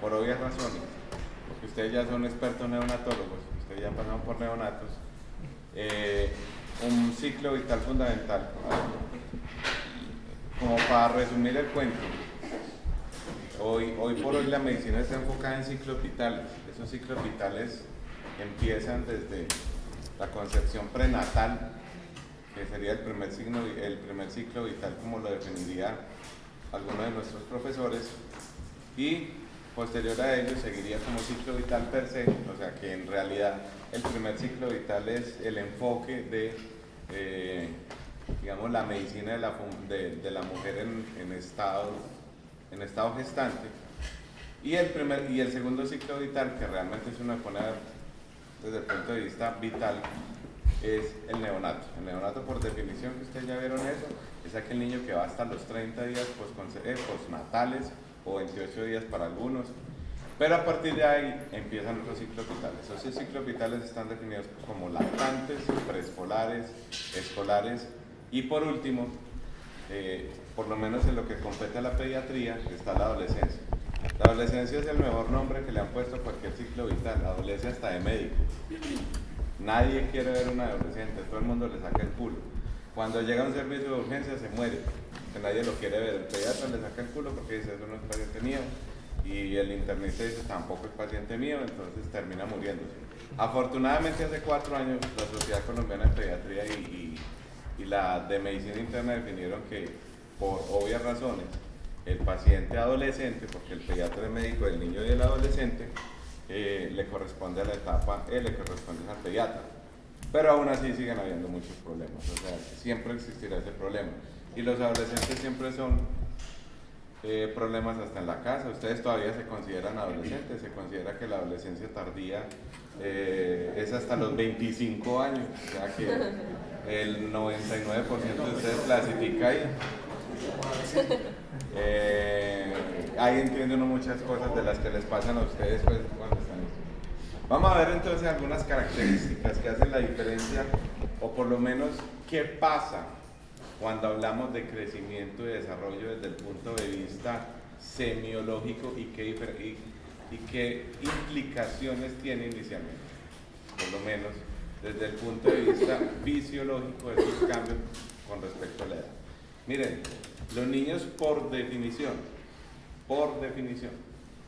por obvias razones, porque ustedes ya son expertos neonatólogos, ustedes ya pasaron por neonatos, un ciclo vital fundamental. Como para resumir el cuento, hoy por hoy la medicina está enfocada en ciclos vitales. Esos ciclos vitales empiezan desde la concepción prenatal, que sería el primer ciclo vital como lo definiría alguno de nuestros profesores, y posterior a ello seguiría como ciclo vital per se, o sea que en realidad el primer ciclo vital es el enfoque de digamos la medicina de la mujer en estado gestante, y el segundo ciclo vital, que realmente es una pone desde el punto de vista vital, es el neonato. El neonato, por definición, que ustedes ya vieron eso, es aquel niño que va hasta los 30 días postnatales o 28 días para algunos, pero a partir de ahí empiezan otros ciclos vitales. Esos ciclos vitales están definidos como lactantes, preescolares, escolares y por último, por lo menos en lo que compete a la pediatría, está la adolescencia. La adolescencia es el mejor nombre que le han puesto a cualquier ciclo vital, adolescencia hasta de médico. Nadie quiere ver un adolescente, todo el mundo le saca el culo. Cuando llega a un servicio de urgencia se muere, que nadie lo quiere ver. El pediatra le saca el culo porque dice, eso no es paciente mío, y el internista dice, tampoco es paciente mío, entonces termina muriéndose. Afortunadamente hace 4 años la Sociedad Colombiana de Pediatría y la de Medicina Interna definieron que por obvias razones el paciente adolescente, porque el pediatra es médico del niño y del adolescente, le corresponde a la etapa, le corresponde al pediatra. Pero aún así siguen habiendo muchos problemas, o sea, siempre existirá ese problema. Y los adolescentes siempre son problemas hasta en la casa. Ustedes todavía se consideran adolescentes, se considera que la adolescencia tardía es hasta los 25 años, o sea que el 99% de ustedes clasifica ahí. Ahí entiende uno muchas cosas de las que les pasan a ustedes pues, cuando están. Vamos a ver entonces algunas características que hacen la diferencia, o por lo menos qué pasa cuando hablamos de crecimiento y desarrollo desde el punto de vista semiológico y qué implicaciones tiene inicialmente, por lo menos desde el punto de vista fisiológico de esos cambios con respecto a la edad. Miren, los niños por definición,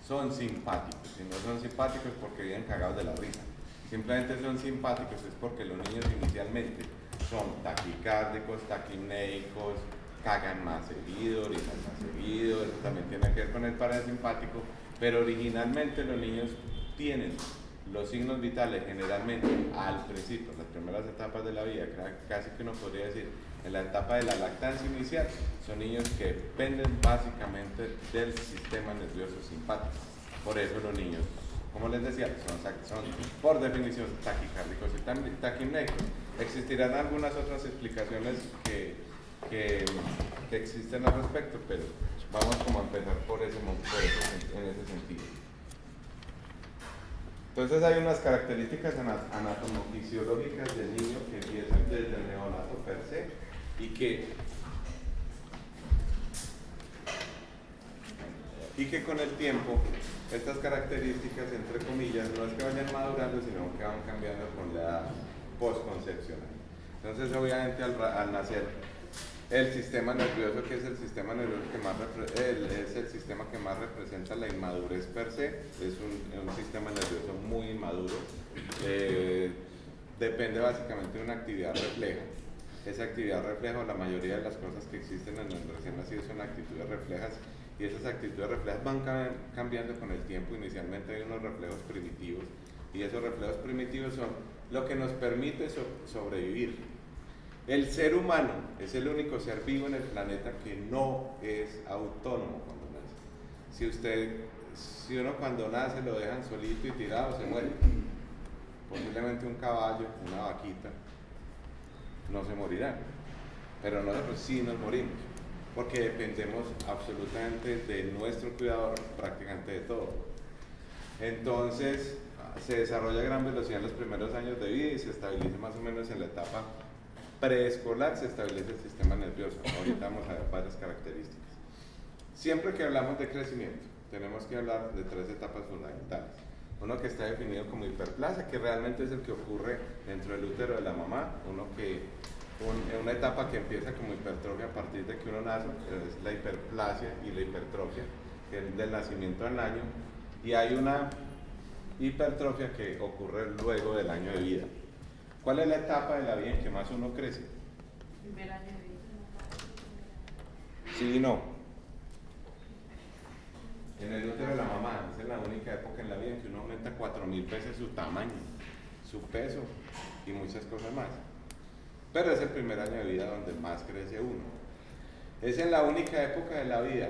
son simpáticos. Si no son simpáticos porque viven cagados de la risa. Simplemente son simpáticos es porque los niños inicialmente son taquicárdicos, taquimneicos, cagan más seguido, orinan más seguido, eso también tiene que ver con el parasimpático, pero originalmente los niños tienen los signos vitales generalmente al principio, las primeras etapas de la vida, casi que uno podría decir, en la etapa de la lactancia inicial, son niños que dependen básicamente del sistema nervioso simpático. Por eso los niños, como les decía, son por definición taquicárdicos y taquimneicos. Existirán algunas otras explicaciones que existen al respecto, pero vamos como a empezar en ese sentido. Entonces hay unas características anatomofisiológicas del niño que empiezan desde el neonato per se y que con el tiempo estas características, entre comillas, no es que vayan madurando, sino que van cambiando con la edad postconcepcional. Entonces obviamente al nacer el sistema nervioso, que es el sistema nervioso es el sistema que más representa la inmadurez per se, es un sistema nervioso muy inmaduro, depende básicamente de una actividad refleja. Esa actividad refleja, la mayoría de las cosas que existen en el recién nacido son actitudes reflejas, y esas actitudes reflejas van cambiando con el tiempo. Inicialmente hay unos reflejos primitivos, y esos reflejos primitivos son lo que nos permite sobrevivir. El ser humano es el único ser vivo en el planeta que no es autónomo cuando nace. Si uno cuando nace lo dejan solito y tirado, se muere. Posiblemente un caballo, una vaquita, no se morirán, pero nosotros sí nos morimos, porque dependemos absolutamente de nuestro cuidador prácticamente de todo. Entonces se desarrolla a gran velocidad en los primeros años de vida y se estabiliza más o menos en la etapa preescolar, se establece el sistema nervioso. Ahorita vamos a ver varias características. Siempre que hablamos de crecimiento, tenemos que hablar de 3 etapas fundamentales. Uno que está definido como hiperplasia, que realmente es el que ocurre dentro del útero de la mamá, una etapa que empieza como hipertrofia a partir de que uno nace, es la hiperplasia y la hipertrofia, que es del nacimiento al año, y hay una hipertrofia que ocurre luego del año de vida. ¿Cuál es la etapa de la vida en que más uno crece? Primer año de vida. Sí y no. En el útero de la mamá, esa es la única época en la vida en que uno aumenta 4000 veces su tamaño, su peso y muchas cosas más. Pero es el primer año de vida donde más crece uno. Es en la única época de la vida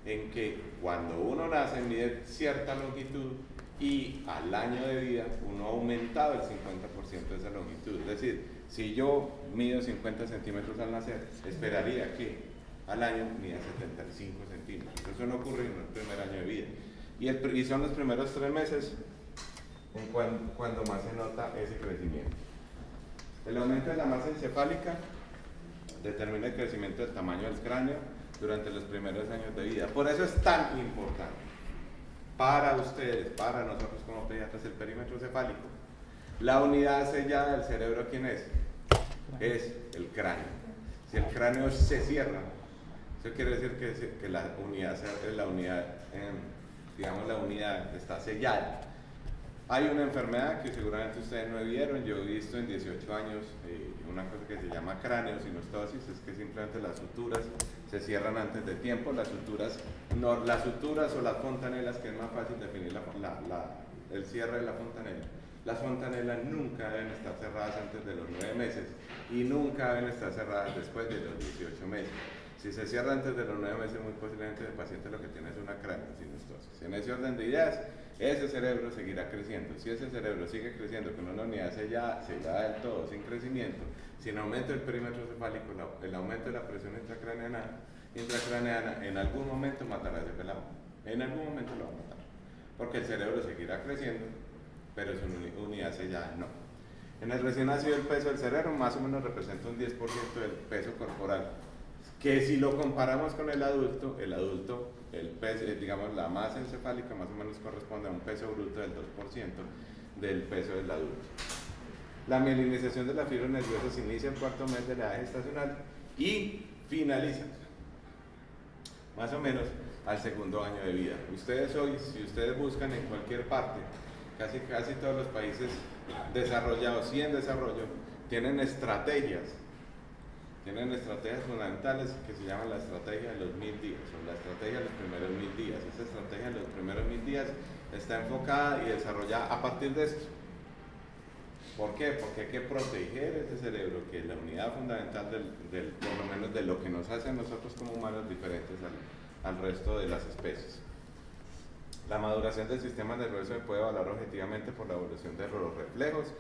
en que cuando uno nace mide cierta longitud y al año de vida uno ha aumentado el 50% de esa longitud. Es decir, si yo mido 50 centímetros al nacer, esperaría que al año mida 75 centímetros. Eso no ocurre en el primer año de vida. Y son los primeros 3 meses en cuando más se nota ese crecimiento. El aumento de la masa encefálica determina el crecimiento del tamaño del cráneo durante los primeros años de vida. Por eso es tan importante para ustedes, para nosotros como pediatras, el perímetro cefálico. La unidad sellada del cerebro, ¿quién es? Es el cráneo. Si el cráneo se cierra, eso quiere decir que la unidad está sellada. Hay una enfermedad que seguramente ustedes no vieron, yo he visto en 18 años una cosa que se llama craneosinostosis, es que simplemente las suturas se cierran antes de tiempo, las suturas o las fontanelas, que es más fácil definir el cierre de la fontanela. Las fontanelas nunca deben estar cerradas antes de los 9 meses y nunca deben estar cerradas después de los 18 meses. Si se cierra antes de los 9 meses, muy posiblemente el paciente lo que tiene es una craneosinostosis. En ese orden de ideas, ese cerebro seguirá creciendo. Si ese cerebro sigue creciendo con una unidad sellada del todo, sin crecimiento, sin aumento del perímetro cefálico, el aumento de la presión intracraneana, en algún momento matará a ese pelado. En algún momento lo va a matar. Porque el cerebro seguirá creciendo, pero su unidad sellada no. En el recién nacido, el peso del cerebro más o menos representa un 10% del peso corporal. Que si lo comparamos con el adulto, el peso, digamos, la masa encefálica más o menos corresponde a un peso bruto del 2% del peso del adulto. La mielinización de la fibra nerviosa se inicia el 4º mes de la edad gestacional y finaliza más o menos al 2º año de vida. Ustedes hoy, si ustedes buscan en cualquier parte, casi todos los países desarrollados y en desarrollo tienen estrategias fundamentales que se llaman la estrategia de los 1000 días o la estrategia de los primeros 1000 días. Esa estrategia de los primeros 1000 días está enfocada y desarrollada a partir de esto. ¿Por qué? Porque hay que proteger ese cerebro, que es la unidad fundamental por lo menos de lo que nos hace a nosotros como humanos diferentes al resto de las especies. La maduración del sistema nervioso se puede evaluar objetivamente por la evolución de los reflejos.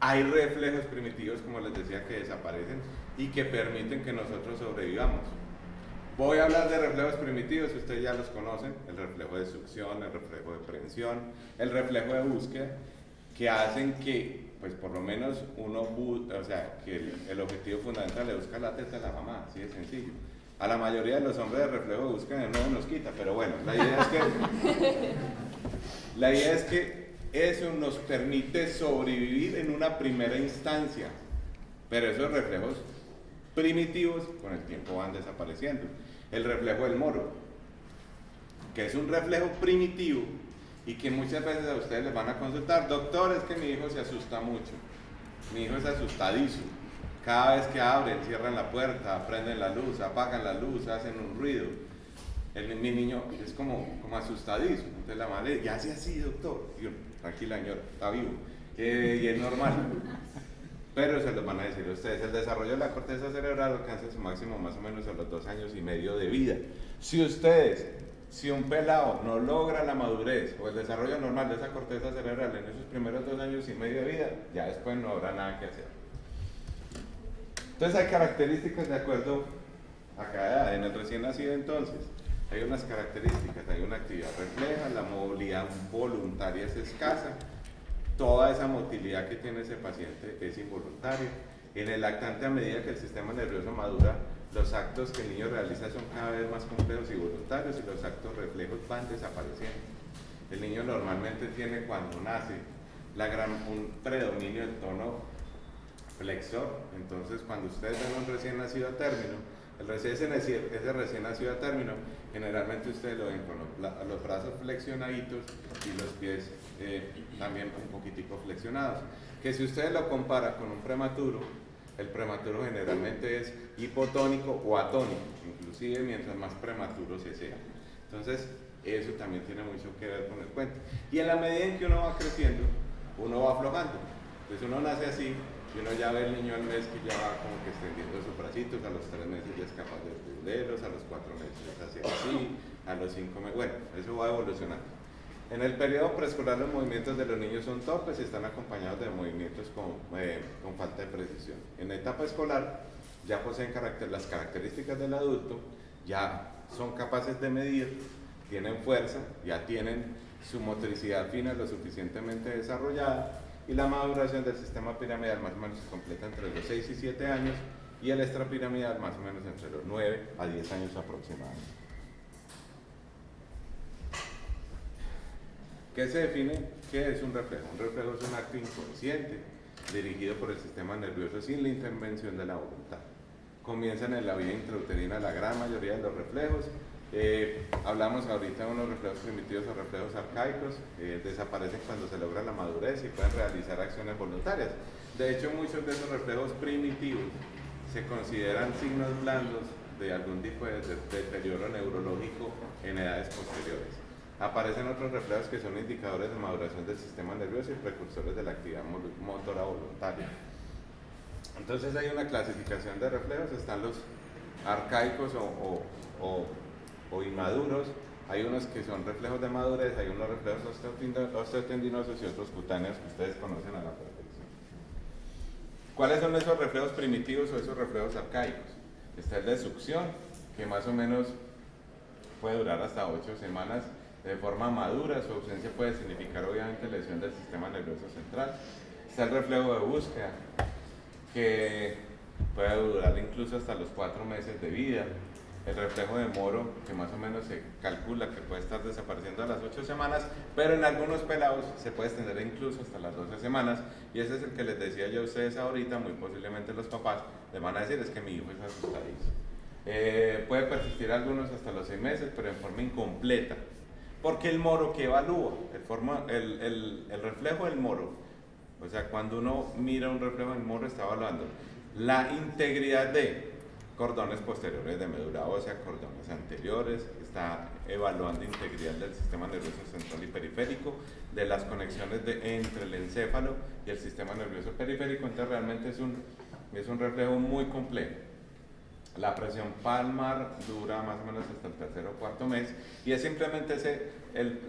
Hay reflejos primitivos, como les decía, que desaparecen y que permiten que nosotros sobrevivamos. Voy a hablar de reflejos primitivos, ustedes ya los conocen: el reflejo de succión, el reflejo de prensión, el reflejo de búsqueda, que hacen que, pues por lo menos que el objetivo fundamental le busca la teta a la mamá, así de sencillo. A la mayoría de los hombres de reflejo de búsqueda de nuevo nos quita, pero bueno, la idea es que eso nos permite sobrevivir en una primera instancia, pero esos reflejos primitivos con el tiempo van desapareciendo. El reflejo del moro, que es un reflejo primitivo y que muchas veces a ustedes les van a consultar: doctor, es que mi hijo se asusta mucho, mi hijo es asustadizo, cada vez que abren, cierran la puerta, prenden la luz, apagan la luz, hacen un ruido. Mi niño es como asustadizo. Entonces la madre: ya hace así, doctor. Y yo: tranquila, señor, está vivo, y es normal. Pero se los van a decir a ustedes. El desarrollo de la corteza cerebral alcanza su máximo más o menos a los 2 años y medio de vida. Si un pelado no logra la madurez o el desarrollo normal de esa corteza cerebral en esos primeros 2 años y medio de vida, ya después no habrá nada que hacer. Entonces hay características de acuerdo a cada edad. En el recién nacido, entonces, hay unas características: hay una actividad refleja, la movilidad voluntaria es escasa, toda esa motilidad que tiene ese paciente es involuntaria. En el lactante, a medida que el sistema nervioso madura, los actos que el niño realiza son cada vez más complejos y voluntarios y los actos reflejos van desapareciendo. El niño normalmente tiene cuando nace un predominio del tono flexor, entonces cuando ustedes ven un recién nacido a término, ese recién nacido a término, generalmente ustedes lo ven con los brazos flexionaditos y los pies también un poquitico flexionados, que si ustedes lo comparan con un prematuro, el prematuro generalmente es hipotónico o atónico, inclusive mientras más prematuro se sea. Entonces, eso también tiene mucho que ver con el cuento. Y en la medida en que uno va creciendo, uno va aflojando. Entonces uno nace así y uno ya ve el niño al mes que ya va como que extendiendo sus bracitos, a los 3 meses ya es capaz de estirarlos, a los 4 meses hace así, a los 5 meses, bueno, eso va evolucionando. En el periodo preescolar los movimientos de los niños son torpes y están acompañados de movimientos con falta de precisión. En la etapa escolar ya poseen las características del adulto, ya son capaces de medir, tienen fuerza, ya tienen su motricidad fina lo suficientemente desarrollada y la maduración del sistema piramidal más o menos se completa entre los 6 y 7 años y el extrapiramidal más o menos entre los 9 a 10 años aproximadamente. ¿Qué se define? ¿Qué es un reflejo? Un reflejo es un acto inconsciente dirigido por el sistema nervioso sin la intervención de la voluntad. Comienzan en la vía intrauterina la gran mayoría de los reflejos. Hablamos ahorita de unos reflejos primitivos o reflejos arcaicos, desaparecen cuando se logra la madurez y pueden realizar acciones voluntarias. De hecho, muchos de esos reflejos primitivos se consideran signos blandos de algún tipo de deterioro neurológico en edades posteriores. Aparecen otros reflejos que son indicadores de maduración del sistema nervioso y precursores de la actividad motora voluntaria. Entonces hay una clasificación de reflejos, están los arcaicos o inmaduros, hay unos que son reflejos de madurez, hay unos reflejos osteotendinosos y otros cutáneos que ustedes conocen a la perfección. ¿Cuáles son esos reflejos primitivos o esos reflejos arcaicos? Está el de succión, que más o menos puede durar hasta 8 semanas de forma madura, su ausencia puede significar obviamente lesión del sistema nervioso central. Está el reflejo de búsqueda, que puede durar incluso hasta los 4 meses de vida. El reflejo de Moro, que más o menos se calcula que puede estar desapareciendo a las 8 semanas, pero en algunos pelados se puede extender incluso hasta las 12 semanas, y ese es el que les decía yo a ustedes ahorita, muy posiblemente los papás les van a decir, es que mi hijo es asustadizo. Puede persistir algunos hasta los 6 meses, pero en forma incompleta, porque el Moro que evalúa, el reflejo del Moro, o sea, cuando uno mira un reflejo del Moro está evaluando la integridad de cordones posteriores de médula ósea, cordones anteriores, está evaluando integridad del sistema nervioso central y periférico, de las conexiones entre el encéfalo y el sistema nervioso periférico. Entonces realmente es un reflejo muy complejo. La presión palmar dura más o menos hasta el 3er o 4 mes y es simplemente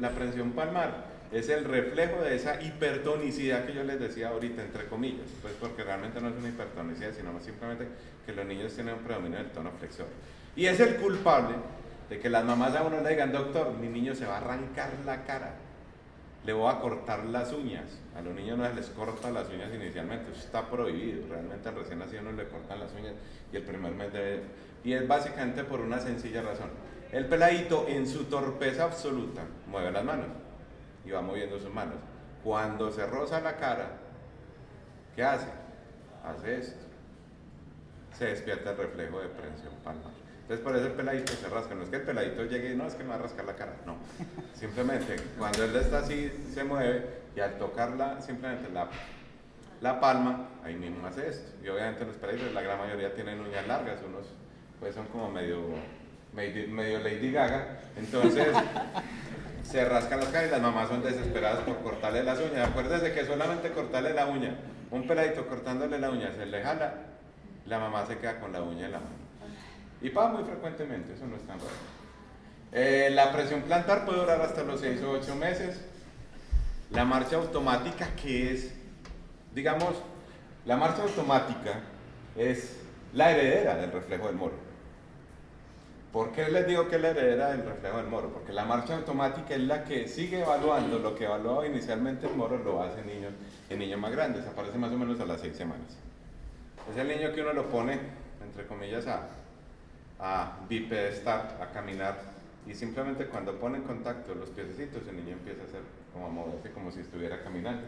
la presión palmar es el reflejo de esa hipertonicidad que yo les decía ahorita, entre comillas, pues porque realmente no es una hipertonicidad, sino simplemente que los niños tienen un predominio del tono flexor. Y es el culpable de que las mamás a uno le digan, doctor, mi niño se va a arrancar la cara, le voy a cortar las uñas. A los niños no se les corta las uñas inicialmente, eso está prohibido, realmente al recién nacido no le cortan las uñas y el primer mes de... Y es básicamente por una sencilla razón. El peladito en su torpeza absoluta mueve las manos y va moviendo sus manos. Cuando se roza la cara, ¿qué hace? Hace esto. Se despierta el reflejo de presión palmar. Entonces por eso el peladito se rasca. No es que el peladito llegue y no, es que me va a rascar la cara. No. Simplemente cuando él está así, se mueve y al tocarla, simplemente la palma, ahí mismo hace esto. Y obviamente los peladitos, la gran mayoría tienen uñas largas, unos pues son como medio Lady Gaga. Entonces se rascan las caras y las mamás son desesperadas por cortarle las uñas. Acuérdense que solamente cortarle la uña, un peladito cortándole la uña, se le jala, la mamá se queda con la uña en la mano. Y pasa muy frecuentemente, eso no es tan raro. La presión plantar puede durar hasta los 6 o 8 meses. La marcha automática, que es, digamos, la marcha automática es la heredera del reflejo del Moro. ¿Por qué les digo que es la heredera del reflejo del Moro? Porque la marcha automática es la que sigue evaluando lo que evaluaba inicialmente el Moro, lo hace en niños más grandes, aparece más o menos a las 6 semanas. Es el niño que uno lo pone, entre comillas, a bipedestar, a caminar, y simplemente cuando pone en contacto los piececitos, el niño empieza a hacer como a moverse como si estuviera caminando.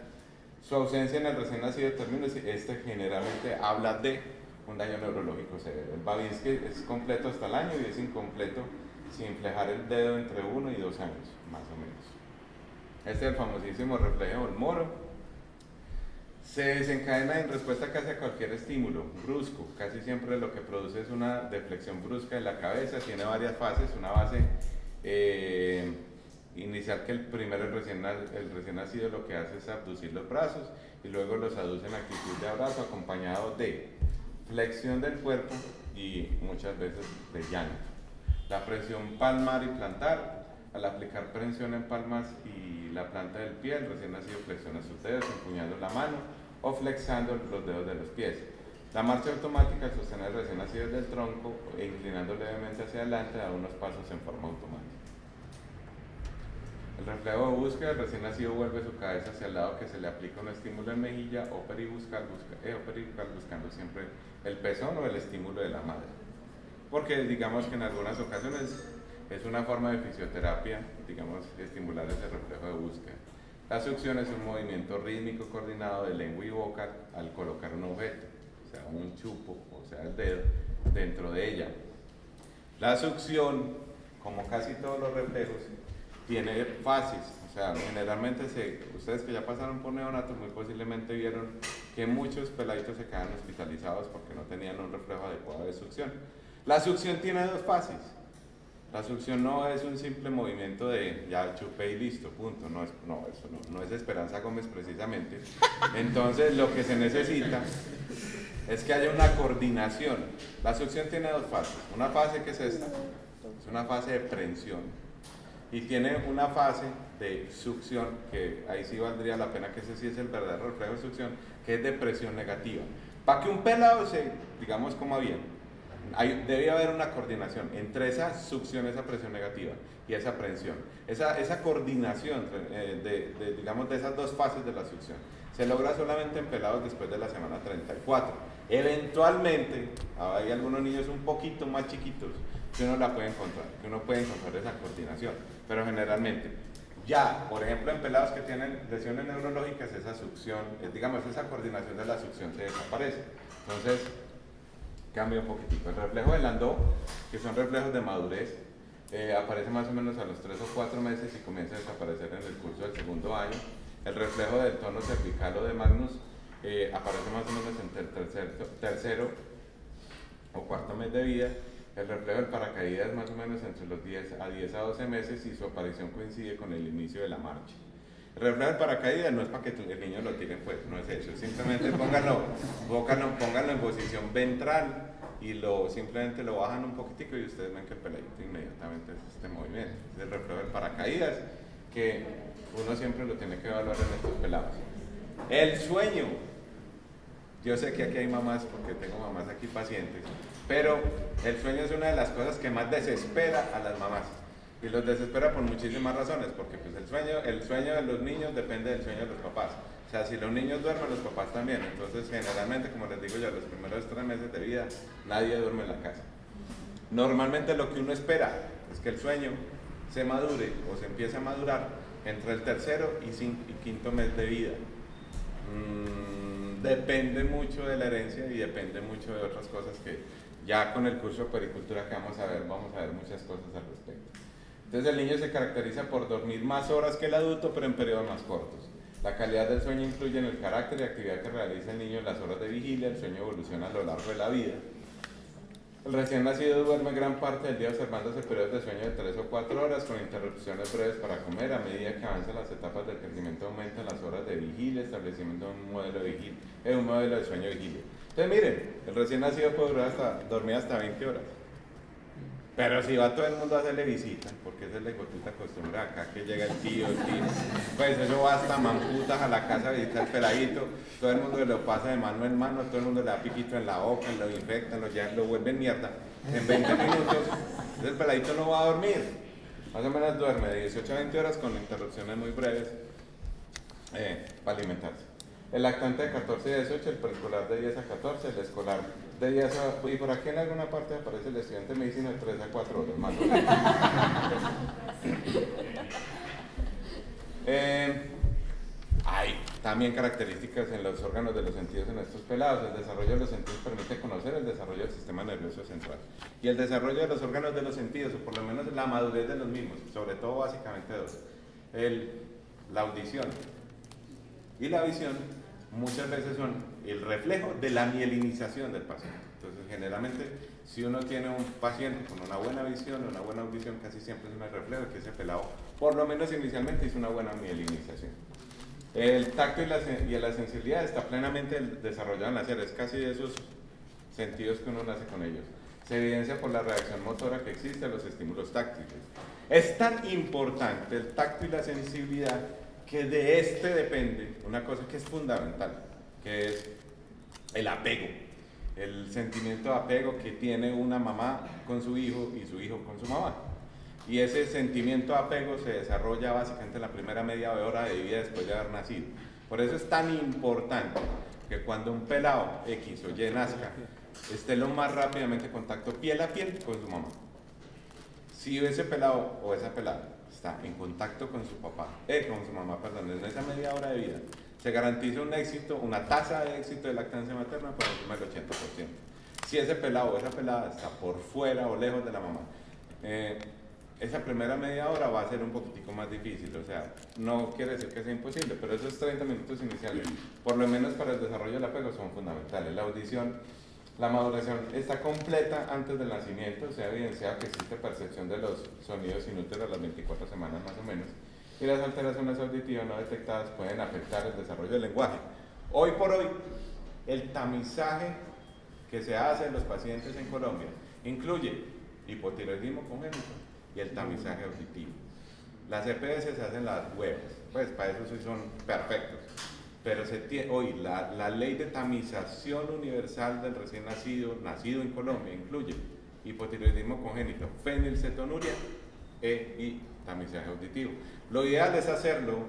Su ausencia en el recién nacido determina si generalmente habla de un daño neurológico severo. El Babinski es completo hasta el año y es incompleto sin flejar el dedo entre 1 y 2 años, más o menos. Este es el famosísimo reflejo del moro. Se desencadena en respuesta casi a cualquier estímulo brusco. Casi siempre lo que produce es una deflexión brusca de la cabeza. Tiene varias fases. Una base inicial, que el recién nacido lo que hace es abducir los brazos y luego los aduce en actitud de abrazo, acompañado de flexión del cuerpo y muchas veces de llanto. La presión palmar y plantar. Al aplicar presión en palmas y la planta del pie, el recién nacido flexiona sus dedos empuñando la mano o flexando los dedos de los pies. La marcha automática al sostener el recién nacido del tronco e inclinando levemente hacia adelante da unos pasos en forma automática. El reflejo de búsqueda, el recién nacido vuelve su cabeza hacia el lado que se le aplica un estímulo en mejilla o peribucal buscando siempre el pezón o el estímulo de la madre. Porque digamos que en algunas ocasiones es una forma de fisioterapia, digamos, estimular ese reflejo de búsqueda. La succión es un movimiento rítmico coordinado de lengua y boca al colocar un objeto, o sea, un chupo, o sea, el dedo, dentro de ella. La succión, como casi todos los reflejos, tiene fases, o sea, generalmente ustedes que ya pasaron por neonatos muy posiblemente vieron que muchos peladitos se quedan hospitalizados porque no tenían un reflejo adecuado de succión. La succión tiene dos fases. La succión no es un simple movimiento de ya chupé y listo, punto. No es Esperanza Gómez precisamente. Entonces lo que se necesita es que haya una coordinación. La succión tiene dos fases. Una fase que es esta, es una fase de prensión. Y tiene una fase de succión, que ahí sí valdría la pena, que ese sí es el verdadero reflejo de succión, que es de presión negativa. Para que un pelado digamos, coma bien, debe haber una coordinación entre esa succión, esa presión negativa y esa prensión. Esa coordinación digamos, de esas dos fases de la succión se logra solamente en pelados después de la semana 34. Eventualmente, hay algunos niños un poquito más chiquitos que uno puede encontrar esa coordinación, pero generalmente ya, por ejemplo, en pelados que tienen lesiones neurológicas, esa succión, digamos, esa coordinación de la succión se desaparece. Entonces, cambia un poquitico. El reflejo del Landau, que son reflejos de madurez, aparece más o menos a los 3 o 4 meses y comienza a desaparecer en el curso del segundo año. El reflejo del tono cervical o de Magnus aparece más o menos entre el tercero o cuarto mes de vida. El reflejo del paracaídas más o menos entre los 10 a 12 meses y su aparición coincide con el inicio de la marcha. El reflejo del paracaídas no es para que el niño lo tire pues, no es eso, simplemente pónganlo en posición ventral y simplemente lo bajan un poquitico y ustedes ven que el peladito inmediatamente es este movimiento. Es el reflejo del paracaídas que uno siempre lo tiene que evaluar en estos pelados. El sueño. Yo sé que aquí hay mamás, porque tengo mamás aquí pacientes, pero el sueño es una de las cosas que más desespera a las mamás. Y los desespera por muchísimas razones, porque pues el sueño de los niños depende del sueño de los papás. O sea, si los niños duermen, los papás también. Entonces, generalmente, como les digo yo, los primeros 3 meses de vida, nadie duerme en la casa. Normalmente lo que uno espera es que el sueño se madure o se empiece a madurar entre el tercero y quinto mes de vida. Depende mucho de la herencia y depende mucho de otras cosas que ya con el curso de puericultura que vamos a ver muchas cosas al respecto. Entonces el niño se caracteriza por dormir más horas que el adulto, pero en periodos más cortos. La calidad del sueño influye en el carácter y actividad que realiza el niño en las horas de vigilia. El sueño evoluciona a lo largo de la vida. El recién nacido duerme gran parte del día observándose periodos de sueño de 3 o 4 horas con interrupciones breves para comer. A medida que avanzan las etapas del crecimiento aumentan las horas de vigilia, establecimiento de un modelo de sueño vigilia. Entonces miren, el recién nacido puede dormir hasta 20 horas. Pero si va todo el mundo a hacerle visita, porque esa es la hijueputa costumbre acá, que llega el tío, pues eso va hasta mamputas a la casa a visitar al peladito, todo el mundo lo pasa de mano en mano, todo el mundo le da piquito en la boca, lo infectan, lo vuelven mierda. En 20 minutos, el peladito no va a dormir, más o menos duerme de 18 a 20 horas con interrupciones muy breves para alimentarse. El lactante de 14 a 18, el preescolar de 10 a 14, el escolar de 10 a, y por aquí en alguna parte aparece el estudiante de medicina de 3 a 4 horas más o menos. Hay también características en los órganos de los sentidos en estos pelados. El desarrollo de los sentidos permite conocer el desarrollo del sistema nervioso central. Y el desarrollo de los órganos de los sentidos, o por lo menos la madurez de los mismos, sobre todo básicamente dos. La audición y la visión muchas veces son el reflejo de la mielinización del paciente. Entonces, generalmente, si uno tiene un paciente con una buena visión o una buena audición, casi siempre es un reflejo de que ese pelado, por lo menos inicialmente, hizo una buena mielinización. El tacto y la sensibilidad está plenamente desarrollado en la nacer, es casi de esos sentidos que uno nace con ellos. Se evidencia por la reacción motora que existe a los estímulos táctiles. Es tan importante el tacto y la sensibilidad que de este depende una cosa que es fundamental, que es el apego, el sentimiento de apego que tiene una mamá con su hijo y su hijo con su mamá. Y ese sentimiento de apego se desarrolla básicamente en la primera media hora de vida después de haber nacido. Por eso es tan importante que cuando un pelado X o Y nazca, esté lo más rápidamente en contacto piel a piel con su mamá. Si ese pelado o esa pelada está en contacto con su con su mamá, en esa media hora de vida, se garantiza un éxito, una tasa de éxito de lactancia materna por encima del 80%. Si ese pelado o esa pelada está por fuera o lejos de la mamá, esa primera media hora va a ser un poquitico más difícil, o sea, no quiere decir que sea imposible, pero esos 30 minutos iniciales, por lo menos para el desarrollo del apego, son fundamentales. La audición, la maduración está completa antes del nacimiento, se ha evidenciado que existe percepción de los sonidos inútiles a las 24 semanas más o menos, y las alteraciones auditivas no detectadas pueden afectar el desarrollo del lenguaje. Hoy por hoy, el tamizaje que se hace en los pacientes en Colombia incluye hipotiroidismo congénito y el tamizaje auditivo. Las EPS se hacen las huevas, pues para eso sí son perfectos. Pero hoy la ley de tamización universal del recién nacido en Colombia, incluye hipotiroidismo congénito, fenilcetonuria y tamizaje auditivo. Lo ideal es hacerlo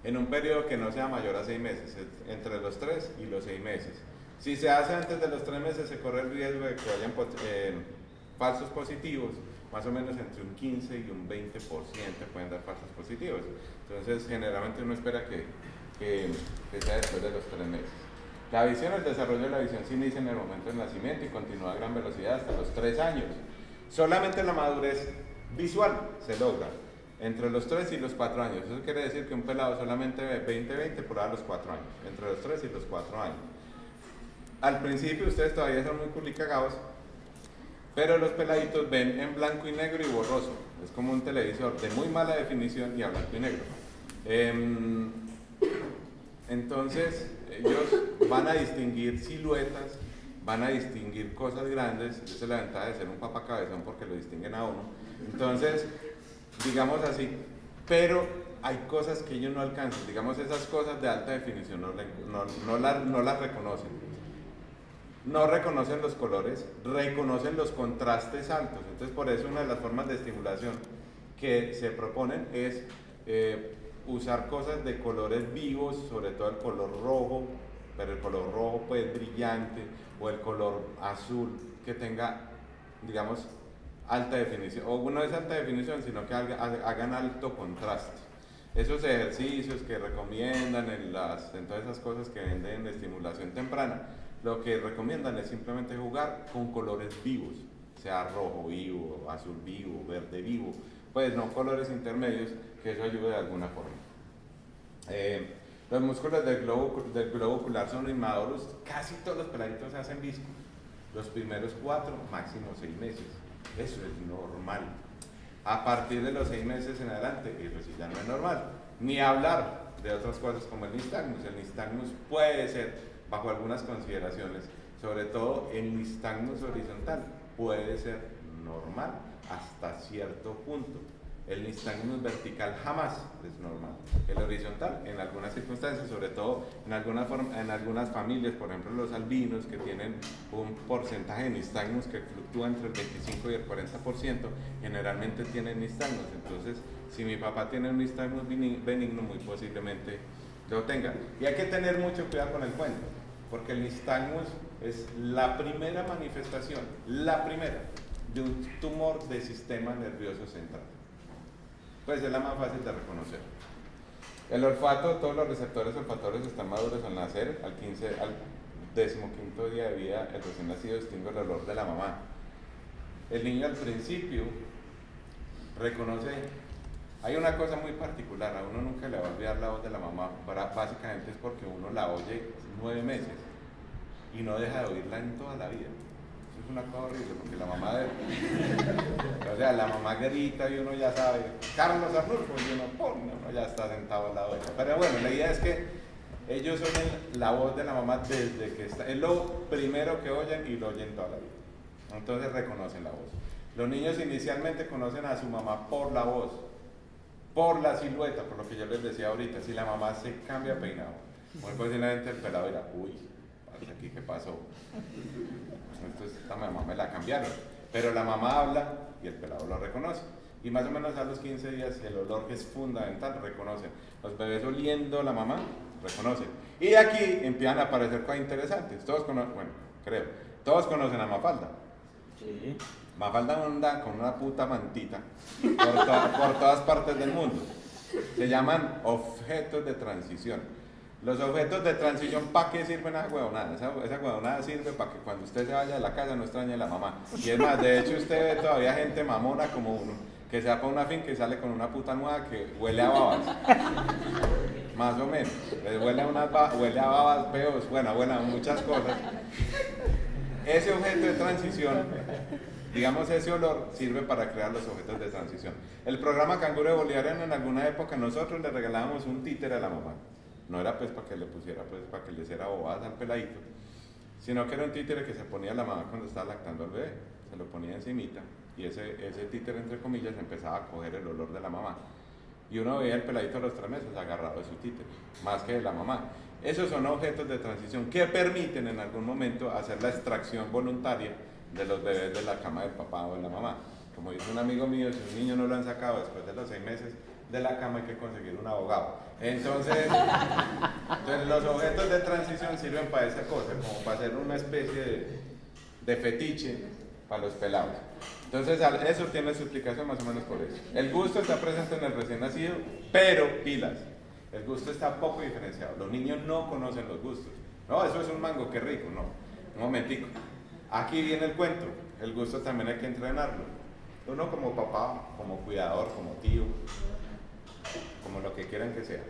en un periodo que no sea mayor a 6 meses, entre los 3 y los 6 meses. Si se hace antes de los 3 meses, se corre el riesgo de que hayan falsos positivos, más o menos entre un 15 y un 20% pueden dar falsos positivos. Entonces, generalmente uno espera que sea después de los 3 meses. La visión, el desarrollo de la visión se inicia en el momento del nacimiento y continúa a gran velocidad hasta los 3 años. Solamente la madurez visual se logra entre los 3 y los 4 años. Eso quiere decir que un pelado solamente ve 20-20 por ahí a los 4 años, entre los 3 y los 4 años. Al principio ustedes todavía son muy culicagados, pero los peladitos ven en blanco y negro y borroso. Es como un televisor de muy mala definición y a blanco y negro. Entonces, ellos van a distinguir siluetas, van a distinguir cosas grandes. Esa es la ventaja de ser un papacabezón porque lo distinguen a uno. Entonces, digamos así, pero hay cosas que ellos no alcanzan. Digamos, esas cosas de alta definición no las reconocen. No reconocen los colores, reconocen los contrastes altos. Entonces, por eso una de las formas de estimulación que se proponen es usar cosas de colores vivos, sobre todo el color rojo, pero el color rojo pues brillante, o el color azul que tenga, digamos, alta definición, o no es alta definición, sino que hagan alto contraste. Esos ejercicios que recomiendan en todas esas cosas que venden de estimulación temprana, lo que recomiendan es simplemente jugar con colores vivos, sea rojo vivo, azul vivo, verde vivo, pues no colores intermedios, que eso ayude de alguna forma. Los músculos del globo ocular son inmaduros, casi todos los peladitos se hacen visco, los primeros 4, máximo 6 meses, eso es normal. A partir de los 6 meses en adelante, eso sí ya no es normal, ni hablar de otras cosas como el nistagmus. El nistagmus puede ser, bajo algunas consideraciones, sobre todo el nistagmus horizontal, puede ser normal hasta cierto punto. El nistagmus vertical jamás es normal. El horizontal, en algunas circunstancias, sobre todo en algunas familias, por ejemplo los albinos, que tienen un porcentaje de nistagmus que fluctúa entre el 25 y el 40%, generalmente tienen nistagmus. Entonces, si mi papá tiene un nistagmus benigno, muy posiblemente lo tenga. Y hay que tener mucho cuidado con el cuento. porque el nistagmus es la primera manifestación, la primera, de un tumor del sistema nervioso central. Pues es la más fácil de reconocer. El olfato, todos los receptores olfatorios están maduros al nacer, al 15º día de vida, el recién nacido distingue el olor de la mamá. El niño al principio reconoce, hay una cosa muy particular, a uno nunca le va a olvidar la voz de la mamá, básicamente es porque uno la oye 9 meses y no deja de oírla en toda la vida. Eso es una cosa horrible, porque la mamá o sea, la mamá grita y uno ya sabe, Carlos Arnulfo, y uno, ¡pum!, uno ya está sentado al lado de ella. Pero bueno, la idea es que ellos oyen la voz de la mamá desde que está, es lo primero que oyen y lo oyen toda la vida. Entonces reconocen la voz. Los niños inicialmente conocen a su mamá por la voz, por la silueta, por lo que yo les decía ahorita. Si la mamá se cambia peinado, muy posiblemente el pelado dirá, uy, aquí qué pasó. Entonces esta mamá me la cambiaron. Pero la mamá habla y el pelado lo reconoce. Y más o menos a los 15 días el olor, que es fundamental, reconocen. Los bebés oliendo la mamá, reconocen. Y aquí empiezan a aparecer cosas interesantes. Todos conocen, bueno, creo, todos conocen a Mafalda. Sí. Mafalda anda con una puta mantita por todas partes del mundo. Se llaman objetos de transición. Los objetos de transición, ¿para qué sirven esa huevonada? Esa huevonada sirve para que cuando usted se vaya de la casa no extrañe a la mamá. Y es más, de hecho usted ve todavía gente mamona como uno, que se va para una finca y sale con una puta nueva que huele a babas. Más o menos. Huele a babas, peos, bueno, muchas cosas. Ese objeto de transición, digamos, ese olor sirve para crear los objetos de transición. El programa Canguro Bolivariano, en alguna época nosotros le regalábamos un títere a la mamá. No era pues para que le pusiera, pues para que le hiciera bobadas al peladito, sino que era un títere que se ponía la mamá cuando estaba lactando al bebé. Se lo ponía encimita y ese títere, entre comillas, empezaba a coger el olor de la mamá. Y uno veía el peladito a los 3 meses agarrado de su títere, más que de la mamá. Esos son objetos de transición que permiten en algún momento hacer la extracción voluntaria de los bebés de la cama del papá o de la mamá. Como dice un amigo mío, si un niño no lo han sacado después de los 6 meses de la cama, hay que conseguir un abogado. Entonces los objetos de transición sirven para esa cosa, como para hacer una especie de fetiche para los pelados. Entonces eso tiene su explicación más o menos por eso. El gusto está presente en el recién nacido, pero pilas, el gusto está poco diferenciado. Los niños no conocen los gustos. No, eso es un mango, qué rico, no. Un momentico. Aquí viene el cuento. El gusto también hay que entrenarlo. Uno como papá, como cuidador, como tío, como lo que quieran que sea,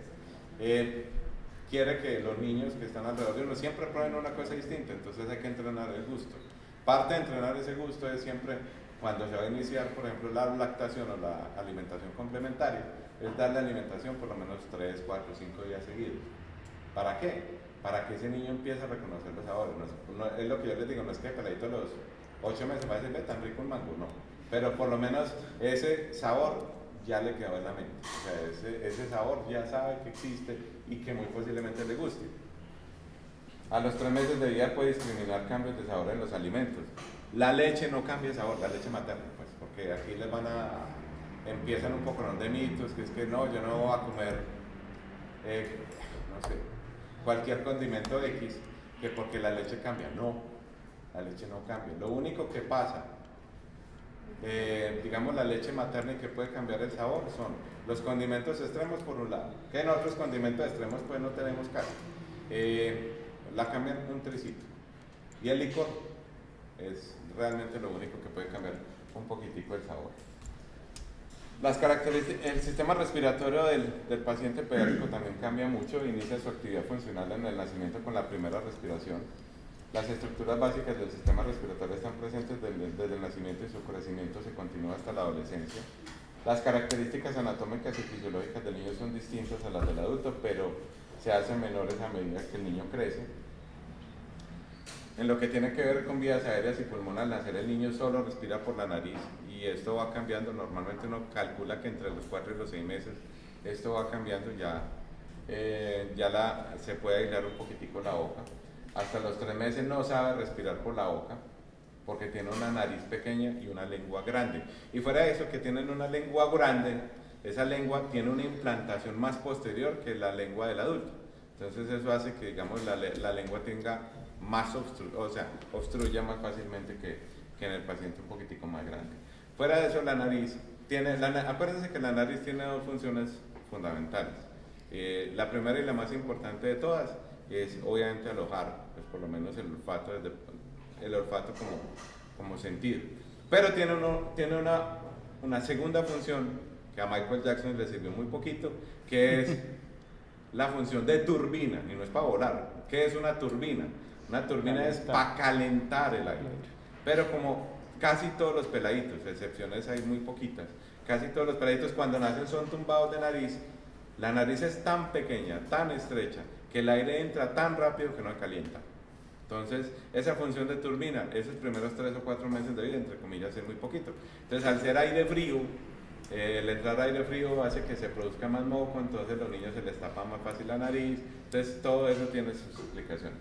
quiere que los niños que están alrededor de uno siempre prueben una cosa distinta. Entonces hay que entrenar el gusto. Parte de entrenar ese gusto es siempre, cuando se va a iniciar, por ejemplo, la lactación o la alimentación complementaria, es darle alimentación por lo menos 3, 4, 5 días seguidos. ¿Para qué? Para que ese niño empiece a reconocer los sabores. Es lo que yo les digo, no es que peladito a los 8 meses va a decir, ve, tan rico un mango, no. Pero por lo menos ese sabor ya le quedó en la mente. O sea, ese sabor ya sabe que existe y que muy posiblemente le guste. A los 3 meses de vida puede discriminar cambios de sabor en los alimentos. La leche no cambia de sabor, la leche materna, pues, porque aquí les empiezan un poco de mitos, que es que no, yo no voy a comer, no sé, cualquier condimento X, que porque la leche cambia. No, la leche no cambia. Lo único que pasa, digamos, la leche materna y que puede cambiar el sabor son los condimentos extremos por un lado, que en otros condimentos extremos pues no tenemos casi. La cambian un tricito. Y el licor es realmente lo único que puede cambiar un poquitico el sabor. Las características, el sistema respiratorio del paciente pediátrico también cambia mucho. Inicia su actividad funcional en el nacimiento con la primera respiración. Las estructuras básicas del sistema respiratorio están presentes desde el nacimiento y su crecimiento se continúa hasta la adolescencia. Las características anatómicas y fisiológicas del niño son distintas a las del adulto, pero se hacen menores a medida que el niño crece. En lo que tiene que ver con vías aéreas y pulmones, al nacer el niño solo respira por la nariz y esto va cambiando. Normalmente uno calcula que entre los 4 y los 6 meses esto va cambiando, se puede aislar un poquitico la boca. Hasta los 3 meses no sabe respirar por la boca porque tiene una nariz pequeña y una lengua grande. Y fuera de eso, que tienen una lengua grande, esa lengua tiene una implantación más posterior que la lengua del adulto. Entonces eso hace que, digamos, la lengua tenga más obstruya más fácilmente que en el paciente un poquitico más grande. Fuera de eso, la nariz acuérdense que la nariz tiene dos funciones fundamentales. La primera y la más importante de todas es obviamente alojar, pues por lo menos el olfato como sentido. Pero tiene una segunda función que a Michael Jackson le sirvió muy poquito, que es la función de turbina, y no es para volar. ¿Qué es una turbina? Una turbina es para calentar el aire. Pero como casi todos los peladitos, excepciones hay muy poquitas, casi todos los peladitos cuando nacen son tumbados de nariz, la nariz es tan pequeña, tan estrecha, que el aire entra tan rápido que no calienta. Entonces, esa función de turbina, esos primeros 3 o 4 meses de vida, entre comillas, es muy poquito. Entonces, al ser aire frío, el entrar aire frío hace que se produzca más moco, entonces a los niños se les tapa más fácil la nariz, entonces todo eso tiene sus explicaciones.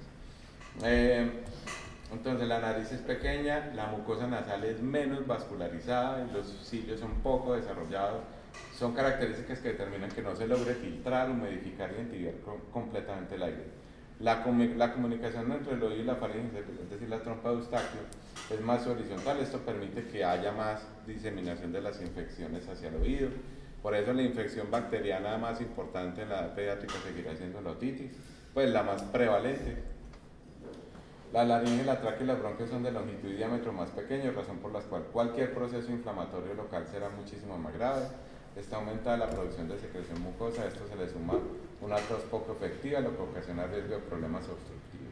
Entonces la nariz es pequeña, la mucosa nasal es menos vascularizada, los cilios son poco desarrollados, son características que determinan que no se logre filtrar, humidificar y entibiar completamente el aire. La comunicación entre el oído y la faringe, es decir, la trompa de Eustaquio, es más horizontal. Esto permite que haya más diseminación de las infecciones hacia el oído. Por eso la infección bacteriana más importante en la edad pediátrica seguirá siendo la otitis, pues la más prevalente. La laringe, la tráquea y las bronquios son de longitud y diámetro más pequeños, razón por la cual cualquier proceso inflamatorio local será muchísimo más grave. Esta aumenta la producción de secreción mucosa, a esto se le suma una tos poco efectiva, lo que ocasiona riesgo de problemas obstructivos.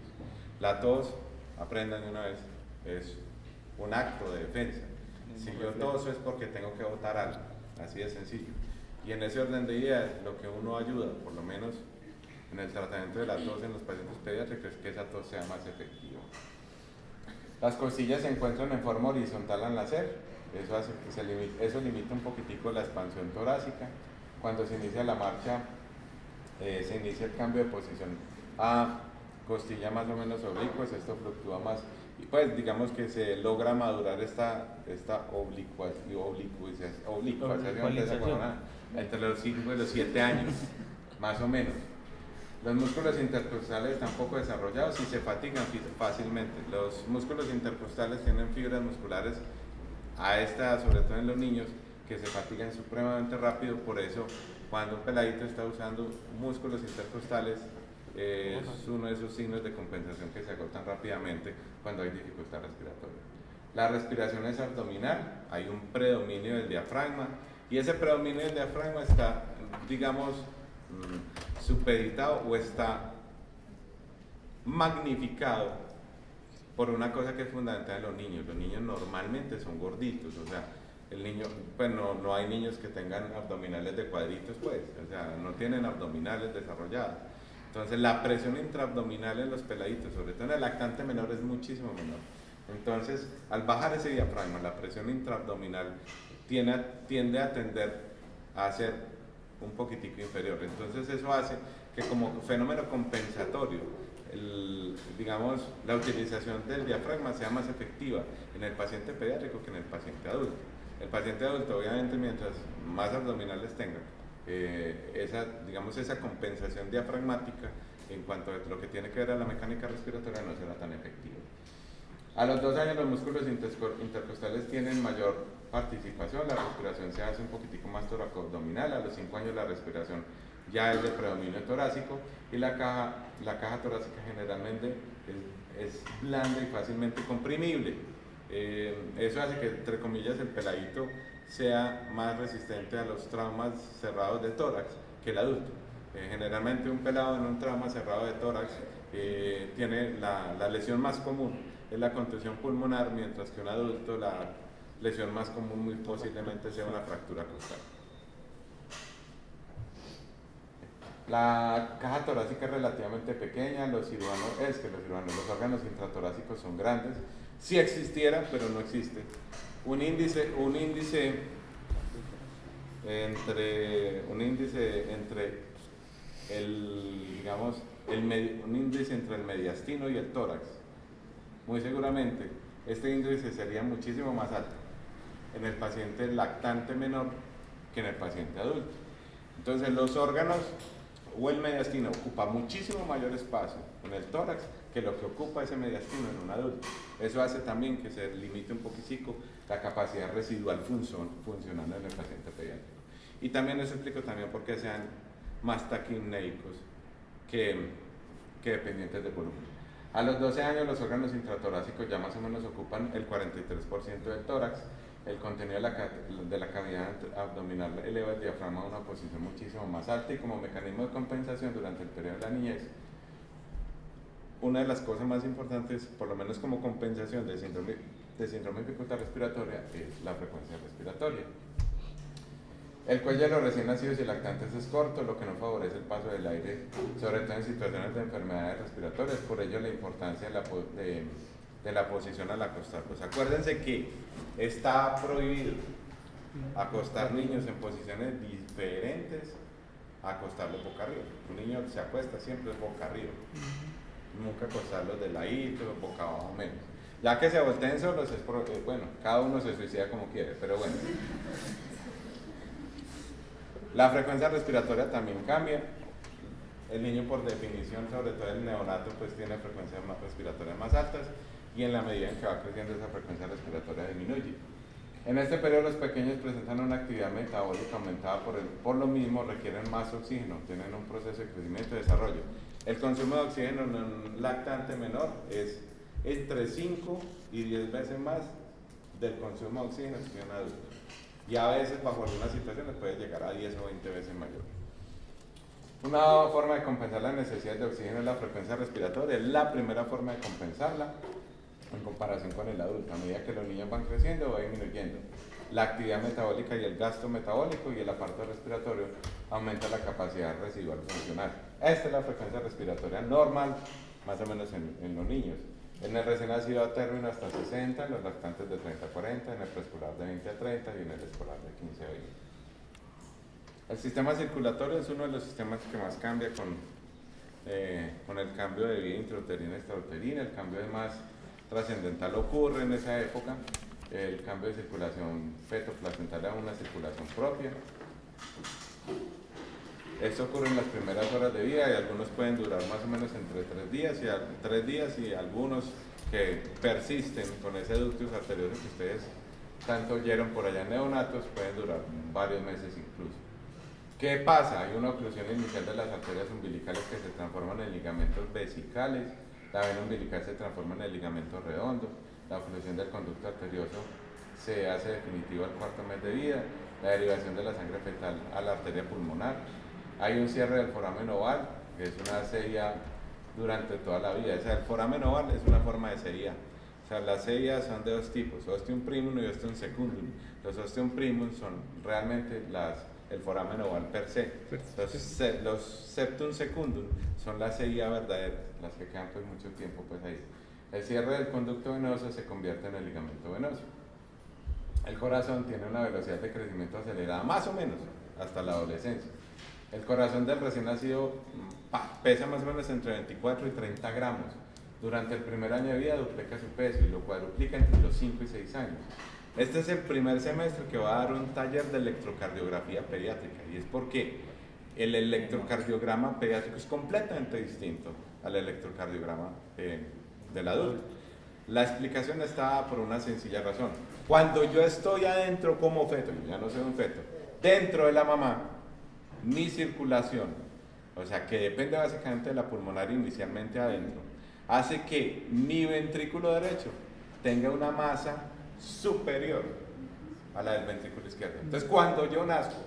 La tos, aprendan de una vez, es un acto de defensa. Si yo toso es porque tengo que botar algo, así de sencillo. Y en ese orden de ideas, lo que uno ayuda, por lo menos en el tratamiento de la tos en los pacientes pediátricos, es que esa tos sea más efectiva. Las costillas se encuentran en forma horizontal al nacer. Eso limita un poquitico la expansión torácica. Cuando se inicia la marcha, se inicia el cambio de posición a costilla más o menos oblicuas, esto fluctúa más y pues digamos que se logra madurar esta oblicuación entre los 5 y los 7 años, más o menos. Los músculos intercostales están poco desarrollados y se fatigan fácilmente. Los músculos intercostales tienen fibras musculares a esta, sobre todo en los niños, que se fatigan supremamente rápido. Por eso cuando un peladito está usando músculos intercostales es uno de esos signos de compensación que se agotan rápidamente cuando hay dificultad respiratoria. La respiración es abdominal, hay un predominio del diafragma y ese predominio del diafragma está, digamos, supeditado o está magnificado por una cosa que es fundamental en los niños. Los niños normalmente son gorditos, o sea, el niño, pues no hay niños que tengan abdominales de cuadritos, pues, o sea, no tienen abdominales desarrollados. Entonces la presión intraabdominal en los peladitos, sobre todo en el lactante menor, es muchísimo menor. Entonces, al bajar ese diafragma, la presión intraabdominal tiende a tender a ser un poquitico inferior. Entonces eso hace que como fenómeno compensatorio, digamos, la utilización del diafragma sea más efectiva en el paciente pediátrico que en el paciente adulto. El paciente adulto, obviamente, mientras más abdominales tenga, esa compensación diafragmática en cuanto a lo que tiene que ver a la mecánica respiratoria no será tan efectiva. A los 2 años los músculos intercostales tienen mayor participación, la respiración se hace un poquitico más toracoabdominal. A los 5 años la respiración ya es de predominio torácico y la caja torácica generalmente es blanda y fácilmente comprimible. Eso hace que, entre comillas, el peladito sea más resistente a los traumas cerrados de tórax que el adulto. Generalmente un pelado en un trauma cerrado de tórax tiene la lesión más común, es la contusión pulmonar, mientras que un adulto la lesión más común muy posiblemente sea una fractura costal. La caja torácica es relativamente pequeña, los órganos intratorácicos son grandes. Si existiera, pero no existe. Un índice entre el mediastino y el tórax. Muy seguramente este índice sería muchísimo más alto en el paciente lactante menor que en el paciente adulto. Entonces los órganos o el mediastino ocupa muchísimo mayor espacio en el tórax que lo que ocupa ese mediastino en un adulto. Eso hace también que se limite un poquitico la capacidad residual funcionando en el paciente pediátrico. Y también eso explico también por qué sean más taquimneicos que dependientes de volumen. A los 12 años los órganos intratorácicos ya más o menos ocupan el 43% del tórax. El contenido de la cavidad abdominal eleva el diafragma a una posición muchísimo más alta, y como mecanismo de compensación durante el periodo de la niñez, una de las cosas más importantes, por lo menos como compensación de síndrome de dificultad respiratoria, es la frecuencia respiratoria. El cuello de los recién nacidos y lactantes es corto, lo que no favorece el paso del aire, sobre todo en situaciones de enfermedades respiratorias. Por ello la importancia de la posición al acostar. Pues acuérdense que está prohibido acostar niños en posiciones diferentes a acostarlos boca arriba. Un niño se acuesta siempre boca arriba, nunca acostarlos de ladito, boca abajo menos. Ya que se volteen solos, bueno, cada uno se suicida como quiere, pero bueno. La frecuencia respiratoria también cambia. El niño, por definición, sobre todo el neonato, pues tiene frecuencias respiratorias más altas, y en la medida en que va creciendo esa frecuencia respiratoria disminuye. En este periodo los pequeños presentan una actividad metabólica aumentada por lo mismo requieren más oxígeno, tienen un proceso de crecimiento y desarrollo. El consumo de oxígeno en un lactante menor es entre 5 y 10 veces más del consumo de oxígeno que en un adulto. Y a veces, bajo algunas situaciones, puede llegar a 10 o 20 veces mayor. Una forma de compensar la necesidad de oxígeno es la frecuencia respiratoria. Es la primera forma de compensarla en comparación con el adulto. A medida que los niños van creciendo, va disminuyendo. La actividad metabólica y el gasto metabólico y el aparato respiratorio aumenta la capacidad residual funcional. Esta es la frecuencia respiratoria normal, más o menos en los niños. En el recién nacido a término hasta 60, en los lactantes de 30 a 40, en el preescolar de 20 a 30 y en el escolar de 15 a 20. El sistema circulatorio es uno de los sistemas que más cambia con el cambio de vida intrauterina y extrauterina. El cambio de más trascendental ocurre en esa época. El cambio de circulación feto-placentaria a una circulación propia. Esto ocurre en las primeras horas de vida, y algunos pueden durar más o menos entre 3 días y algunos que persisten con ese ductus arterioso que ustedes tanto oyeron por allá en neonatos pueden durar varios meses incluso. ¿Qué pasa? Hay una oclusión inicial de las arterias umbilicales que se transforman en ligamentos vesicales, la vena umbilical se transforma en el ligamento redondo, la oclusión del conducto arterioso se hace definitiva al 4º mes de vida, la derivación de la sangre fetal a la arteria pulmonar. Hay un cierre del foramen oval, que es una CIA durante toda la vida. O sea, el foramen oval es una forma de CIA. O sea, las CIA son de 2 tipos, ostium primum y ostium secundum. Los ostium primum son realmente el foramen oval per se. Los septum secundum son las CIA verdaderas, las que quedan pues mucho tiempo pues ahí. El cierre del conducto venoso se convierte en el ligamento venoso. El corazón tiene una velocidad de crecimiento acelerada más o menos hasta la adolescencia. El corazón del recién nacido pesa más o menos entre 24 y 30 gramos. Durante el primer año de vida duplica su peso y lo cuadruplica entre los 5 y 6 años. Este es el primer semestre que va a dar un taller de electrocardiografía pediátrica, y es porque el electrocardiograma pediátrico es completamente distinto al electrocardiograma del adulto. La explicación está por una sencilla razón. Cuando yo estoy adentro como feto, yo ya no soy un feto, dentro de la mamá, mi circulación, o sea que depende básicamente de la pulmonar inicialmente adentro, hace que mi ventrículo derecho tenga una masa superior a la del ventrículo izquierdo. Entonces cuando yo nazco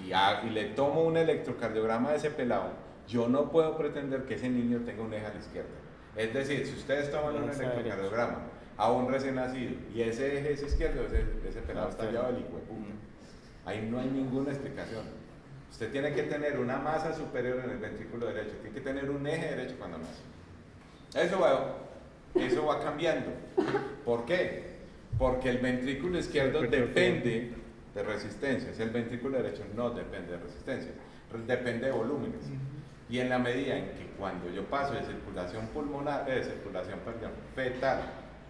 y le tomo un electrocardiograma de ese pelado, yo no puedo pretender que ese niño tenga un eje a la izquierda. Es decir, si ustedes toman un electrocardiograma a un recién nacido y ese eje es izquierdo, ese pelado está llevado del hijo de puta. Ahí no hay ninguna explicación. Usted tiene que tener una masa superior en el ventrículo derecho, tiene que tener un eje derecho cuando nace. Eso va cambiando. ¿Por qué? Porque el ventrículo izquierdo depende de resistencias, el ventrículo derecho no depende de resistencias, depende de volúmenes. Y en la medida en que cuando yo paso de circulación pulmonar, fetal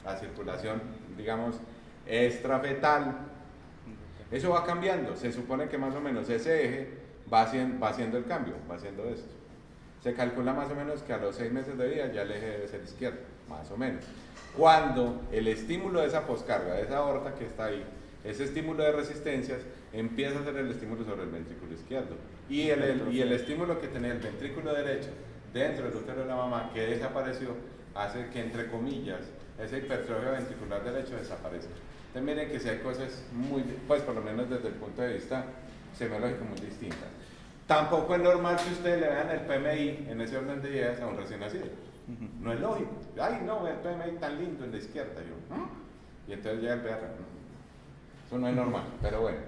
a circulación, digamos, extrafetal, eso va cambiando. Se supone que más o menos ese eje va haciendo el cambio, va haciendo esto. Se calcula más o menos que a los 6 meses de vida ya el eje debe ser izquierdo, más o menos. Cuando el estímulo de esa poscarga, de esa aorta que está ahí, ese estímulo de resistencias, empieza a hacer el estímulo sobre el ventrículo izquierdo. Y el estímulo que tenía el ventrículo derecho dentro del útero de la mamá, que desapareció, hace que, entre comillas, esa hipertrofia ventricular derecho desaparezca. Entonces miren que si hay cosas muy, pues por lo menos desde el punto de vista semiológico, muy distintas. Tampoco es normal que ustedes le vean el PMI en ese orden de ideas a un recién nacido. No es lógico. Ay, no, el PMI tan lindo en la izquierda. Yo, ¿ah? Y entonces llega el PR. Eso no es normal, pero bueno.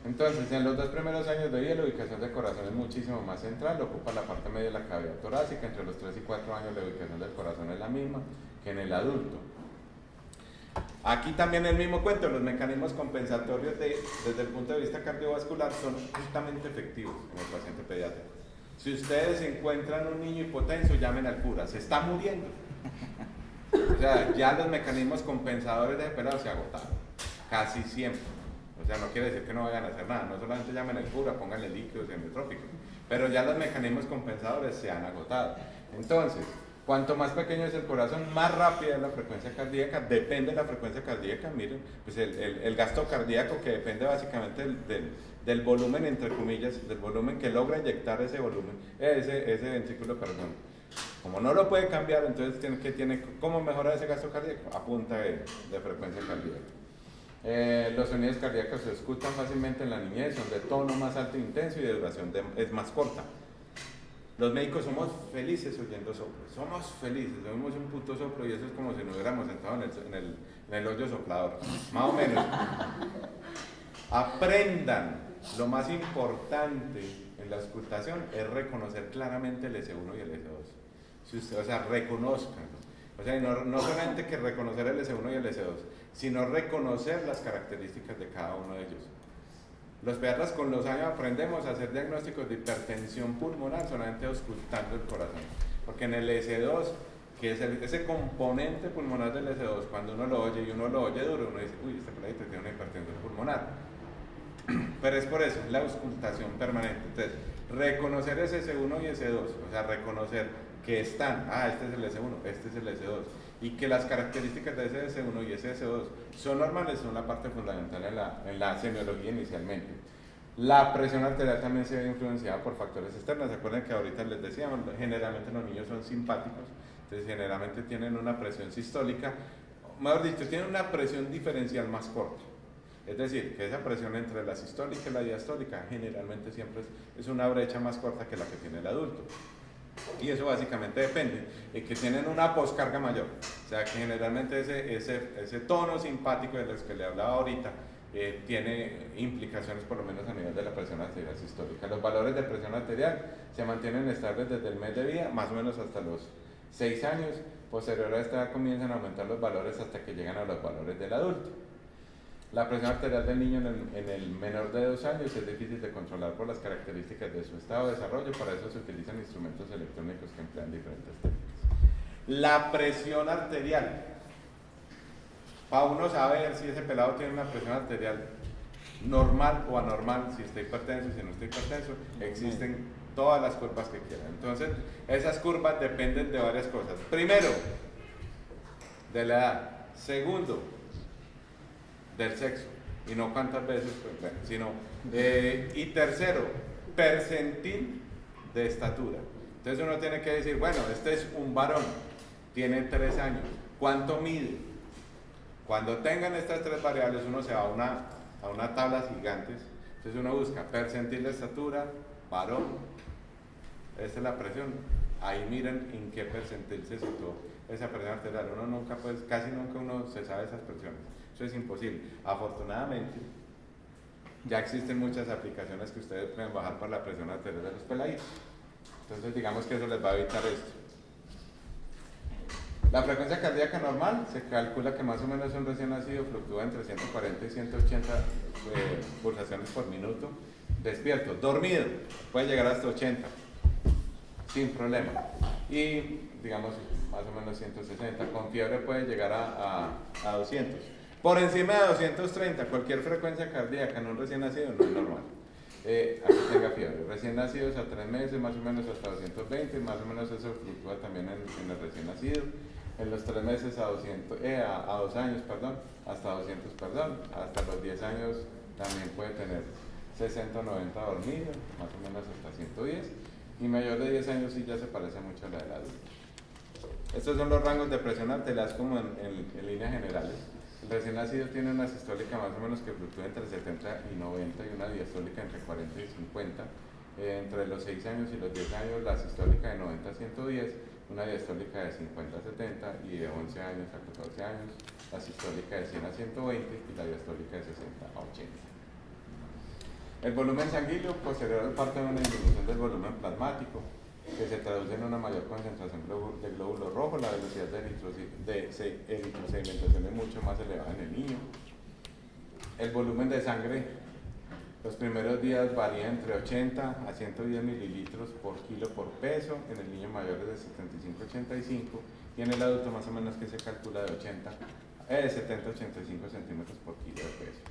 Entonces, en los 2 primeros años de vida, la ubicación del corazón es muchísimo más central, ocupa la parte media de la cavidad torácica. Entre los 3 y 4 años, la ubicación del corazón es la misma que en el adulto. Aquí también el mismo cuento, los mecanismos compensatorios desde el punto de vista cardiovascular son justamente efectivos en el paciente pediátrico. Si ustedes encuentran un niño hipotenso, llamen al cura, se está muriendo. O sea, ya los mecanismos compensadores de ese pelado se agotaron, casi siempre. O sea, no quiere decir que no vayan a hacer nada, no solamente llamen al cura, pónganle líquidos semiotrópicos, pero ya los mecanismos compensadores se han agotado. Entonces, cuanto más pequeño es el corazón, más rápida es la frecuencia cardíaca. Depende de la frecuencia cardíaca, miren, pues el gasto cardíaco, que depende básicamente del volumen, entre comillas, del volumen que logra inyectar ese volumen, ese ventrículo, perdón. Como no lo puede cambiar, entonces ¿cómo mejorar ese gasto cardíaco? A punta de frecuencia cardíaca. Los sonidos cardíacos se escuchan fácilmente en la niñez, son de tono más alto e intenso y de duración es más corta. Los médicos somos felices oyendo soplos, somos felices, oímos un puto soplo y eso es como si nos hubiéramos sentado en el hoyo soplador, más o menos. Aprendan, lo más importante en la auscultación es reconocer claramente el S1 y el S2. O sea, reconozcanlo. O sea, no solamente que reconocer el S1 y el S2, sino reconocer las características de cada uno de ellos. Los pediatras con los años aprendemos a hacer diagnósticos de hipertensión pulmonar solamente auscultando el corazón, porque en el S2, que es ese componente pulmonar del S2, cuando uno lo oye y uno lo oye duro, uno dice, uy, este peladito tiene una hipertensión pulmonar. Pero es por eso, la auscultación permanente. Entonces, reconocer ese S1 y S2, o sea, reconocer que están, este es el S1, este es el S2, y que las características de ese S1 y ese S2 son normales, son la parte fundamental en la semiología inicialmente. La presión arterial también se ve influenciada por factores externos. ¿Se acuerdan que ahorita les decíamos? Generalmente los niños son simpáticos, entonces generalmente tienen una presión sistólica, mejor dicho, tienen una presión diferencial más corta. Es decir, que esa presión entre la sistólica y la diastólica generalmente siempre es una brecha más corta que la que tiene el adulto. Y eso básicamente depende de que tienen una poscarga mayor. O sea que generalmente ese tono simpático de los que le hablaba ahorita tiene implicaciones por lo menos a nivel de la presión arterial sistólica. Los valores de presión arterial se mantienen estables desde el mes de vida, más o menos hasta los 6 años. Posterior a esta edad comienzan a aumentar los valores hasta que llegan a los valores del adulto. La presión arterial del niño en el menor de 2 años es difícil de controlar por las características de su estado de desarrollo, para eso se utilizan instrumentos electrónicos que emplean diferentes técnicas. La presión arterial, para uno saber si ese pelado tiene una presión arterial normal o anormal, si está hipertenso, si no está hipertenso, existen todas las curvas que quieran. Entonces, esas curvas dependen de varias cosas. Primero, de la edad. Segundo, del sexo, y no cuántas veces, pues, sino, y tercero, percentil de estatura. Entonces uno tiene que decir, bueno, este es un varón, tiene 3 años, ¿cuánto mide? Cuando tengan estas 3 variables, uno se va a una tabla gigantes, entonces uno busca percentil de estatura, varón, esta es la presión, ahí miren en qué percentil se situó esa presión arterial. Uno nunca, pues casi nunca uno se sabe esas presiones. Eso es imposible. Afortunadamente, ya existen muchas aplicaciones que ustedes pueden bajar para la presión arterial de los peladitos. Entonces, digamos que eso les va a evitar esto. La frecuencia cardíaca normal se calcula que más o menos un recién nacido fluctúa entre 140 y 180 pulsaciones por minuto. Despierto, dormido, puede llegar hasta 80, sin problema. Y, digamos, más o menos 160. Con fiebre puede llegar a 200. Por encima de 230, cualquier frecuencia cardíaca en un recién nacido no es normal. Aquí tenga fiebre. Recién nacidos a 3 meses, más o menos hasta 220, más o menos eso fluctúa también en el recién nacido. En los 3 meses a 2 años, perdón, hasta 200, perdón, hasta los 10 años también puede tener 60 o 90 dormidos, más o menos hasta 110, y mayor de 10 años sí ya se parece mucho a la del adulto. Estos son los rangos de presión arterial como en líneas generales. El recién nacido tiene una sistólica más o menos que fluctúa entre 70 y 90 y una diastólica entre 40 y 50. Entre los 6 años y los 10 años la sistólica de 90 a 110, una diastólica de 50 a 70 y de 11 años a 14 años la sistólica de 100 a 120 y la diastólica de 60 a 80. El volumen sanguíneo posterior al parto de una disminución del volumen plasmático que se traduce en una mayor concentración de glóbulos rojos, la velocidad de eritrosedimentación es mucho más elevada en el niño. El volumen de sangre los primeros días varía entre 80 a 110 mililitros por kilo por peso, en el niño mayor es de 75-85 y en el adulto más o menos que se calcula de 70-85 centímetros por kilo de peso.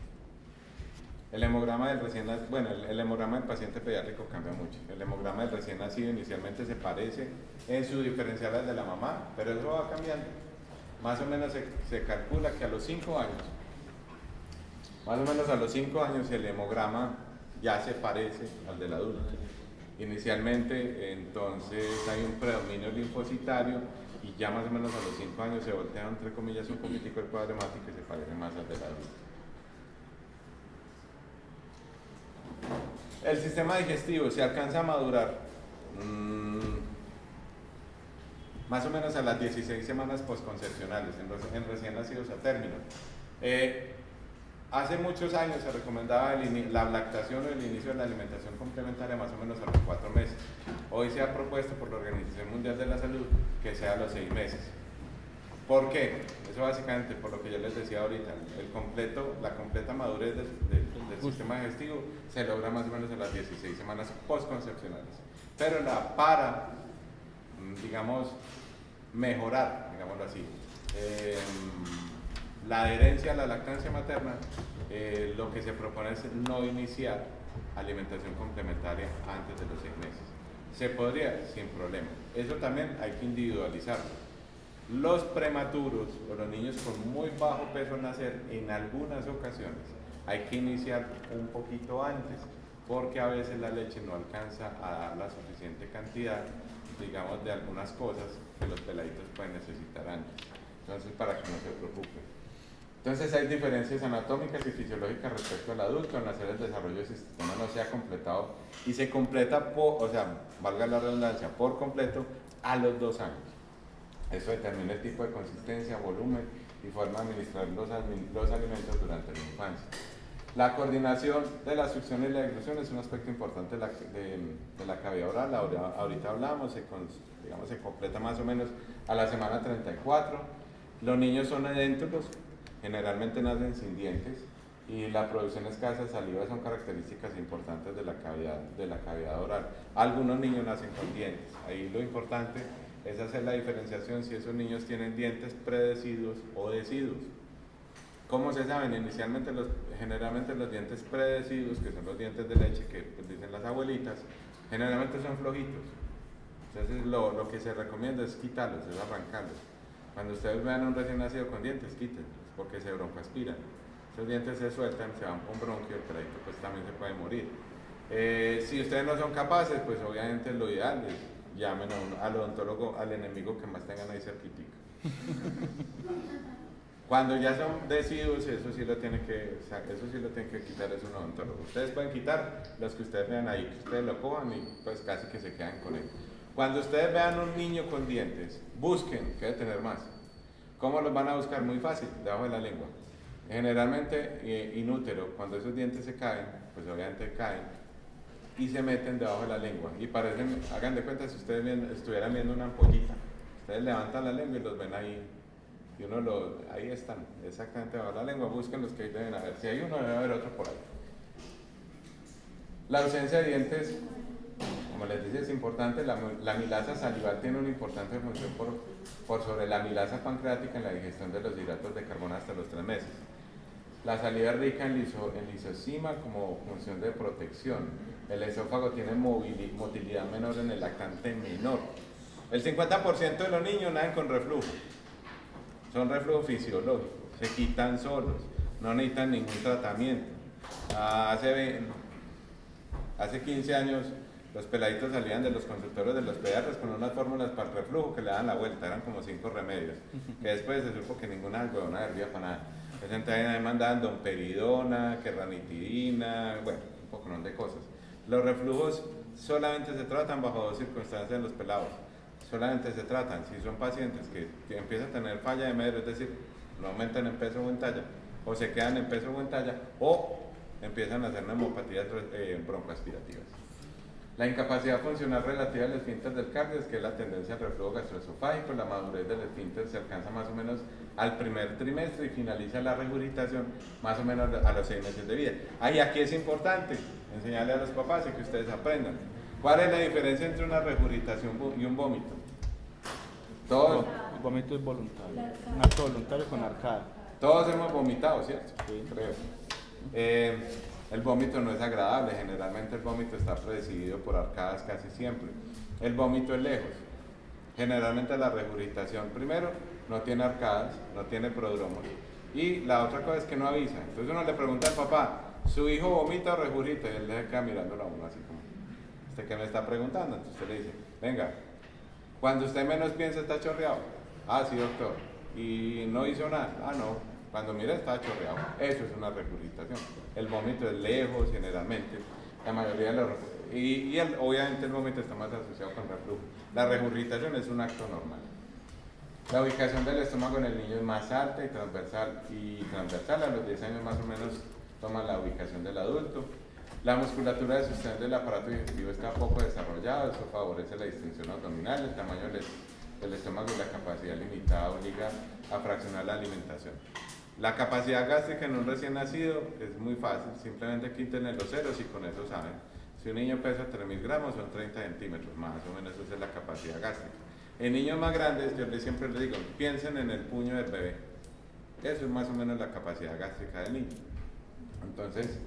El hemograma del recién nacido, bueno, el hemograma del paciente pediátrico cambia mucho. El hemograma del recién nacido inicialmente se parece en su diferencial al de la mamá, pero eso va cambiando. Más o menos se calcula que a los 5 años, más o menos a los 5 años el hemograma ya se parece al del adulto. Inicialmente, entonces hay un predominio linfocitario y ya más o menos a los 5 años se voltea, entre comillas, un poquitico el cuadro hemático y se parece más al del adulto. El sistema digestivo se alcanza a madurar más o menos a las 16 semanas postconcepcionales en recién nacidos a término. Hace muchos años se recomendaba la lactación o el inicio de la alimentación complementaria más o menos a los 4 meses. Hoy se ha propuesto por la Organización Mundial de la Salud que sea a los 6 meses. ¿Por qué? Eso básicamente por lo que yo les decía ahorita, la completa madurez del sistema digestivo se logra más o menos a las 16 semanas postconcepcionales. Pero para, digamos, mejorar, digámoslo así, la adherencia a la lactancia materna, lo que se propone es no iniciar alimentación complementaria antes de los 6 meses. Se podría sin problema. Eso también hay que individualizarlo. Los prematuros o los niños con muy bajo peso al nacer, en algunas ocasiones hay que iniciar un poquito antes porque a veces la leche no alcanza a dar la suficiente cantidad, digamos, de algunas cosas que los peladitos pueden necesitar antes. Entonces, para que no se preocupen. Entonces, hay diferencias anatómicas y fisiológicas respecto al adulto. Al nacer el desarrollo del sistema no se ha completado y se completa, valga la redundancia, por completo a los 2 años. Eso determina el tipo de consistencia, volumen y forma de administrar los alimentos durante la infancia. La coordinación de la succión y la deglución es un aspecto importante de la cavidad oral. Ahorita hablamos, se completa más o menos a la semana 34. Los niños son edéntulos, generalmente nacen sin dientes y la producción escasa de saliva son características importantes de la cavidad oral. Algunos niños nacen con dientes. Ahí lo importante es hacer la diferenciación si esos niños tienen dientes predeciduos o deciduos. ¿Cómo se saben? Generalmente los dientes predeciduos, que son los dientes de leche que dicen las abuelitas, generalmente son flojitos. Entonces lo que se recomienda es quitarlos, es arrancarlos. Cuando ustedes vean a un recién nacido con dientes, quítenlos, porque se broncoaspiran. Esos dientes se sueltan, se van con bronquio, el peladito pues también se puede morir. Si ustedes no son capaces, pues obviamente lo ideal es llamen al odontólogo, al enemigo que más tengan ahí cerquitica. Cuando ya son deciduos, eso sí lo tiene que quitar, es un odontólogo. Ustedes pueden quitar los que ustedes vean ahí, que ustedes lo cojan y pues casi que se quedan con él. Cuando ustedes vean un niño con dientes, busquen, que debe tener más. ¿Cómo los van a buscar? Muy fácil, debajo de la lengua. Generalmente inútero, cuando esos dientes se caen, pues obviamente caen y se meten debajo de la lengua y parecen, hagan de cuenta si ustedes estuvieran viendo una ampollita, ustedes levantan la lengua y los ven ahí y ahí están, exactamente debajo de la lengua. Busquen los que ahí deben haber, si hay uno debe haber otro por ahí. La ausencia de dientes, como les dije, es importante. La amilasa salival tiene una importante función por sobre la amilasa pancreática en la digestión de los hidratos de carbono hasta los 3 meses. La saliva es rica en lisozima como función de protección. El esófago tiene motilidad menor en el lactante menor. El 50% de los niños nacen con reflujo. Son reflujo fisiológico, se quitan solos, no necesitan ningún tratamiento. Hace 15 años los peladitos salían de los consultorios de los pediatras con unas fórmulas para el reflujo que le daban la vuelta, eran como 5 remedios, que después se supo que ninguna huevona servía para nada. Entonces ahí mandaban domperidona, que ranitidina, bueno, un poco de cosas. Los reflujos solamente se tratan bajo 2 circunstancias en los pelados. Solamente se tratan si son pacientes que empiezan a tener falla de medro, es decir, no aumentan en peso o en talla, o se quedan en peso o en talla, o empiezan a hacer neumopatías broncoaspirativas. La incapacidad funcional relativa al esfínter del cardio, que es la tendencia al reflujo gastroesofágico. La madurez del esfínter se alcanza más o menos al primer trimestre y finaliza la regurgitación más o menos a los 6 meses de vida. Aquí es importante enseñarle a los papás y que ustedes aprendan. ¿Cuál es la diferencia entre una regurgitación y un vómito? Todos. El vómito es voluntario, un acto voluntario con arcada. Todos hemos vomitado, ¿cierto? Sí. Creo. El vómito no es agradable, generalmente el vómito está precedido por arcadas casi siempre. El vómito es lejos. Generalmente la regurgitación, primero, no tiene arcadas, no tiene prodromos. Y la otra cosa es que no avisa. Entonces uno le pregunta al papá, ¿su hijo vomita o regurgita? Y él le queda mirándolo a uno así como, ¿usted qué me está preguntando? Entonces usted le dice, venga, cuando usted menos piensa está chorreado. Ah, sí, doctor. ¿Y no hizo nada? Ah, no. Cuando mira está chorreado. Eso es una regurgitación. El vómito es lejos generalmente. La mayoría de los... obviamente el vómito está más asociado con reflujo. La regurgitación es un acto normal. La ubicación del estómago en el niño es más alta y transversal. A los 10 años más o menos toma la ubicación del adulto. La musculatura de sostén del aparato digestivo está poco desarrollada. Eso favorece la distensión abdominal. El tamaño del estómago y la capacidad limitada obliga a fraccionar la alimentación. La capacidad gástrica en un recién nacido es muy fácil, simplemente quítenle los ceros y con eso saben. Si un niño pesa 3.000 gramos son 30 centímetros, más o menos esa es la capacidad gástrica. En niños más grandes, yo siempre les digo, piensen en el puño del bebé. Eso es más o menos la capacidad gástrica del niño. Entonces,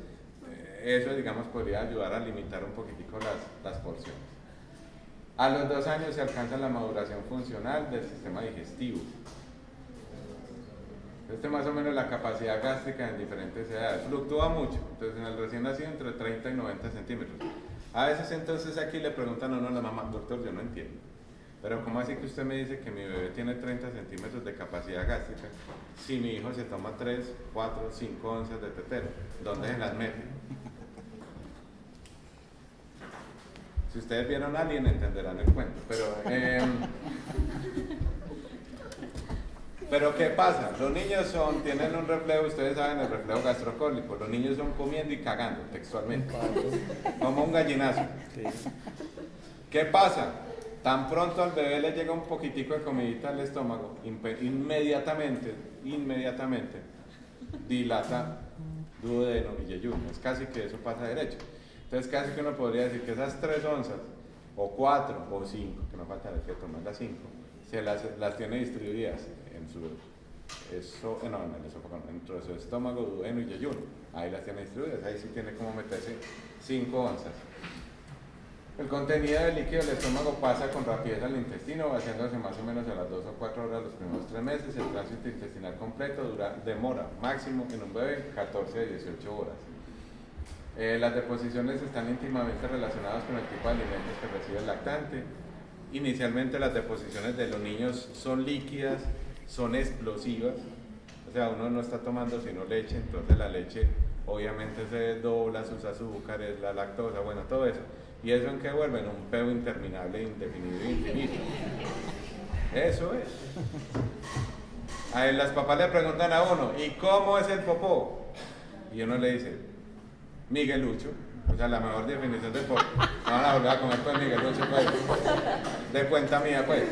eso digamos podría ayudar a limitar un poquitico las porciones. A los 2 años se alcanza la maduración funcional del sistema digestivo. Más o menos la capacidad gástrica en diferentes edades fluctúa mucho, entonces en el recién nacido entre 30 y 90 centímetros. A veces entonces aquí le preguntan a uno a la mamá, doctor, yo no entiendo, pero ¿cómo así que usted me dice que mi bebé tiene 30 centímetros de capacidad gástrica si mi hijo se toma 3, 4, 5 onzas de tetero? ¿Dónde se las mete? Si ustedes vieron a alguien entenderán el cuento, pero ¿qué pasa? Los niños tienen un reflejo, ustedes saben el reflejo gastrocólico, los niños son comiendo y cagando textualmente, como un gallinazo. Sí. ¿Qué pasa? Tan pronto al bebé le llega un poquitico de comidita al estómago, inmediatamente dilata duodeno y yeyuno, es casi que eso pasa derecho. Entonces casi que uno podría decir que esas 3 onzas, o 4, o 5, que no falta de que tomar las 5, se las tiene distribuidas en el esófago, dentro de su estómago, duodeno y yeyuno. Ahí las tiene distribuidas, ahí sí tiene como meterse 5 onzas. El contenido del líquido del estómago pasa con rapidez al intestino, vaciándose más o menos a las 2 o 4 horas los primeros 3 meses. El tránsito intestinal completo demora máximo en un bebé 14 a 18 horas. Las deposiciones están íntimamente relacionadas con el tipo de alimentos que recibe el lactante. Inicialmente las deposiciones de los niños son líquidas, son explosivas, o sea, uno no está tomando sino leche, entonces la leche obviamente se desdobla, sus azúcares, la lactosa, bueno, todo eso. ¿Y eso en qué vuelve? En un peo interminable, indefinido e infinito. Eso es. A las papás le preguntan a uno, ¿y cómo es el popó? Y uno le dice, Miguelucho. O sea, la mejor definición de popó. No van a volver a comer pues Miguelucho, pues. De cuenta mía, pues.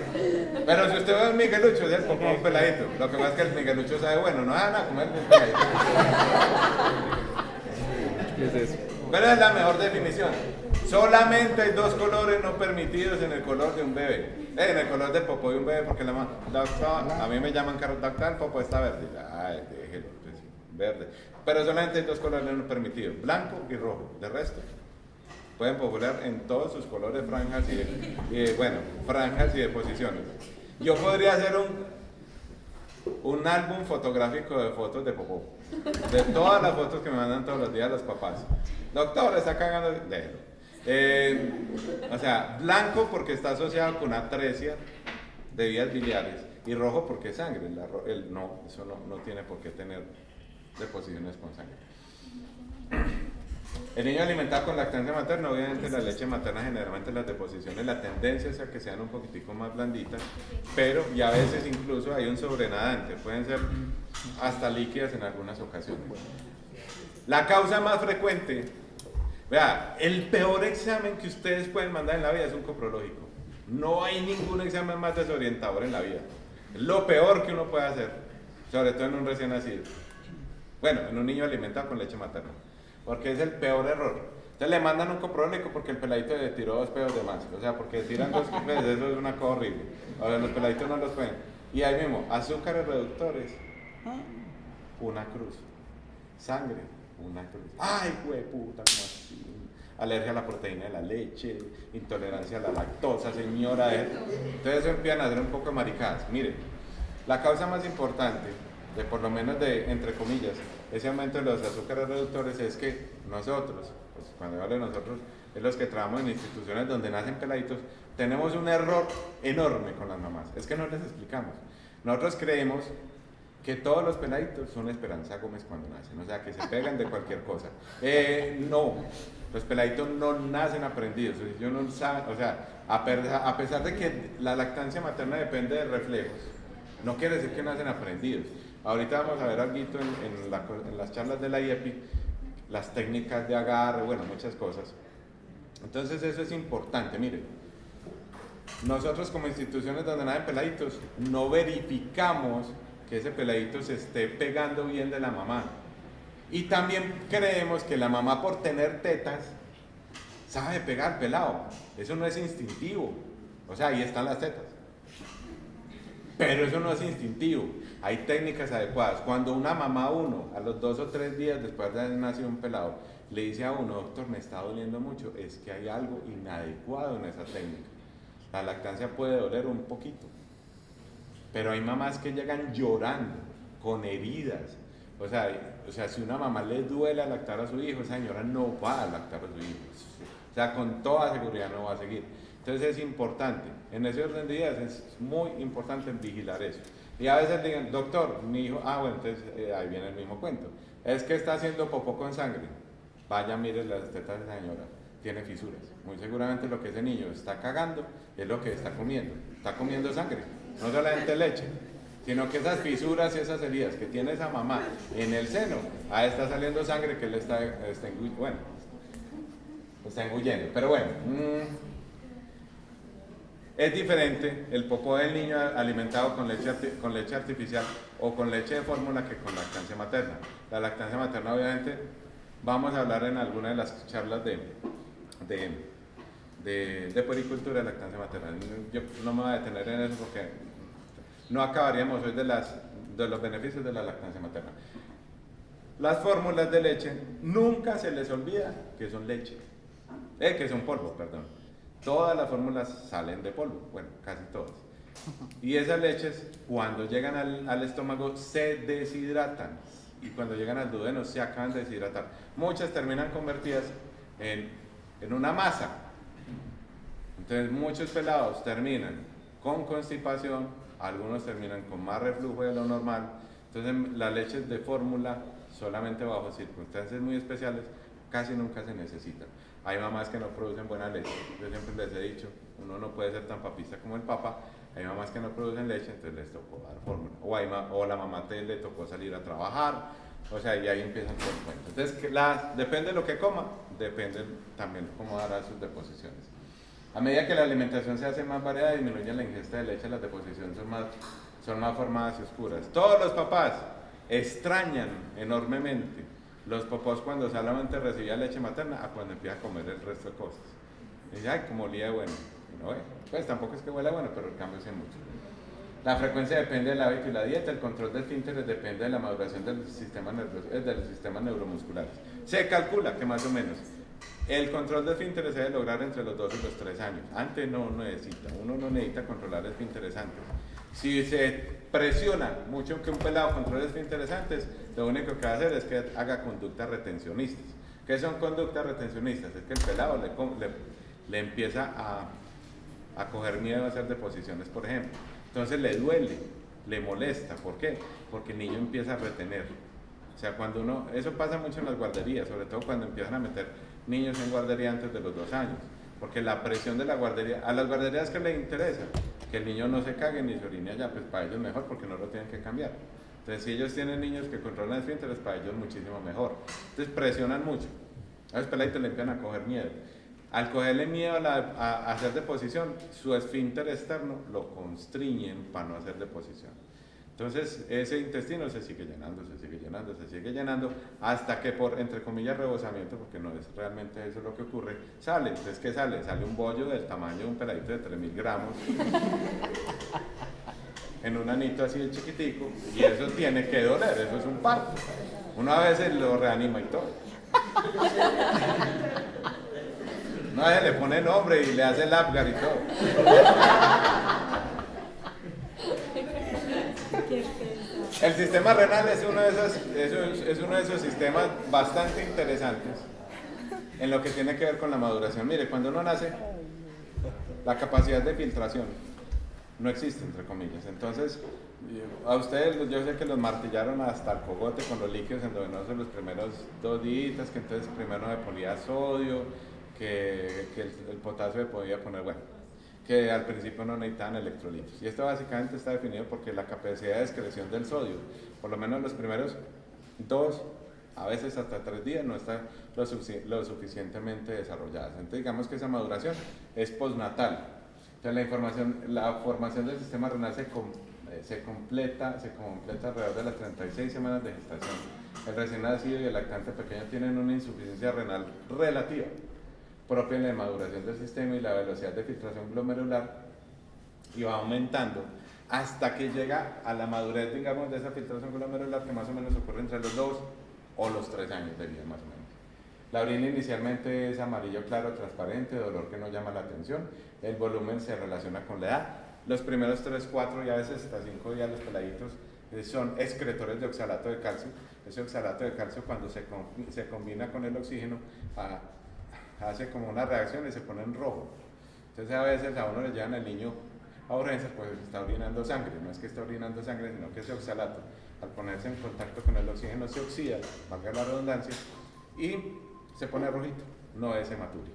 Pero si usted ve un Miguelucho, es el popó un peladito. Lo que pasa es que el Miguelucho sabe bueno, no van a comer un peladito. ¿Qué es eso? Pero es la mejor definición. Solamente hay 2 colores no permitidos en el color de un bebé. En el color del popó de un bebé, porque a mí me llaman doctor, el popó está verde. Ay, déjelo, pues, verde. Pero solamente hay 2 colores no permitidos, blanco y rojo. De resto, pueden popular en todos sus colores, franjas franjas y de posiciones. Yo podría hacer un álbum fotográfico de fotos de popó, de todas las fotos que me mandan todos los días los papás. Doctor, está cagando, déjelo. O sea, blanco porque está asociado con atresia de vías biliares y rojo porque es sangre. Eso no tiene por qué tener deposiciones con sangre. El niño alimentado con lactancia materna, obviamente la leche materna generalmente las deposiciones, la tendencia es a que sean un poquitico más blanditas, pero y a veces incluso hay un sobrenadante, pueden ser hasta líquidas en algunas ocasiones. La causa más frecuente, vea, el peor examen que ustedes pueden mandar en la vida es un coprológico. No hay ningún examen más desorientador en la vida. Es lo peor que uno puede hacer, sobre todo en un recién nacido. Bueno, en un niño alimentado con leche materna, porque es el peor error. Entonces le mandan un coprológico porque el peladito le tiró 2 pedos de más. O sea, porque tiran 2 pedos, eso es una cosa horrible. Ahora los peladitos no los pueden. Y ahí mismo, azúcares reductores, una cruz. Sangre, una cruz. ¡Ay, hueputa! ¿Cómo así? Alergia a la proteína de la leche, intolerancia a la lactosa, señora. Entonces empiezan a hacer un poco de maricadas. Miren, la causa más importante, de por lo menos de, entre comillas, ese aumento de los azúcares reductores es que nosotros, pues cuando hablo de nosotros, es los que trabajamos en instituciones donde nacen peladitos, tenemos un error enorme con las mamás. Es que no les explicamos. Nosotros creemos que todos los peladitos son Esperanza Gómez cuando nacen, o sea, que se pegan de cualquier cosa. No, los peladitos no nacen aprendidos. Ellos no saben, o sea, a pesar de que la lactancia materna depende de reflejos, no quiere decir que nacen aprendidos. Ahorita vamos a ver algo en las charlas de la IEPI, las técnicas de agarre, bueno, muchas cosas. Entonces eso es importante, miren. Nosotros como instituciones donde nacen peladitos, no verificamos que ese peladito se esté pegando bien de la mamá. Y también creemos que la mamá por tener tetas sabe pegar pelado. Eso no es instintivo. O sea, ahí están las tetas. Pero eso no es instintivo. Hay técnicas adecuadas. Cuando una mamá a los 2 o 3 días después de haber nacido un pelado, le dice a uno, doctor, me está doliendo mucho, es que hay algo inadecuado en esa técnica. La lactancia puede doler un poquito. Pero hay mamás que llegan llorando, con heridas. O sea, si una mamá le duele lactar a su hijo, esa señora no va a lactar a su hijo. O sea, con toda seguridad no va a seguir. Entonces es importante, en ese orden de ideas es muy importante vigilar eso. Y a veces digan, doctor, mi hijo, bueno, entonces ahí viene el mismo cuento. Es que está haciendo popó con sangre. Vaya, mire las tetas de esa señora, tiene fisuras. Muy seguramente lo que ese niño está cagando es lo que está comiendo sangre. No solamente leche, sino que esas fisuras y esas heridas que tiene esa mamá en el seno, ahí está saliendo sangre que él está engullendo. Pero bueno, es diferente el popó del niño alimentado con leche artificial o con leche de fórmula que con lactancia materna. La lactancia materna, obviamente, vamos a hablar en alguna de las charlas de puericultura de lactancia materna. Yo no me voy a detener en eso porque no acabaríamos hoy de los beneficios de la lactancia materna. Las fórmulas de leche, nunca se les olvida que son leche, que son polvo, perdón. Todas las fórmulas salen de polvo, bueno, casi todas. Y esas leches, cuando llegan al estómago, se deshidratan. Y cuando llegan al duodeno, se acaban de deshidratar. Muchas terminan convertidas en una masa. Entonces, muchos pelados terminan con constipación, algunos terminan con más reflujo de lo normal. Entonces, las leches de fórmula, solamente bajo circunstancias muy especiales, casi nunca se necesitan. Hay mamás que no producen buena leche. Yo siempre les he dicho, uno no puede ser tan papista como el papa. Hay mamás que no producen leche, entonces les tocó dar fórmula. O la mamá le tocó salir a trabajar. O sea, y ahí empiezan todo el cuento. Entonces, depende de lo que coma, depende también cómo dará sus deposiciones. A medida que la alimentación se hace más variada, disminuye la ingesta de leche, las deposiciones son más formadas y oscuras. Todos los papás extrañan enormemente los popós cuando solamente recibía leche materna a cuando empieza a comer el resto de cosas. Y dice, ay, como olía bueno. Y no, pues tampoco es que huela bueno, pero el cambio es mucho. La frecuencia depende del hábito y la dieta, el control del esfínteres depende de la maduración del sistema nervioso, de los sistemas neuromusculares. Se calcula que más o menos el control de esfínteres se debe lograr entre los 2 y los 3 años. Antes uno no necesita controlar esfínteres antes. Si se presiona mucho que un pelado controle esfínteres antes, lo único que va a hacer es que haga conductas retencionistas. ¿Qué son conductas retencionistas? Es que el pelado le empieza a coger miedo a hacer deposiciones, por ejemplo. Entonces le duele, le molesta. ¿Por qué? Porque el niño empieza a retener. O sea, cuando eso pasa mucho en las guarderías, sobre todo cuando empiezan a meter niños en guardería antes de los 2 años. Porque la presión de la guardería, a las guarderías que les interesa, que el niño no se cague ni se orine allá, pues para ellos mejor porque no lo tienen que cambiar. Entonces si ellos tienen niños que controlan esfínteres, para ellos muchísimo mejor. Entonces presionan mucho. A los peladitos le empiezan a coger miedo. Al cogerle miedo a hacer deposición, su esfínter externo lo constriñen para no hacer deposición. Entonces ese intestino se sigue llenando, se sigue llenando, se sigue llenando, hasta que por, entre comillas, rebosamiento, porque no es realmente eso lo que ocurre, sale. Entonces, ¿qué sale? Sale un bollo del tamaño de un peladito de 3000 gramos, en un anito así de chiquitico, y eso tiene que doler, eso es un parto. Uno a veces lo reanima y todo. No, a veces le pone nombre y le hace el Apgar y todo. El sistema renal es uno de esos sistemas bastante interesantes en lo que tiene que ver con la maduración. Mire, cuando uno nace, la capacidad de filtración no existe, entre comillas. Entonces, a ustedes, yo sé que los martillaron hasta el cogote con los líquidos endovenosos los primeros 2 días, que entonces primero me ponía sodio, que el potasio le podía poner, bueno, que al principio no necesitaban electrolitos. Y esto básicamente está definido porque la capacidad de excreción del sodio, por lo menos los primeros 2, a veces hasta 3 días, no está lo suficientemente desarrollada. Entonces digamos que esa maduración es postnatal. Entonces la formación del sistema renal se completa alrededor de las 36 semanas de gestación. El recién nacido y el lactante pequeño tienen una insuficiencia renal relativa, propia en la maduración del sistema, y la velocidad de filtración glomerular y va aumentando hasta que llega a la madurez, digamos, de esa filtración glomerular, que más o menos ocurre entre los 2 o los 3 años de vida, más o menos. La orina inicialmente es amarillo claro, transparente, de olor que no llama la atención. El volumen se relaciona con la edad. Los primeros 3, 4 y a veces hasta 5 días los peladitos son excretores de oxalato de calcio. Ese oxalato de calcio, cuando se combina con el oxígeno, hace como una reacción y se pone en rojo. Entonces a veces a uno le llevan al niño a urgencias, pues está orinando sangre. No es que esté orinando sangre, sino que ese oxalato, al ponerse en contacto con el oxígeno, se oxida, valga la redundancia, y se pone rojito, no es hematuria.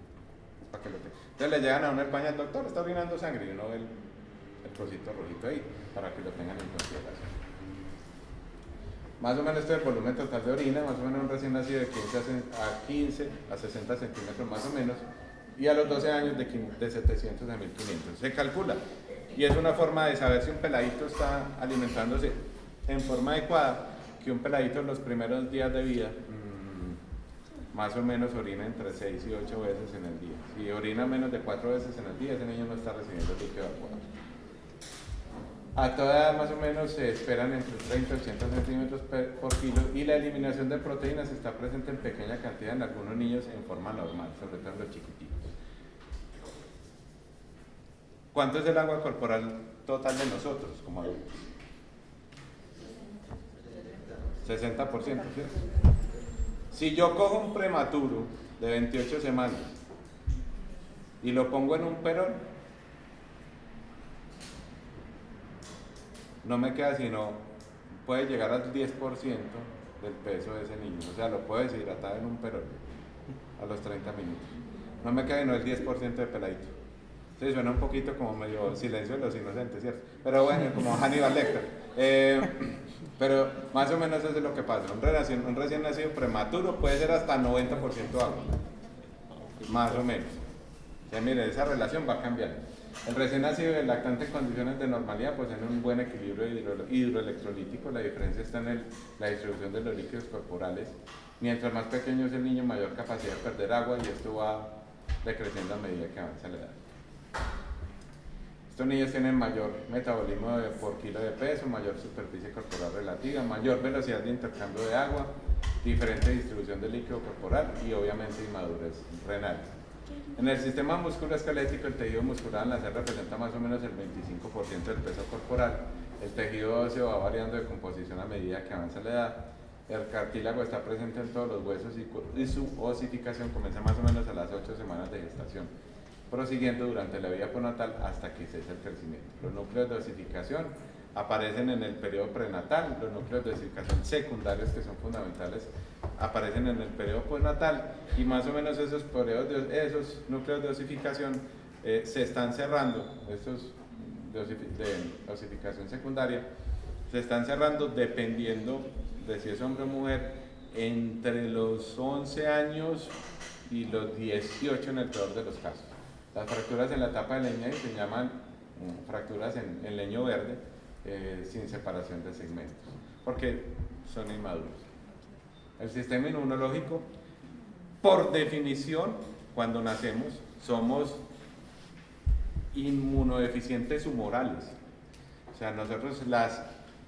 Para que lo tenga. Entonces le llegan a uno el pañal, doctor, está orinando sangre, y uno ve el trocito rojito ahí, para que lo tengan en consideración. Más o menos este es el volumen total de orina, más o menos un recién nacido de 15 a 60 centímetros más o menos, y a los 12 años de 700 a 1500. Se calcula, y es una forma de saber si un peladito está alimentándose en forma adecuada, que un peladito en los primeros días de vida más o menos orina entre 6 y 8 veces en el día. Si orina menos de 4 veces en el día, ese niño no está recibiendo líquido adecuado. A toda edad más o menos se esperan entre 30 y 80 centímetros por kilo, y la eliminación de proteínas está presente en pequeña cantidad en algunos niños en forma normal, sobre todo en los chiquititos. ¿Cuánto es el agua corporal total de nosotros como adultos? 60%, ¿cierto? Si yo cojo un prematuro de 28 semanas y lo pongo en un perón, no me queda sino, puede llegar al 10% del peso de ese niño, o sea, lo puedo deshidratar en un perón a los 30 minutos. No me queda sino el 10% de peladito. Sí, suena un poquito como medio Silencio de los Inocentes, ¿cierto? Pero bueno, como Hannibal Lecter. Pero más o menos eso es lo que pasa. Un recién nacido prematuro puede ser hasta 90% agua. Más o menos. O sea, mire, esa relación va cambiando. El recién nacido y el lactante en condiciones de normalidad pues en un buen equilibrio hidroelectrolítico. La diferencia está en la distribución de los líquidos corporales. Mientras más pequeño es el niño, mayor capacidad de perder agua, y esto va decreciendo a medida que avanza la edad. Estos niños tienen mayor metabolismo por kilo de peso, mayor superficie corporal relativa, mayor velocidad de intercambio de agua, diferente distribución del líquido corporal y obviamente inmadurez renal. En el sistema musculoesquelético, el tejido muscular al nacer representa más o menos el 25% del peso corporal. El tejido óseo va variando de composición a medida que avanza la edad. El cartílago está presente en todos los huesos y su osificación comienza más o menos a las 8 semanas de gestación, prosiguiendo durante la vida postnatal hasta que cese el crecimiento. Los núcleos de osificación aparecen en el periodo prenatal, los núcleos de osificación secundarios, que son fundamentales, aparecen en el periodo postnatal, y más o menos esos núcleos de osificación se están cerrando, estos de osificación secundaria, se están cerrando dependiendo de si es hombre o mujer, entre los 11 años y los 18 en el peor de los casos. Las fracturas en la etapa de leña se llaman fracturas en leño verde, sin separación de segmentos, porque son inmaduros. El sistema inmunológico, por definición, cuando nacemos, somos inmunodeficientes humorales. O sea, nosotros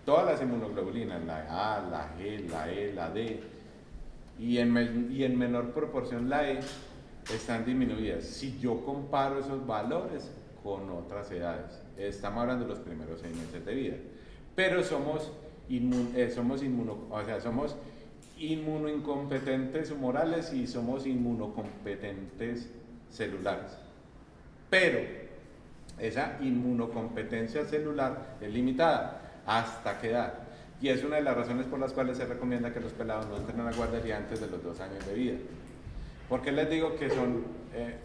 todas las inmunoglobulinas, la A, la G, la E, la D, y en menor proporción la E, están disminuidas. Si yo comparo esos valores con otras edades, estamos hablando de los primeros 6 meses de vida, pero somos inmunoincompetentes humorales y somos inmunocompetentes celulares. Pero esa inmunocompetencia celular es limitada. ¿Hasta qué edad? Y es una de las razones por las cuales se recomienda que los pelados no entren a la guardería antes de los 2 años de vida. ¿Por qué les digo que son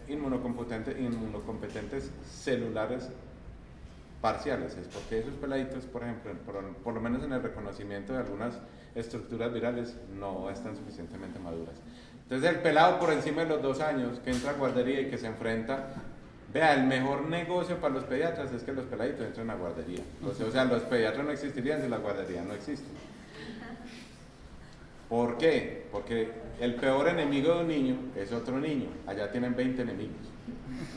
inmunocompetentes celulares parciales? Es porque esos peladitos, por ejemplo, por lo menos en el reconocimiento de algunas estructuras virales, no están suficientemente maduras. Entonces el pelado por encima de los 2 años que entra a guardería y que se enfrenta, vea, el mejor negocio para los pediatras es que los peladitos entren a guardería. O sea, los pediatras no existirían si la guardería no existe. ¿Por qué? Porque el peor enemigo de un niño es otro niño. Allá tienen 20 enemigos.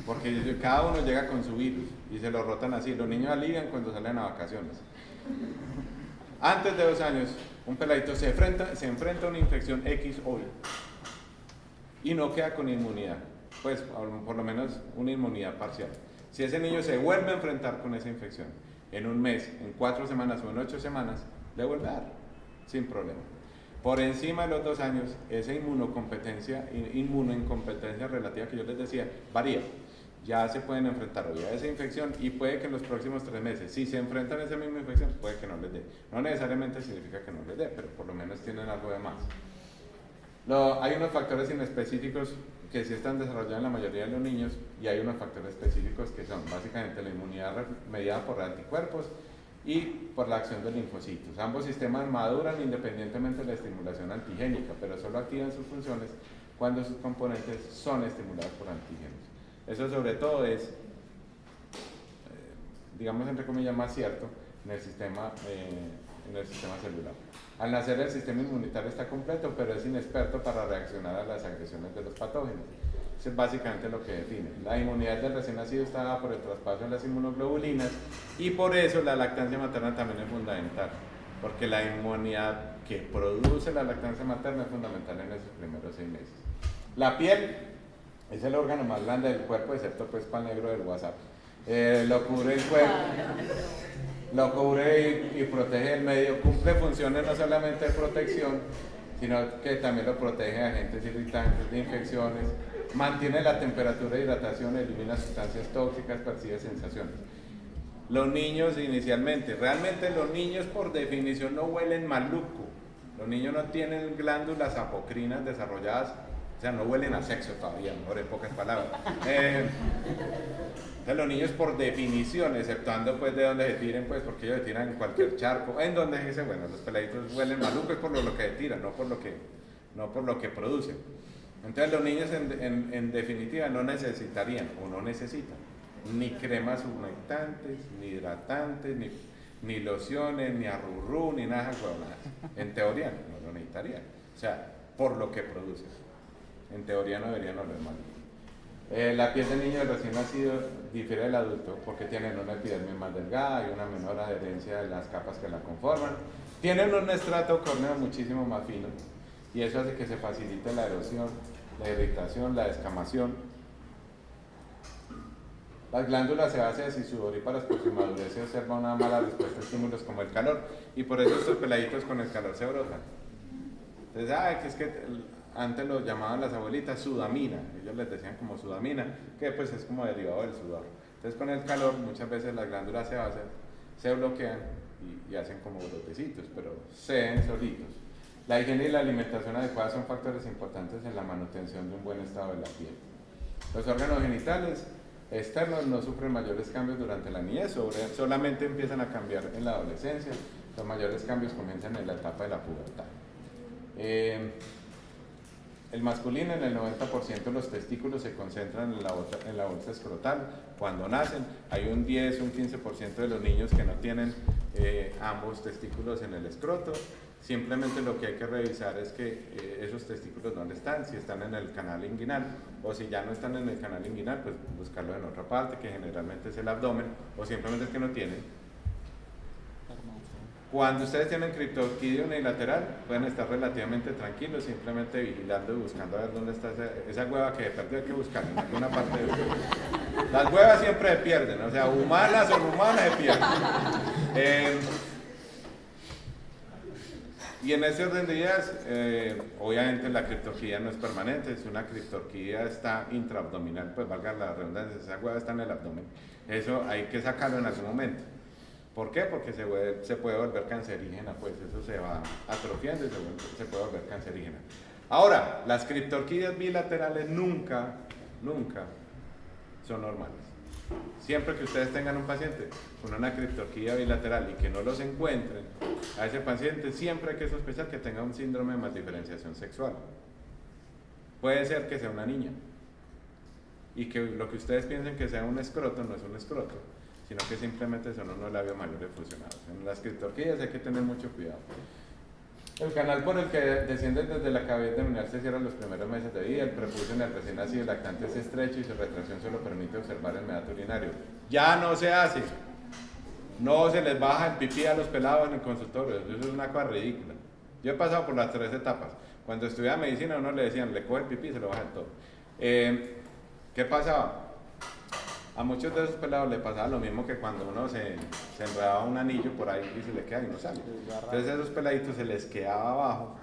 Porque cada uno llega con su virus y se lo rotan así. Los niños alivian cuando salen a vacaciones. Antes de 2 años, un peladito se enfrenta a una infección X hoy y no queda con inmunidad. Pues por lo menos una inmunidad parcial. Si ese niño se vuelve a enfrentar con esa infección en un mes, en 4 semanas o en 8 semanas, le vuelve a dar, sin problema. Por encima de los 2 años, esa inmunoincompetencia relativa que yo les decía, varía. Ya se pueden enfrentar hoy a esa infección y puede que en los próximos 3 meses, si se enfrentan a esa misma infección, puede que no les dé. No necesariamente significa que no les dé, pero por lo menos tienen algo de más. Hay unos factores inespecíficos que sí están desarrollados en la mayoría de los niños, y hay unos factores específicos que son básicamente la inmunidad mediada por anticuerpos y por la acción de linfocitos. Ambos sistemas maduran independientemente de la estimulación antigénica, pero solo activan sus funciones cuando sus componentes son estimulados por antígenos. Eso sobre todo es, digamos entre comillas, más cierto en el sistema celular. Al nacer el sistema inmunitario está completo, pero es inexperto para reaccionar a las agresiones de los patógenos. Eso es básicamente lo que define. La inmunidad del recién nacido está dada por el traspaso de las inmunoglobulinas, y por eso la lactancia materna también es fundamental, porque la inmunidad que produce la lactancia materna es fundamental en esos primeros 6 meses. La piel es el órgano más grande del cuerpo, excepto pues para el negro del WhatsApp. Lo cubre el cuerpo, lo cubre y protege el medio, cumple funciones no solamente de protección, sino que también lo protege de agentes irritantes, de infecciones, mantiene la temperatura de hidratación, elimina sustancias tóxicas, percibe sensaciones. Los niños inicialmente, realmente los niños por definición no huelen maluco, los niños no tienen glándulas apocrinas desarrolladas, o sea, no huelen a sexo todavía, mejor en pocas palabras. Entonces los niños por definición, exceptuando pues de donde se tiren, pues porque ellos se tiran en cualquier charco, en donde se bueno, los peladitos huelen maluco es por lo que se tiran, no por lo que producen. Entonces los niños en definitiva no necesitarían o no necesitan ni cremas humectantes, ni hidratantes, ni lociones, ni arrurú, ni nada de huevonadas. En teoría no lo necesitarían, o sea, por lo que producen. En teoría no deberían oler mal. La piel del niño recién nacido difiere del adulto porque tienen una epidermis más delgada y una menor adherencia de las capas que la conforman. Tienen un estrato córneo muchísimo más fino y eso hace que se facilite la erosión, la irritación, la descamación. Las glándulas sebáceas y sudoríparas por su madurez se observa una mala respuesta a estímulos como el calor y por eso estos peladitos con el calor se brotan. Entonces, que es que antes lo llamaban las abuelitas sudamina, ellos les decían como sudamina, que pues es como derivado del sudor. Entonces con el calor muchas veces las glándulas sebáceas se bloquean y hacen como brotecitos, pero ceden solitos. La higiene y la alimentación adecuada son factores importantes en la manutención de un buen estado de la piel. Los órganos genitales externos no sufren mayores cambios durante la niñez, solamente empiezan a cambiar en la adolescencia. Los mayores cambios comienzan en la etapa de la pubertad. El masculino, en el 90% los testículos se concentran en la bolsa escrotal cuando nacen. Hay un 10, un 15% de los niños que no tienen ambos testículos en el escroto. Simplemente lo que hay que revisar es que esos testículos dónde están, si están en el canal inguinal, o si ya no están en el canal inguinal, pues buscarlo en otra parte, que generalmente es el abdomen, o simplemente es que no tienen. Cuando ustedes tienen criptorquidia unilateral, pueden estar relativamente tranquilos, simplemente vigilando y buscando a ver dónde está esa hueva que de perder hay que buscar en alguna parte de las huevas siempre se pierden, o sea, humanas o no humanas se pierden. Y en ese orden de ideas, obviamente la criptorquidia no es permanente, es una criptorquidia está intraabdominal, pues valga la redundancia, esa hueva está en el abdomen, eso hay que sacarlo en algún momento. ¿Por qué? Porque se puede volver cancerígena, pues eso se va atrofiando y se puede volver cancerígena. Ahora, las criptorquidias bilaterales nunca son normales. Siempre que ustedes tengan un paciente con una criptorquidia bilateral y que no los encuentren, a ese paciente siempre hay que sospechar que tenga un síndrome de maldiferenciación sexual. Puede ser que sea una niña y que lo que ustedes piensen que sea un escroto no es un escroto, sino que simplemente son unos labios mayores fusionados. En las criptorquidias hay que tener mucho cuidado. El canal por el que desciende desde la cavidad abdominal se cierra en los primeros meses de vida, el prepucio en el recién nacido lactante es estrecho y su retracción solo permite observar el meato urinario. Ya no se hace. No se les baja el pipí a los pelados en el consultorio, eso es una cosa ridícula. Yo he pasado por las 3 etapas. Cuando estudiaba medicina a uno le decían, le coge el pipí y se lo baja del todo. ¿Qué pasaba? A muchos de esos pelados le pasaba lo mismo que cuando uno se enredaba un anillo por ahí y se le queda y no sale. Entonces a esos peladitos se les quedaba abajo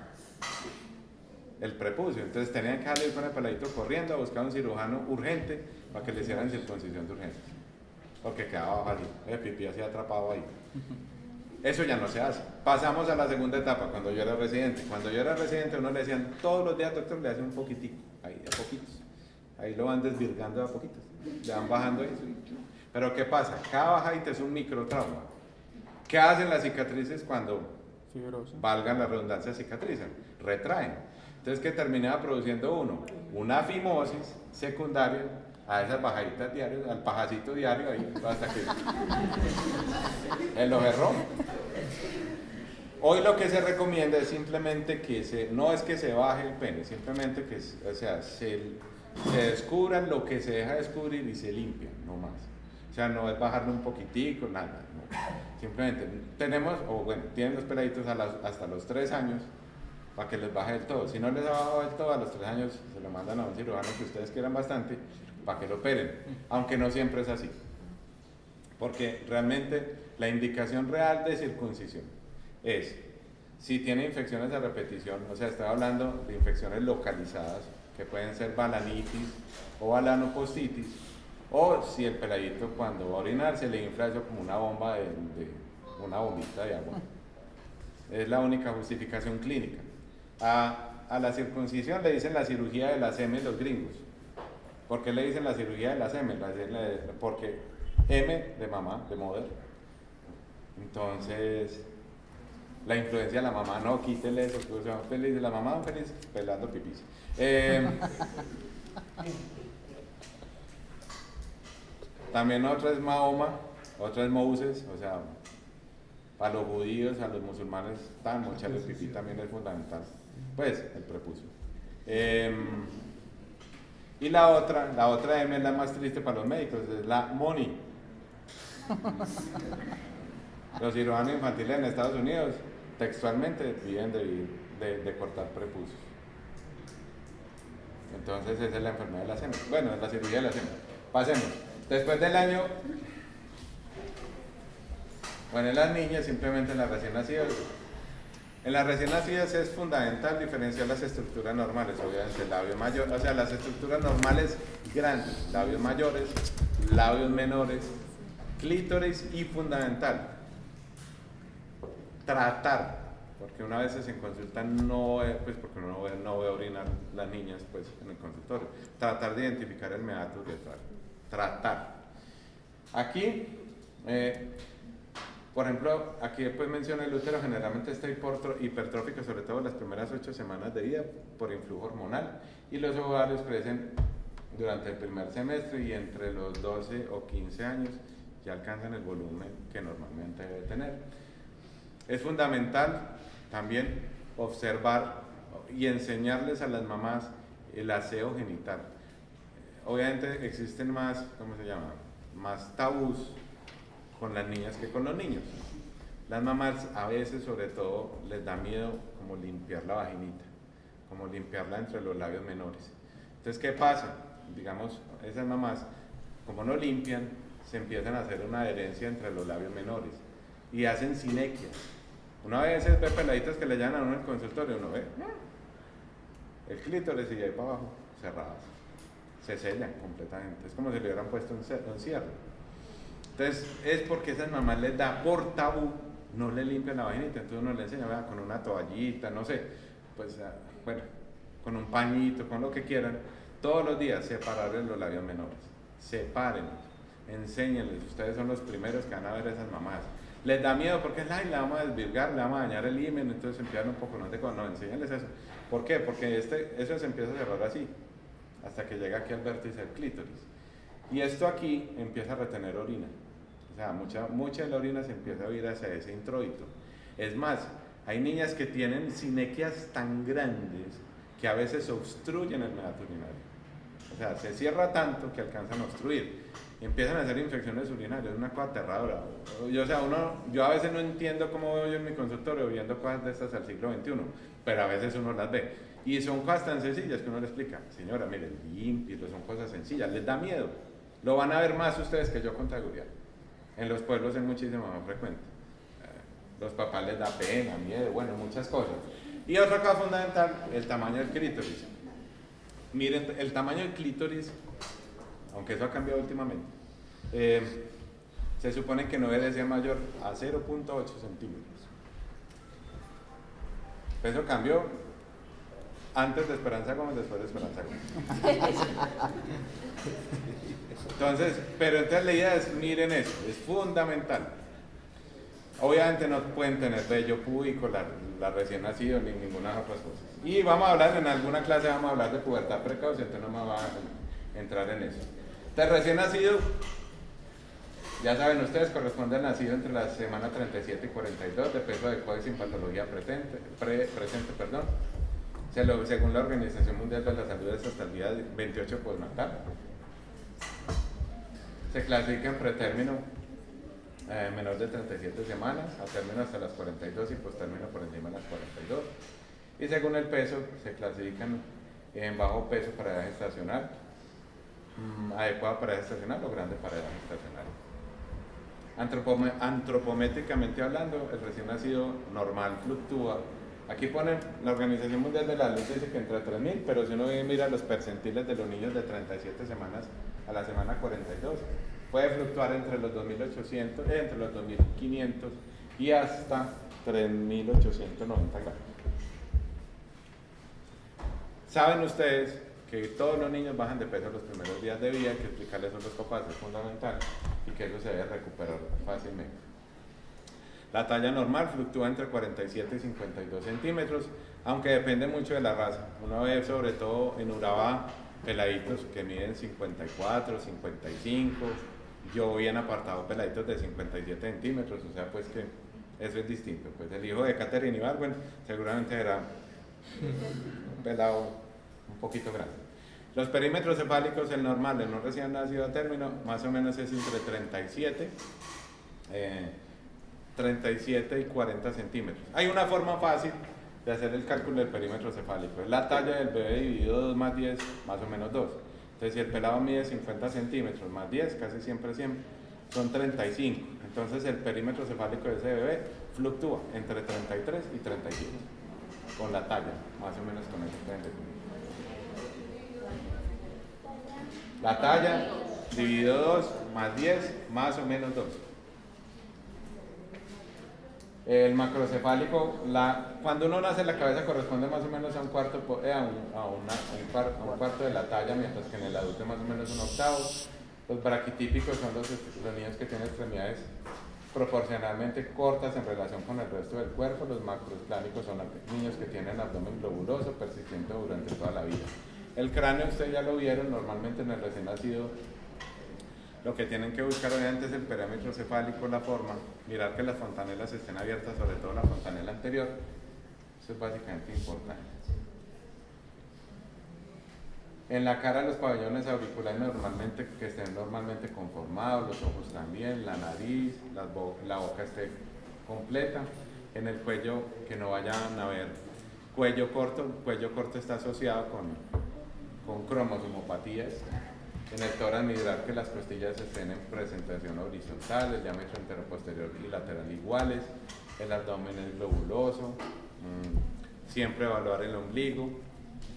el prepucio. Entonces tenían que salir con el peladito corriendo a buscar un cirujano urgente para que le hicieran circuncisión de urgencia. Porque quedaba abajo así, el pipí así atrapado ahí. Eso ya no se hace. Pasamos a la segunda etapa, cuando yo era residente. Cuando yo era residente, uno le decían todos los días, doctor, le hace un poquitico, ahí a poquitos. Ahí lo van desvirgando a poquitos. Le van bajando eso. Pero ¿qué pasa? Cada bajadita es un microtrauma. ¿Qué hacen las cicatrices cuando, valga la redundancia, cicatrizan? Retraen. Entonces, ¿qué terminaba produciendo uno? Una fimosis secundaria a esas bajaditas diarias, al pajacito diario ahí, hasta que él lo erró. Hoy lo que se recomienda es simplemente que no es que se baje el pene, simplemente que se descubran lo que se deja descubrir y se limpian, no más. O sea, no es bajarle un poquitico, nada, no. Simplemente tienen los peladitos hasta los 3 años para que les baje del todo. Si no les ha bajado del todo, a los 3 años se lo mandan a un cirujano que ustedes quieran bastante para que lo operen, aunque no siempre es así. Porque realmente la indicación real de circuncisión es si tiene infecciones de repetición, o sea, estoy hablando de infecciones localizadas, que pueden ser balanitis o balanopostitis, o si el peladito cuando va a orinar se le infla eso como una bomba una bombita de agua. Es la única justificación clínica. A la circuncisión le dicen la cirugía de la semen los gringos. ¿Por qué le dicen la cirugía de la semen? Porque M de mamá, de mother. Entonces, la influencia de la mamá, no, quítele eso, que son felices, la mamá son felices pelando pipis. También otra es Mahoma, otra es Moses, o sea, para los judíos, a los musulmanes, mocharle el pipí también es fundamental, pues el prepucio. Y la otra M es la más triste para los médicos, es la money. Los cirujanos infantiles en Estados Unidos textualmente viven de cortar prepucios. Entonces esa es la enfermedad de la semen. Bueno, es la cirugía de la semen. Pasemos. Después del año, bueno, en las niñas, simplemente en las recién nacidas. En las recién nacidas es fundamental diferenciar las estructuras normales, obviamente el labio mayor, o sea, las estructuras normales grandes, labios mayores, labios menores, clítoris y fundamental, tratar, porque una vez en consulta no pues porque no ve orinar las niñas pues en el consultorio, tratar de identificar el meatus retral, tratar. Aquí, por ejemplo, aquí después menciona el útero, generalmente está hipertrófico, sobre todo en las primeras 8 semanas de vida por influjo hormonal, y los ovarios crecen durante el primer semestre y entre los 12 o 15 años ya alcanzan el volumen que normalmente debe tener. Es fundamental también observar y enseñarles a las mamás el aseo genital. Obviamente existen más, ¿cómo se llama? Más tabús con las niñas que con los niños. Las mamás a veces sobre todo les da miedo como limpiar la vaginita, como limpiarla entre los labios menores. Entonces, ¿qué pasa? Digamos, esas mamás, como no limpian, se empiezan a hacer una adherencia entre los labios menores y hacen sinequias. Una vez ve peladitas que le llaman a uno en el consultorio, uno ve el clítoris y ahí para abajo, cerradas, se sellan completamente, es como si le hubieran puesto un cierre. Entonces es porque a esas mamás les da por tabú, no le limpian la vaginita, entonces uno le enseña, ¿verdad? Con una toallita, no sé, pues bueno, con un pañito, con lo que quieran, todos los días separarles los labios menores, sepárenlos, enséñenles, ustedes son los primeros que van a ver a esas mamás. Les da miedo porque ay, la vamos a desvirgar, le vamos a dañar el himen, entonces empiezan un poco, no, enséñenles eso. ¿Por qué? Porque eso se empieza a cerrar así, hasta que llega aquí al vértice del clítoris. Y esto aquí empieza a retener orina. O sea, mucha de la orina se empieza a ir hacia ese introito. Es más, hay niñas que tienen sinequias tan grandes que a veces obstruyen el meato urinario. O sea, se cierra tanto que alcanzan a obstruir. Empiezan a hacer infecciones urinarias, es una cosa aterradora. Yo a veces no entiendo cómo veo yo en mi consultorio viendo cosas de estas al siglo XXI, pero a veces uno las ve. Y son cosas tan sencillas que uno le explica, señora, mire, límpielo, son cosas sencillas, les da miedo. Lo van a ver más ustedes que yo con seguridad. En los pueblos es muchísimo más frecuente. Los papás les da pena, miedo, bueno, muchas cosas. Y otra cosa fundamental, el tamaño del clítoris. Miren, el tamaño del clítoris, aunque eso ha cambiado últimamente, se supone que no debe ser mayor a 0.8 centímetros. Eso cambió antes de Esperanza Gómez, después de Esperanza Gómez. Entonces la idea es, miren eso, es fundamental. Obviamente no pueden tener vello púbico, la recién nacido, ni ninguna de otras cosas. Y vamos a hablar, en alguna clase vamos a hablar de pubertad precoz, entonces no me va a entrar en eso. Entonces recién nacido, ya saben ustedes, corresponde al nacido entre la semana 37 y 42, de peso adecuado y sin patología presente, según la Organización Mundial de la Salud es hasta el día 28 postnatal. Se clasifica en pretérmino menor de 37 semanas, a término hasta las 42 y posttérmino por encima de las 42. Y según el peso, se clasifican en bajo peso para edad gestacional, adecuado para edad gestacional o grande para edad gestacional. Antropométricamente hablando, el recién nacido normal fluctúa. Aquí ponen, la Organización Mundial de la Salud dice que entre 3.000, pero si uno mira los percentiles de los niños de 37 semanas a la semana 42, puede fluctuar entre los 2.800, entre los 2.500 y hasta 3.890 gramos. Saben ustedes que todos los niños bajan de peso los primeros días de vida, que explicarles los copas es fundamental y que eso se debe recuperar fácilmente. La talla normal fluctúa entre 47 y 52 centímetros, aunque depende mucho de la raza. Uno ve sobre todo en Urabá peladitos que miden 54, 55, yo bien apartado peladitos de 57 centímetros, o sea pues que eso es distinto. Pues el hijo de Catherine Ibargüen seguramente era un pelado un poquito grande. Los perímetros cefálicos, el normal en un recién nacido a término, más o menos es entre 37 y 40 centímetros. Hay una forma fácil de hacer el cálculo del perímetro cefálico. Es la talla del bebé dividido 2 más 10, más o menos 2. Entonces, si el pelado mide 50 centímetros más 10, casi siempre son 35. Entonces, el perímetro cefálico de ese bebé fluctúa entre 33 y 37. Con la talla, más o menos con ese 35. La talla dividido 2 más 10, más o menos 2. El macrocefálico, cuando uno nace la cabeza corresponde más o menos a un cuarto, un cuarto de la talla, mientras que en el adulto más o menos un octavo. Los braquitípicos son los niños que tienen extremidades proporcionalmente cortas en relación con el resto del cuerpo. Los macroesplánicos son niños que tienen abdomen globuloso persistente durante toda la vida. El cráneo, ustedes ya lo vieron, normalmente en el recién nacido lo que tienen que buscar obviamente es el perímetro cefálico, la forma, mirar que las fontanelas estén abiertas, sobre todo la fontanela anterior. Eso es básicamente importante. En la cara los pabellones auriculares normalmente que estén normalmente conformados, los ojos también, la nariz, la boca esté completa. En el cuello que no vayan a ver cuello corto. El cuello corto está asociado con cromosomopatías. En el tórax mirar que las costillas estén en presentación horizontal, el diámetro anteroposterior y lateral iguales, el abdomen es globuloso, siempre evaluar el ombligo.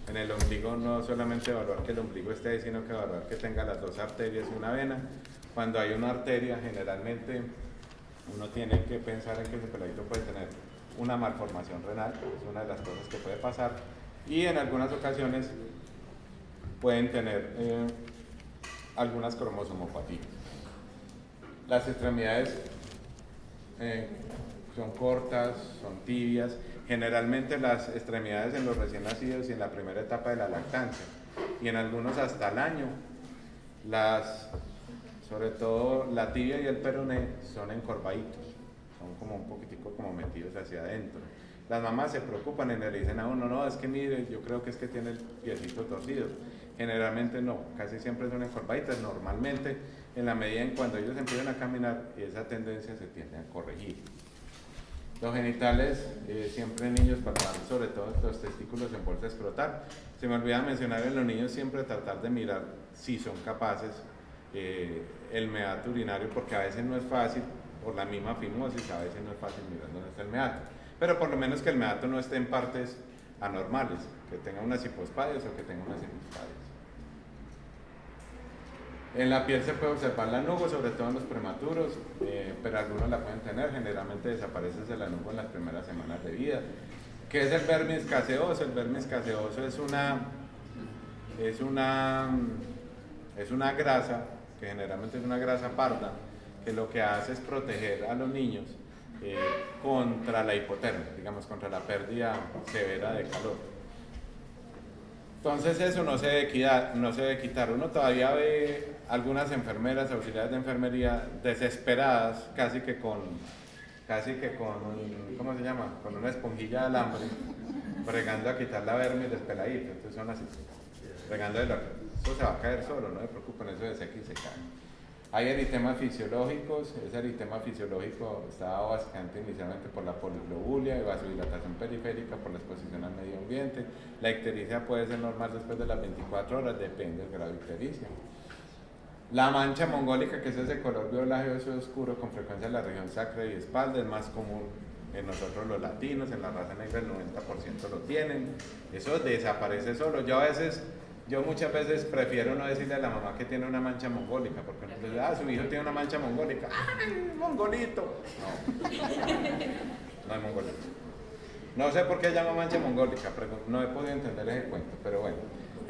En el ombligo no solamente evaluar que el ombligo esté ahí, sino que evaluar que tenga las dos arterias y una vena. Cuando hay una arteria, generalmente uno tiene que pensar en que ese peladito puede tener una malformación renal, es una de las cosas que puede pasar, y en algunas ocasiones pueden tener algunas cromosomopatías. Las extremidades son cortas, son tibias. Generalmente las extremidades en los recién nacidos y en la primera etapa de la lactancia, y en algunos hasta el año, sobre todo la tibia y el peroné son encorvaditos, son como un poquitico como metidos hacia adentro. Las mamás se preocupan y le dicen a uno, no, es que mire, yo creo que es que tiene el piecito torcido. Generalmente no, casi siempre son encorvaditas. Normalmente, en la medida en cuando ellos empiezan a caminar, esa tendencia se tiende a corregir. Los genitales, siempre en niños, sobre todo los testículos en bolsa escrotal. Se me olvida mencionar en los niños siempre tratar de mirar si son capaces el meato urinario, porque a veces no es fácil, por la misma fimosis, a veces no es fácil mirar dónde está el meato. Pero por lo menos que el meato no esté en partes anormales, que tenga unas hipospadias o que tenga unas hemispadias. En la piel se puede observar la nugo, sobre todo en los prematuros, pero algunos la pueden tener. Generalmente desaparece la nugo en las primeras semanas de vida. ¿Qué es el vermis caseoso? El vermis caseoso es una grasa, que generalmente es una grasa parda, que lo que hace es proteger a los niños contra la hipotermia, digamos, contra la pérdida severa de calor. Entonces eso no se debe quitar. Uno todavía ve algunas enfermeras, auxiliares de enfermería desesperadas, casi que con ¿cómo se llama? Con una esponjilla de alambre, bregando a quitar la vermis del peladito. Entonces son así, bregando eso se va a caer solo, no se preocupen, eso se seca y se cae. Hay eritemas fisiológicos. Ese eritema fisiológico está dado básicamente inicialmente por la poliglobulia y vasodilatación periférica por la exposición al medio ambiente. La ictericia puede ser normal después de las 24 horas, depende del grado de ictericia. La mancha mongólica, que es ese color violáceo oscuro con frecuencia en la región sacra y espalda, es más común en nosotros los latinos, en la raza negra el 90% lo tienen. Eso desaparece solo. Yo muchas veces prefiero no decirle a la mamá que tiene una mancha mongólica, porque no dice, su hijo tiene una mancha mongólica. ¡Ay, mongolito! No hay mongolito. No sé por qué llama mancha mongólica, pero no he podido entender ese cuento, pero bueno.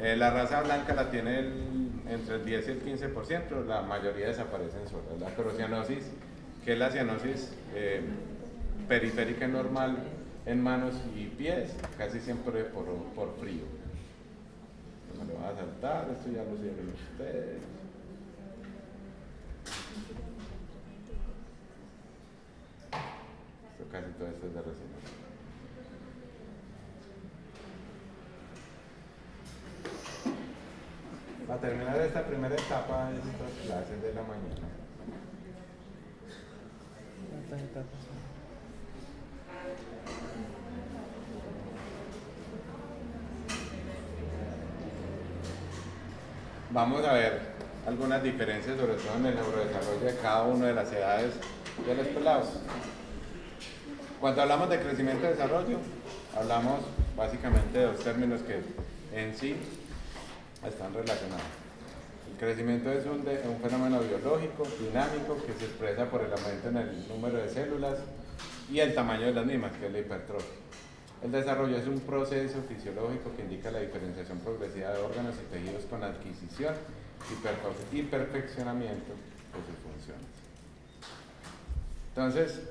La raza blanca la tiene entre el 10 y el 15%, la mayoría desaparecen solas. La crocianosis, que es la cianosis periférica normal en manos y pies, casi siempre por frío. Me lo van a saltar, esto ya lo saben ustedes. Esto casi todo esto es de recién. Para terminar esta primera etapa de estas clases de la mañana. Vamos a ver algunas diferencias, sobre todo en el neurodesarrollo de cada una de las edades de los pelados. Cuando hablamos de crecimiento y desarrollo, hablamos básicamente de dos términos que en sí están relacionados. El crecimiento es un fenómeno biológico, dinámico, que se expresa por el aumento en el número de células y el tamaño de las mismas, que es la hipertrofia. El desarrollo es un proceso fisiológico que indica la diferenciación progresiva de órganos y tejidos con adquisición y perfeccionamiento de sus funciones. Entonces,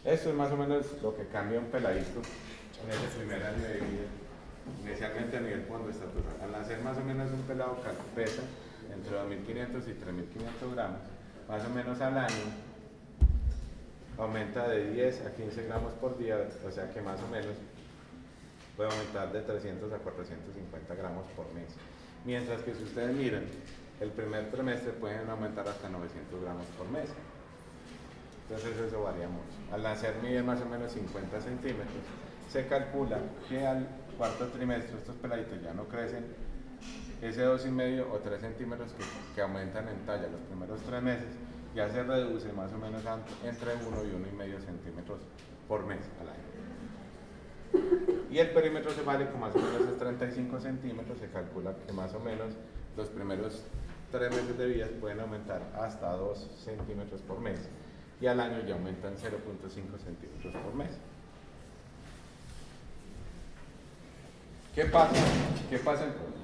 esto es más o menos lo que cambia un peladito en ese primer año de vida, inicialmente a nivel pondoestatura. Al nacer más o menos un pelado pesa entre 2.500 y 3.500 gramos, más o menos al año aumenta de 10 a 15 gramos por día, o sea que más o menos puede aumentar de 300 a 450 gramos por mes. Mientras que si ustedes miran, el primer trimestre pueden aumentar hasta 900 gramos por mes. Entonces eso varía mucho. Al nacer miden más o menos 50 centímetros. Se calcula que al cuarto trimestre estos peladitos ya no crecen ese 2,5 o 3 centímetros que aumentan en talla los primeros 3 meses, ya se reduce más o menos entre 1 y 1,5 centímetros por mes al año. Y el perímetro cefálico más o menos es 35 centímetros, se calcula que más o menos los primeros 3 meses de vida pueden aumentar hasta 2 centímetros por mes y al año ya aumentan 0,5 centímetros por mes. ¿Qué pasa? ¿Qué pasa entonces?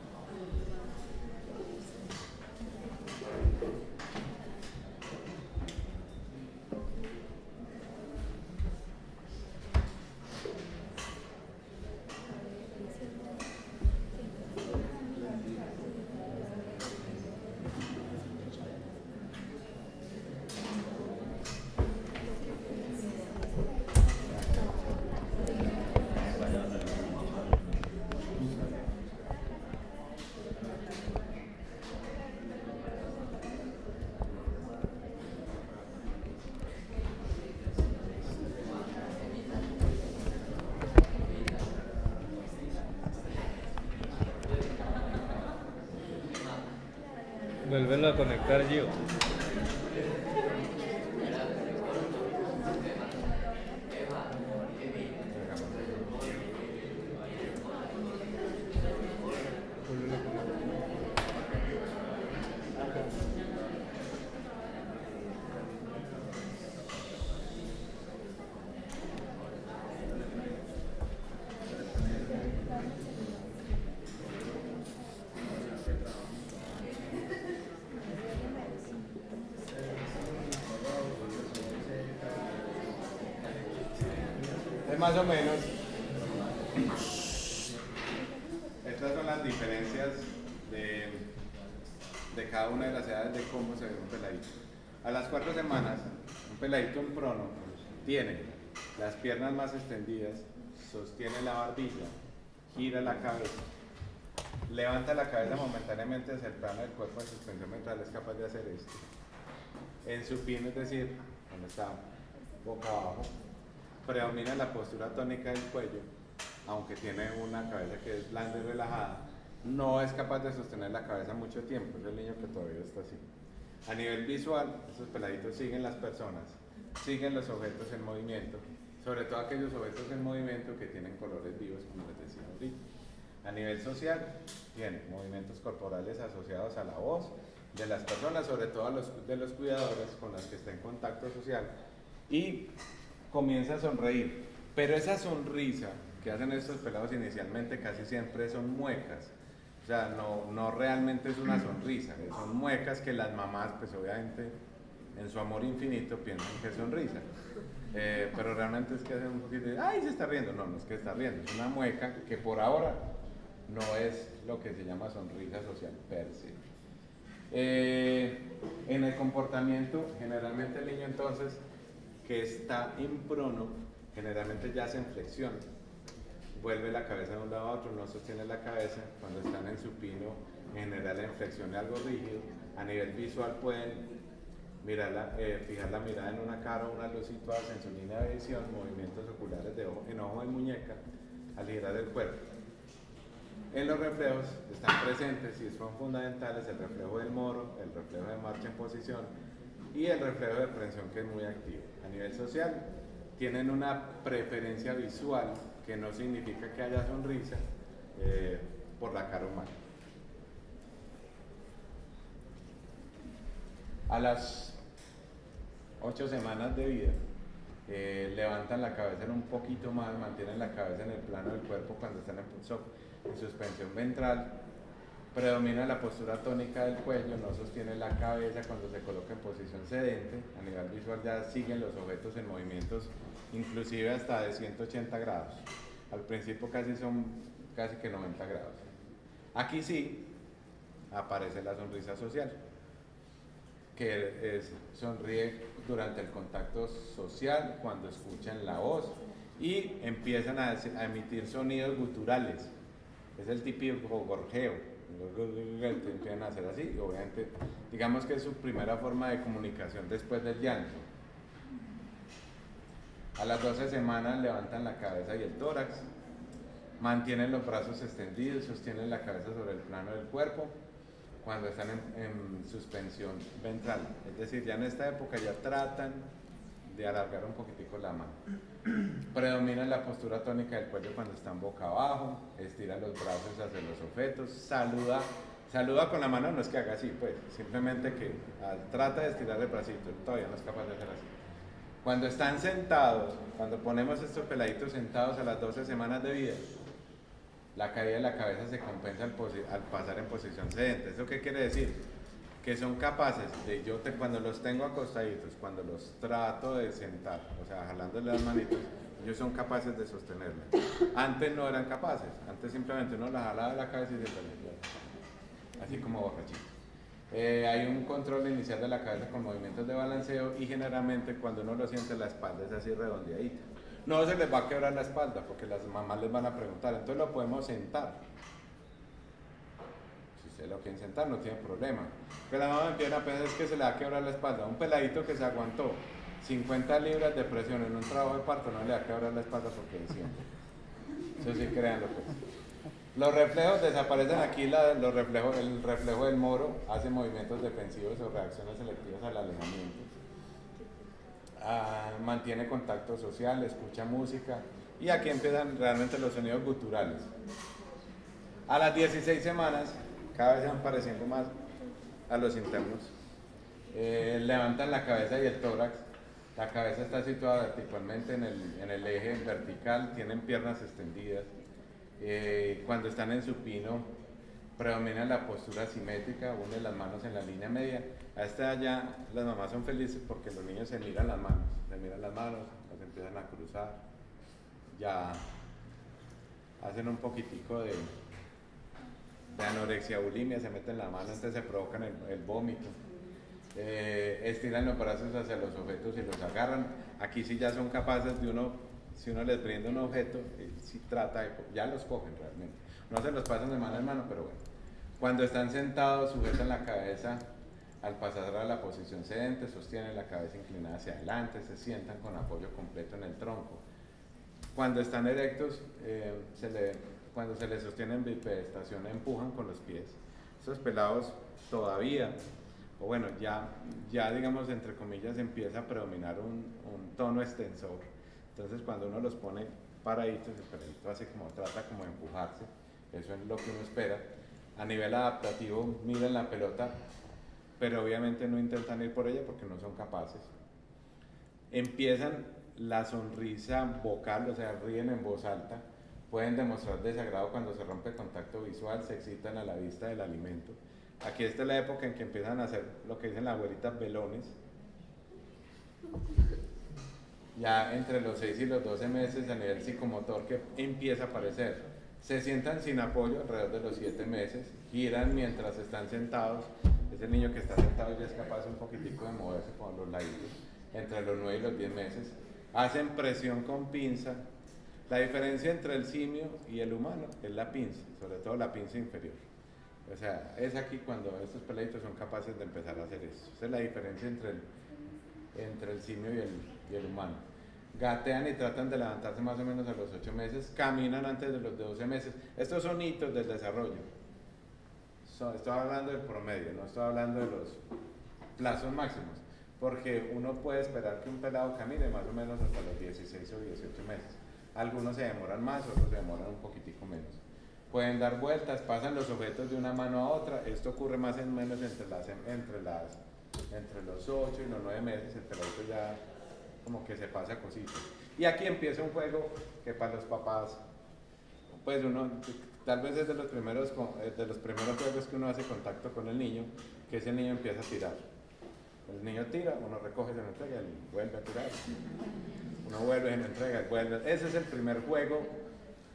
Vuélvelo a conectar, Gio. Más o menos, estas son las diferencias de cada una de las edades de cómo se ve un peladito. A las 4 semanas, un peladito en prono tiene las piernas más extendidas, sostiene la barbilla, gira la cabeza, levanta la cabeza momentáneamente hacia el plano del cuerpo en suspensión ventral, es capaz de hacer esto. En supino, es decir, cuando está boca abajo, predomina la postura tónica del cuello, aunque tiene una cabeza que es blanda y relajada, no es capaz de sostener la cabeza mucho tiempo, es el niño que todavía está así. A nivel visual, estos peladitos siguen las personas, siguen los objetos en movimiento, sobre todo aquellos objetos en movimiento que tienen colores vivos, como les decía ahorita. A nivel social, tienen movimientos corporales asociados a la voz de las personas, sobre todo de los cuidadores con las que está en contacto social, y comienza a sonreír, pero esa sonrisa que hacen estos pelados inicialmente casi siempre son muecas, o sea, no realmente es una sonrisa, son muecas que las mamás, pues obviamente, en su amor infinito piensan que es sonrisa, pero realmente es que hacen un poquito de, ¡ay, se está riendo! No es que está riendo, es una mueca que por ahora no es lo que se llama sonrisa social per se. En el comportamiento, generalmente el niño entonces que está en prono, generalmente ya se en flexión, vuelve la cabeza de un lado a otro, no sostiene la cabeza. Cuando están en supino, en general en flexión y algo rígido. A nivel visual pueden fijar la mirada en una cara o una luz situadas en su línea de visión, movimientos oculares en ojo y muñeca al girar el cuerpo. En los reflejos están presentes y son fundamentales el reflejo del moro, el reflejo de marcha en posición y el reflejo de prensión, que es muy activo. A nivel social tienen una preferencia visual, que no significa que haya sonrisa, por la cara humana. A las 8 semanas de vida, levantan la cabeza en un poquito más, mantienen la cabeza en el plano del cuerpo cuando están en suspensión ventral, predomina la postura tónica del cuello, no sostiene la cabeza cuando se coloca en posición sedente. A nivel visual ya siguen los objetos en movimientos inclusive hasta de 180 grados. Al principio son casi que 90 grados. Aquí sí aparece la sonrisa social, que sonríe durante el contacto social, cuando escuchan la voz y empiezan a emitir sonidos guturales. Es el típico gorjeo, empiezan a hacer así, y obviamente digamos que es su primera forma de comunicación después del llanto. A las 12 semanas levantan la cabeza y el tórax, mantienen los brazos extendidos, sostienen la cabeza sobre el plano del cuerpo cuando están en suspensión ventral. Es decir, ya en esta época ya tratan de alargar un poquitico la mano. Predomina la postura tónica del cuello cuando están boca abajo, estira los brazos hacia los objetos, saluda con la mano, no es que haga así, pues, simplemente que trata de estirar el bracito, todavía no es capaz de hacer así. Cuando están sentados, cuando ponemos estos peladitos sentados a las 12 semanas de vida, la caída de la cabeza se compensa al pasar en posición sedente. ¿Eso qué quiere decir? Que son capaces de, cuando los tengo acostaditos, cuando los trato de sentar, o sea, jalándole las manitos, ellos son capaces de sostenerla. Antes no eran capaces, antes simplemente uno la jalaba de la cabeza y se salía, así como borrachito. Hay un control inicial de la cabeza con movimientos de balanceo y generalmente cuando uno lo siente la espalda es así redondeadita. No se les va a quebrar la espalda porque las mamás les van a preguntar, entonces lo podemos sentar. Si ustedes lo quieren sentar no tiene problema. Pero la mamá empieza a pensar que se le va a quebrar la espalda. Un peladito que se aguantó 50 libras de presión en un trabajo de parto no le va a quebrar la espalda porque siente. Eso sí, créanlo pues. Los reflejos desaparecen aquí, el reflejo del moro hace movimientos defensivos o reacciones selectivas al alejamiento. Mantiene contacto social, escucha música y aquí empiezan realmente los sonidos guturales. A las 16 semanas cada vez se van pareciendo más a los internos. Levantan la cabeza y el tórax. La cabeza está situada verticalmente en el eje vertical, tienen piernas extendidas. Cuando están en supino predomina la postura simétrica, unen las manos en la línea media. A esta ya las mamás son felices porque los niños se miran las manos, las empiezan a cruzar, ya hacen un poquitico de anorexia, bulimia, se meten la mano, entonces se provocan el vómito. Estiran los brazos hacia los objetos y los agarran. Aquí sí ya son capaces de si uno les brinda un objeto, si trata ya los cogen realmente. No se los pasan de mano en mano, pero bueno. Cuando están sentados, sujetan la cabeza al pasar a la posición sedente, sostienen la cabeza inclinada hacia adelante, se sientan con apoyo completo en el tronco. Cuando están erectos, cuando se les sostiene en bipedestación, empujan con los pies. Estos pelados todavía, o bueno, ya digamos entre comillas, empieza a predominar un tono extensor. Entonces cuando uno los pone paraditos, el peladito hace trata como de empujarse, eso es lo que uno espera. A nivel adaptativo miran la pelota, pero obviamente no intentan ir por ella porque no son capaces. Empiezan la sonrisa vocal, o sea, ríen en voz alta, pueden demostrar desagrado cuando se rompe el contacto visual, se excitan a la vista del alimento. Aquí esta es la época en que empiezan a hacer lo que dicen las abuelitas velones. Ya entre los 6 y los 12 meses a nivel psicomotor que empieza a aparecer. Se sientan sin apoyo alrededor de los 7 meses, giran mientras están sentados. Ese niño que está sentado ya es capaz un poquitico de moverse con los laditos entre los 9 y los 10 meses. Hacen presión con pinza. La diferencia entre el simio y el humano es la pinza, sobre todo la pinza inferior. O sea, es aquí cuando estos peladitos son capaces de empezar a hacer eso. Esa es la diferencia entre el simio y el humano. Gatean y tratan de levantarse más o menos a los 8 meses, caminan antes de los 12 meses. Estos son hitos del desarrollo. Estoy hablando del promedio, no estoy hablando de los plazos máximos, porque uno puede esperar que un pelado camine más o menos hasta los 16 o 18 meses. Algunos se demoran más, otros se demoran un poquitico menos. Pueden dar vueltas, pasan los objetos de una mano a otra. Esto ocurre más o menos entre los 8 y los 9 meses. El peladito ya como que se pasa cositas. Y aquí empieza un juego que para los papás, pues uno, tal vez es de los primeros juegos que uno hace contacto con el niño, que ese niño empieza a tirar. El niño tira, uno recoge, se lo entrega y vuelve a tirar. Uno vuelve, se lo entrega y vuelve. Ese es el primer juego,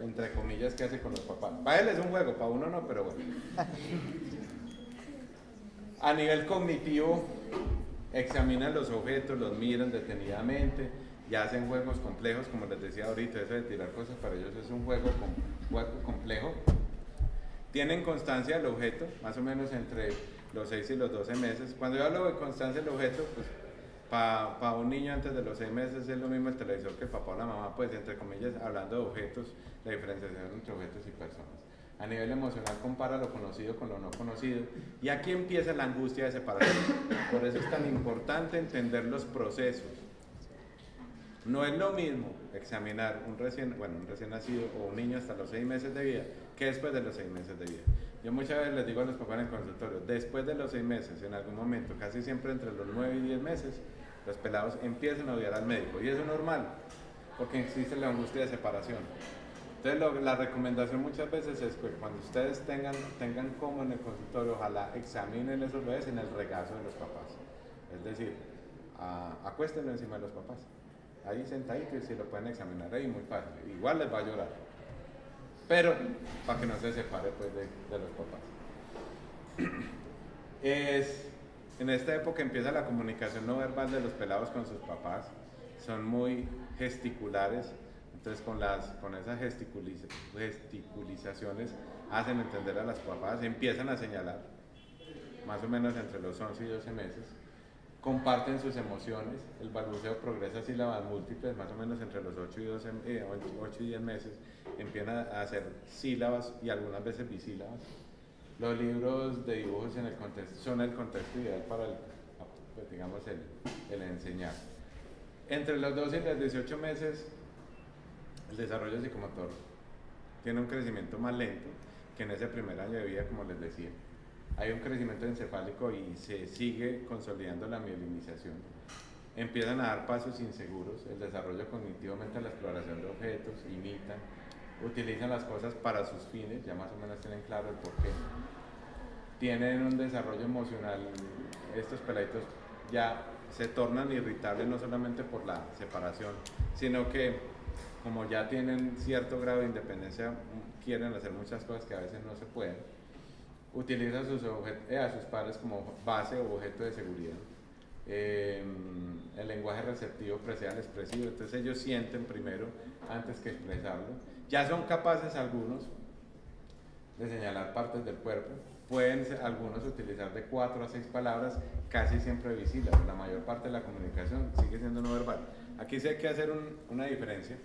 entre comillas, que hace con los papás. Para él es un juego, para uno no, pero bueno. A nivel cognitivo, examinan los objetos, los miran detenidamente, ya hacen juegos complejos, como les decía ahorita, eso de tirar cosas para ellos es un juego complejo. Tienen constancia del objeto, más o menos entre los 6 y los 12 meses. Cuando yo hablo de constancia del objeto, pues para un niño antes de los 6 meses es lo mismo el televisor que el papá o la mamá, pues entre comillas, hablando de objetos, la diferenciación entre objetos y personas. A nivel emocional compara lo conocido con lo no conocido, y aquí empieza la angustia de separación. Por eso es tan importante entender los procesos. No es lo mismo examinar un recién nacido o un niño hasta los 6 meses de vida que después de los 6 meses de vida. Yo muchas veces les digo a los papás en el consultorio, después de los 6 meses, en algún momento, casi siempre entre los 9 y 10 meses, los pelados empiezan a odiar al médico, y eso es normal, porque existe la angustia de separación. Entonces la recomendación muchas veces es que cuando ustedes tengan como en el consultorio, ojalá examinen esos bebés en el regazo de los papás. Es decir, acuéstenlo encima de los papás. Ahí sentaditos, y si lo pueden examinar ahí, muy fácil. Igual les va a llorar. Pero para que no se separe pues de los papás. En esta época empieza la comunicación no verbal de los pelados con sus papás. Son muy gesticulares. Entonces con esas gesticulizaciones hacen entender a las papás, empiezan a señalar, más o menos entre los 11 y 12 meses, comparten sus emociones, el balbuceo progresa a sílabas múltiples, más o menos entre los 8 y 10 meses, empiezan a hacer sílabas y algunas veces bisílabas. Los libros de dibujos en el contexto son el contexto ideal para el enseñar. Entre los 12 y los 18 meses, el desarrollo psicomotor tiene un crecimiento más lento que en ese primer año de vida, como les decía. Hay un crecimiento encefálico y se sigue consolidando la mielinización. Empiezan a dar pasos inseguros, el desarrollo cognitivamente, la exploración de objetos, imitan, utilizan las cosas para sus fines, ya más o menos tienen claro el porqué. Tienen un desarrollo emocional, estos peladitos ya se tornan irritables no solamente por la separación, sino que como ya tienen cierto grado de independencia, quieren hacer muchas cosas que a veces no se pueden. Utilizan a sus padres como base o objeto de seguridad. El lenguaje receptivo precede al expresivo, entonces ellos sienten primero antes que expresarlo. Ya son capaces algunos de señalar partes del cuerpo. Pueden algunos utilizar de 4 a 6 palabras, casi siempre bisílabas. La mayor parte de la comunicación sigue siendo no verbal. Aquí sí hay que hacer una diferencia.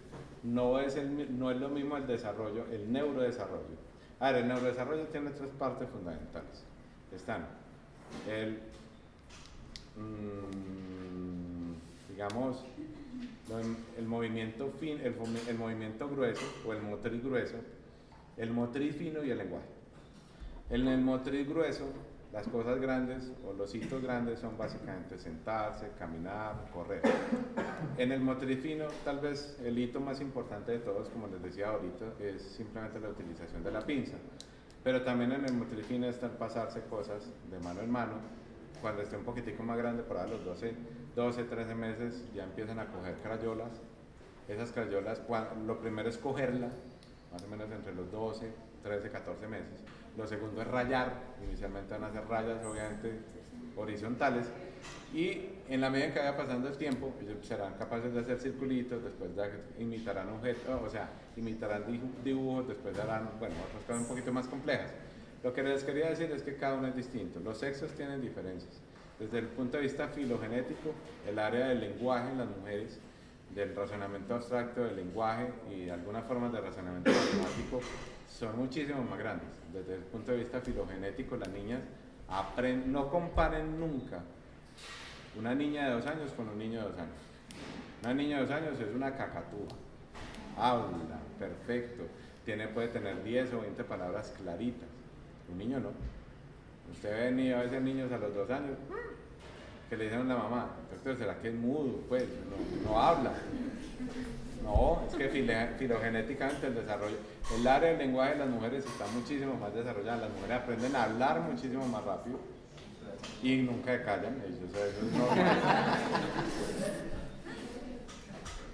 No es lo mismo el desarrollo, el neurodesarrollo. A ver, el neurodesarrollo tiene 3 partes fundamentales. Están el movimiento el movimiento grueso o el motriz grueso, el motriz fino y el lenguaje. En el motriz grueso, las cosas grandes o los hitos grandes son básicamente sentarse, caminar, correr. En el motriz fino, tal vez el hito más importante de todos, como les decía ahorita, es simplemente la utilización de la pinza. Pero también en el motriz fino está el pasarse cosas de mano en mano. Cuando esté un poquitico más grande, por ahí a los 12, 13 meses, ya empiezan a coger crayolas. Esas crayolas, lo primero es cogerla, más o menos entre los 12, 13, 14 meses. Lo segundo es rayar, inicialmente van a hacer rayas obviamente horizontales, y en la medida en que vaya pasando el tiempo, ellos serán capaces de hacer circulitos, después imitarán objetos, imitarán dibujos, después harán, otras cosas un poquito más complejas. Lo que les quería decir es que cada uno es distinto. Los sexos tienen diferencias. Desde el punto de vista filogenético, el área del lenguaje en las mujeres, del razonamiento abstracto del lenguaje y algunas formas de razonamiento matemático son muchísimo más grandes. Desde el punto de vista filogenético, las niñas aprenden, no comparen nunca una niña de 2 años con un niño de 2 años. Una niña de 2 años es una cacatúa, habla, perfecto, puede tener 10 o 20 palabras claritas. Un niño no. Usted ve a veces niños a los 2 años que le dicen a la mamá, doctor, ¿será que es mudo? Pues no habla. No, es que filogenéticamente el desarrollo, el área del lenguaje de las mujeres está muchísimo más desarrollada. Las mujeres aprenden a hablar muchísimo más rápido y nunca se callan. Eso es normal.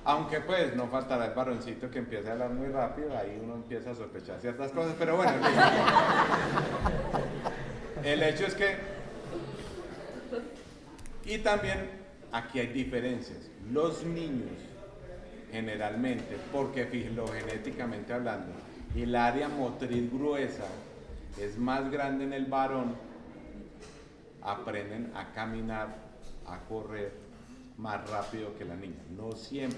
Aunque pues no faltará el varoncito que empieza a hablar muy rápido, ahí uno empieza a sospechar ciertas cosas, pero bueno, el hecho es que, y también aquí hay diferencias. Los niños generalmente, porque filogenéticamente hablando, el área motriz gruesa es más grande en el varón, aprenden a caminar, a correr más rápido que la niña, no siempre.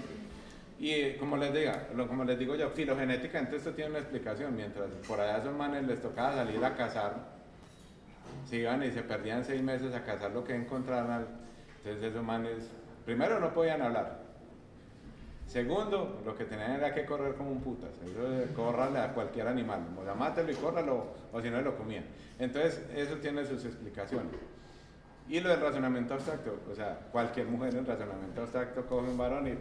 Y como les digo yo, filogenéticamente esto tiene una explicación. Mientras por allá a esos manes les tocaba salir a cazar, se iban y se perdían 6 meses a cazar lo que encontraran. Entonces esos manes, primero no podían hablar, segundo, lo que tenían era que correr como un putas. Eso córrale a cualquier animal, o sea, mátelo y córralo, o si no lo comían. Entonces eso tiene sus explicaciones. Y lo del razonamiento abstracto, o sea, cualquier mujer en razonamiento abstracto coge un varón y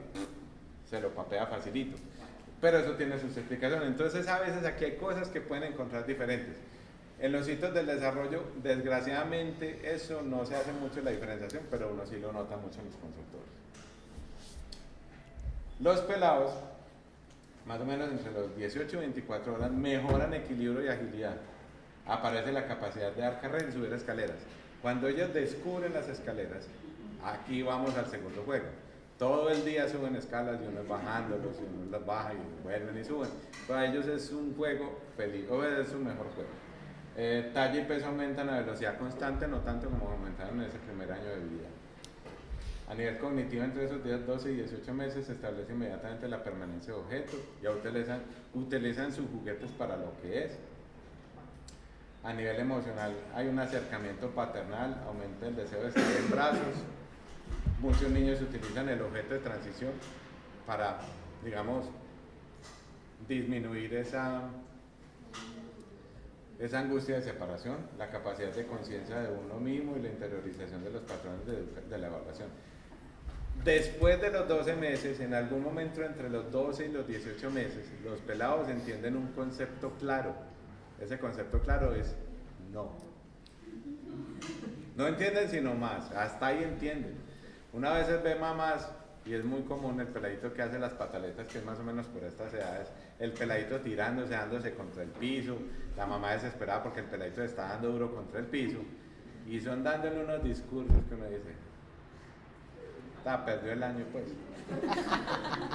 se lo papea facilito. Pero eso tiene sus explicaciones. Entonces a veces aquí hay cosas que pueden encontrar diferentes. En los hitos del desarrollo, desgraciadamente, eso no se hace mucho la diferenciación, pero uno sí lo nota mucho en los consultores. Los pelados, más o menos entre los 18 y 24 horas, mejoran equilibrio y agilidad. Aparece la capacidad de dar carrera y subir escaleras. Cuando ellos descubren las escaleras, aquí vamos al segundo juego. Todo el día suben escalas y uno es bajándolos y uno las baja y vuelven y suben. Para ellos es un juego feliz, o es su mejor juego. Talla y peso aumentan a velocidad constante, no tanto como aumentaron en ese primer año de vida. A nivel cognitivo, entre esos días 12 y 18 meses se establece inmediatamente la permanencia de objetos, ya utilizan sus juguetes para lo que es. A nivel emocional hay un acercamiento paternal, aumenta el deseo de estar en brazos. Muchos niños utilizan el objeto de transición para, digamos, disminuir esa angustia de separación, la capacidad de conciencia de uno mismo y la interiorización de los patrones de la evaluación. Después de los 12 meses, en algún momento entre los 12 y los 18 meses, los pelados entienden un concepto claro. Ese concepto claro es no. No entienden sino más, hasta ahí entienden. Una vez ve mamás, y es muy común el peladito que hace las pataletas, que es más o menos por estas edades, el peladito tirándose, dándose contra el piso, la mamá desesperada porque el peladito está dando duro contra el piso, y son dándole unos discursos que uno dice, perdió el año pues.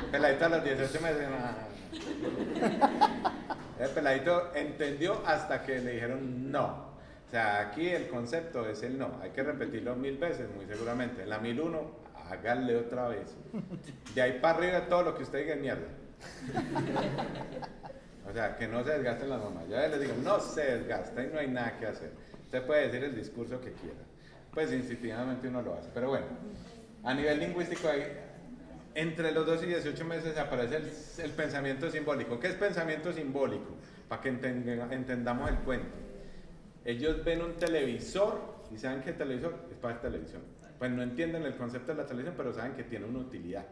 El peladito a los 18 meses, el peladito entendió hasta que le dijeron no. O sea, aquí el concepto es el no, hay que repetirlo 1000 veces, muy seguramente. En la 1001, hágale otra vez. De ahí para arriba todo lo que usted diga es mierda. O sea, que no se desgasten las mamás. Ya les digo, no se desgasta y no hay nada que hacer. Usted puede decir el discurso que quiera. Pues instintivamente uno lo hace. Pero bueno, a nivel lingüístico hay, entre los 12 y 18 meses aparece el pensamiento simbólico. ¿Qué es pensamiento simbólico? Para que entendamos el cuento. Ellos ven un televisor y saben que el televisor es para televisión. Pues no entienden el concepto de la televisión, pero saben que tiene una utilidad.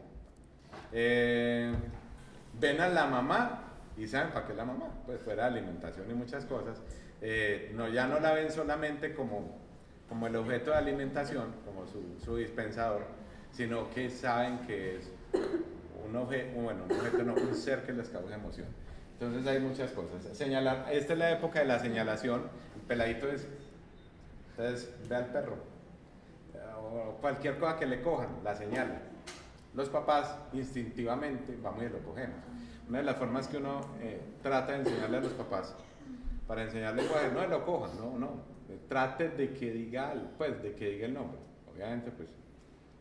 Ven a la mamá y saben para qué es la mamá. Pues fuera de alimentación y muchas cosas. Ya no la ven solamente como el objeto de alimentación, como su dispensador, sino que saben que es un ser que les causa emoción. Entonces hay muchas cosas. Señalar, esta es la época de la señalación. El peladito entonces ve al perro o cualquier cosa que le cojan, la señala. Los papás instintivamente vamos y lo cogemos. Una de las formas que uno trata de enseñarle a los papás para enseñar lenguaje, no lo cojan, no. Trate de que diga algo, pues de que diga el nombre. Obviamente, pues,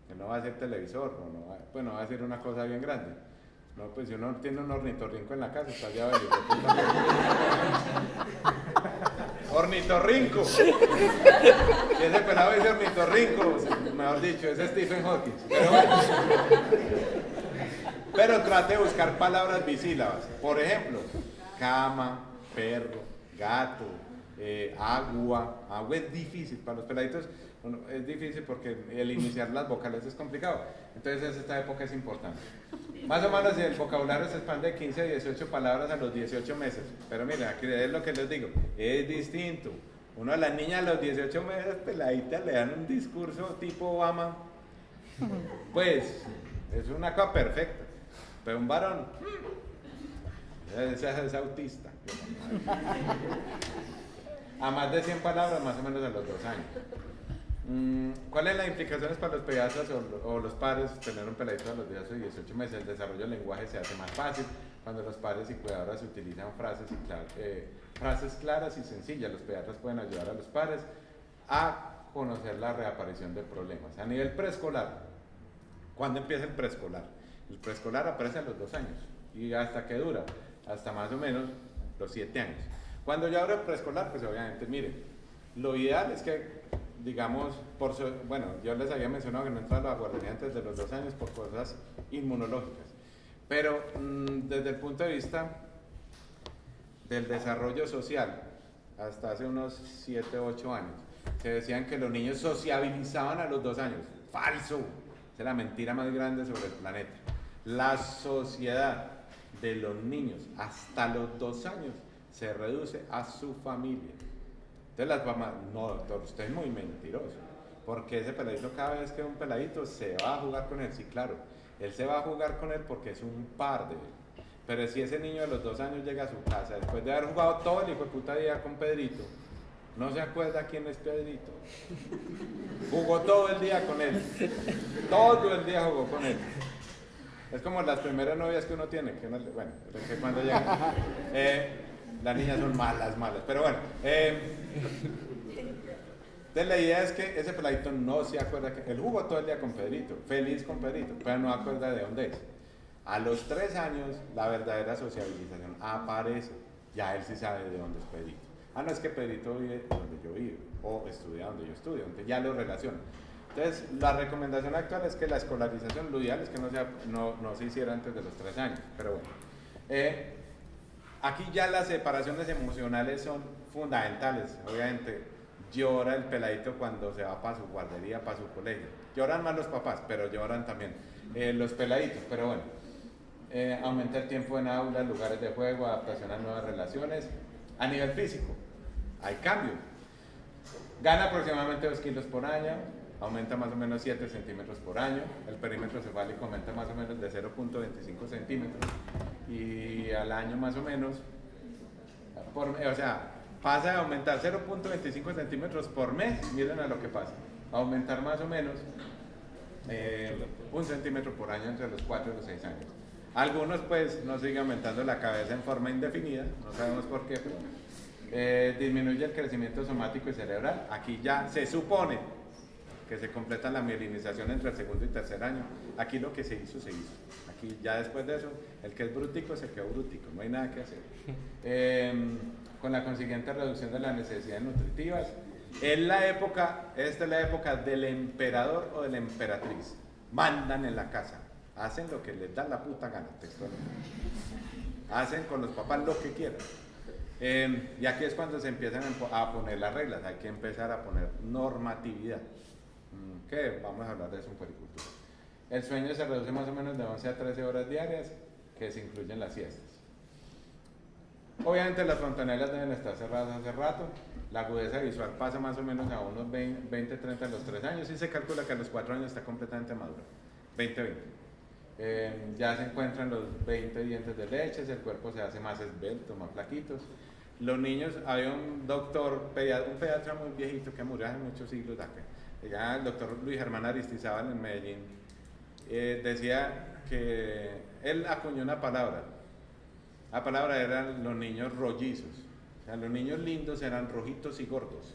que no va a ser televisor, pues no va a ser una cosa bien grande. No, pues si uno tiene un ornitorrinco en la casa, está ya valiendo. ¡Ornitorrinco! Si ese pelado dice ornitorrinco, mejor dicho, ese es Stephen Hawking. Pero bueno. Pero trate de buscar palabras bisílabas. Por ejemplo, cama, perro, gato, agua. Agua es difícil para los peladitos. Es difícil porque el iniciar las vocales es complicado. Entonces esta época es importante. Más o menos el vocabulario se expande de 15 a 18 palabras a los 18 meses. Pero miren, aquí es lo que les digo, es distinto. Uno a las niñas a los 18 meses peladitas le dan un discurso tipo Obama. Pues es una cosa perfecta. Pero un varón, ese es autista. A más de 100 palabras más o menos a los 2 años. ¿Cuáles son las implicaciones para los pediatras o los padres tener un peladito a los 18 meses? El desarrollo del lenguaje se hace más fácil cuando los padres y cuidadoras utilizan frases claras y sencillas. Los pediatras pueden ayudar a los padres a conocer la reaparición de problemas. A nivel preescolar, ¿cuándo empieza el preescolar? El preescolar aparece a los 2 años. ¿Y hasta qué dura? Hasta más o menos los 7 años. Cuando yo hablo de preescolar, pues obviamente, miren, lo ideal es que digamos, bueno, yo les había mencionado que no entran a la guardería antes de los 2 años por cosas inmunológicas, pero desde el punto de vista del desarrollo social, hasta hace unos 7, 8 años, se decían que los niños sociabilizaban a los 2 años. ¡Falso! Esa es la mentira más grande sobre el planeta. La sociedad de los niños hasta los 2 años se reduce a su familia. Entonces las mamás, no doctor, usted es muy mentiroso, porque ese peladito cada vez que es un peladito se va a jugar con él, sí claro, él se va a jugar con él porque es un par de él, pero si ese niño de los 2 años llega a su casa, después de haber jugado todo el hijo de puta día con Pedrito, no se acuerda quién es Pedrito, jugó todo el día con él, todo el día jugó con él. Es como las primeras novias que uno tiene, que bueno, que cuando llegan, las niñas son malas, pero bueno. Entonces la idea es que ese peladito no se acuerda que él jugó todo el día con Pedrito, feliz con Pedrito, pero no acuerda de dónde es. A los 3 años la verdadera sociabilización aparece, ya él sí sabe de dónde es Pedrito. No es que Pedrito vive donde yo vivo, o estudia donde yo estudio, entonces ya lo relaciona. Entonces la recomendación actual es que la escolarización, lo ideal es que no se hiciera antes de los 3 años, pero bueno. Aquí ya las separaciones emocionales son fundamentales. Obviamente llora el peladito cuando se va para su guardería, para su colegio. Lloran más los papás, pero lloran también los peladitos. Pero bueno, aumenta el tiempo en aulas, lugares de juego, adaptación a nuevas relaciones. A nivel físico, hay cambio. Gana aproximadamente 2 kilos por año, aumenta más o menos 7 centímetros por año. El perímetro cefálico aumenta más o menos de 0.25 centímetros. Y al año más o menos, o sea, pasa de aumentar 0.25 centímetros por mes, miren a lo que pasa, a aumentar más o menos 1 centímetro por año entre los 4 y los 6 años. Algunos pues no siguen aumentando la cabeza en forma indefinida, no sabemos por qué, pero disminuye el crecimiento somático y cerebral. Aquí ya se supone que se completa la mielinización entre el 2.º y 3.er año. Aquí lo que se hizo, se hizo. Aquí ya después de eso, el que es brutico se quedó brutico, no hay nada que hacer. Con la consiguiente reducción de las necesidades nutritivas. Esta es la época del emperador o de la emperatriz. Mandan en la casa, hacen lo que les da la puta gana, textualmente. Hacen con los papás lo que quieran. Y aquí es cuando se empiezan a poner las reglas, hay que empezar a poner normatividad. Que vamos a hablar de eso en puericultura. El sueño se reduce más o menos de 11 a 13 horas diarias, que se incluyen las siestas. Obviamente las fontanelas deben estar cerradas hace rato. La agudeza visual pasa más o menos a unos 20-30 a los 3 años y se calcula que a los 4 años está completamente madura. 20-20. Ya se encuentran los 20 dientes de leche, el cuerpo se hace más esbelto, más flaquitos. Los niños, había un doctor, un pediatra muy viejito que murió hace muchos siglos de acá. Ya el doctor Luis Germán Aristizábal en Medellín decía que él acuñó una palabra. La palabra eran los niños rollizos. O sea, los niños lindos eran rojitos y gordos.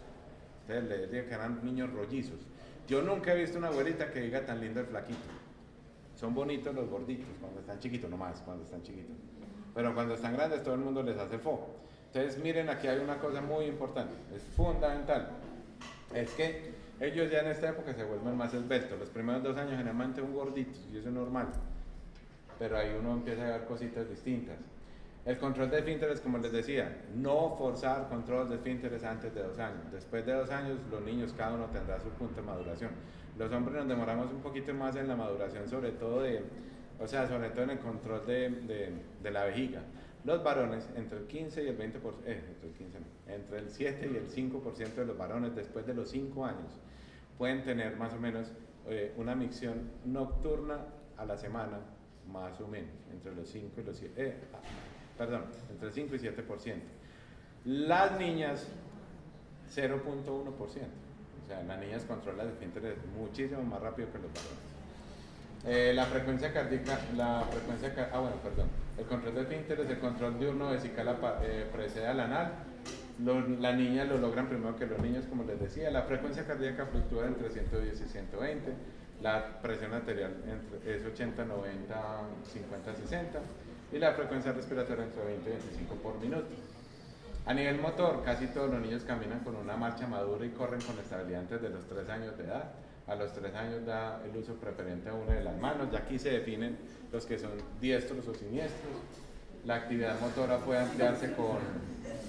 Ustedes le decían que eran niños rollizos. Yo nunca he visto una abuelita que diga tan lindo el flaquito. Son bonitos los gorditos cuando están chiquitos, nomás cuando están chiquitos. Pero cuando están grandes todo el mundo les hace fo. Entonces miren, aquí hay una cosa muy importante, es fundamental. Es que ellos ya en esta época se vuelven más esbeltos. Los primeros 2 años generalmente un gordito, y eso es normal. Pero ahí uno empieza a ver cositas distintas. El control de esfínteres, como les decía, no forzar control de esfínteres antes de 2 años. Después de 2 años, los niños cada uno tendrá su punto de maduración. Los hombres nos demoramos un poquito más en la maduración, sobre todo sobre todo en el control de la vejiga. Los varones, entre el 15 y el 20%, entre el 7 y el 5% de los varones después de los 5 años pueden tener más o menos una micción nocturna a la semana, más o menos, entre los 5 y los 7, entre el 5 y 7%. Las niñas, 0.1%. O sea, las niñas controlan el esfínteres muchísimo más rápido que los varones. La frecuencia cardíaca, el control de esfínteres, el control diurno vesical precede al anal. Las niñas lo logran primero que los niños, como les decía. La frecuencia cardíaca fluctúa entre 110 y 120. La presión arterial es 80, 90, 50, 60. Y la frecuencia respiratoria entre 20 y 25 por minuto. A nivel motor, casi todos los niños caminan con una marcha madura y corren con estabilidad antes de los 3 años de edad. A los 3 años da el uso preferente a una de las manos. Ya aquí se definen los que son diestros o siniestros. La actividad motora puede ampliarse con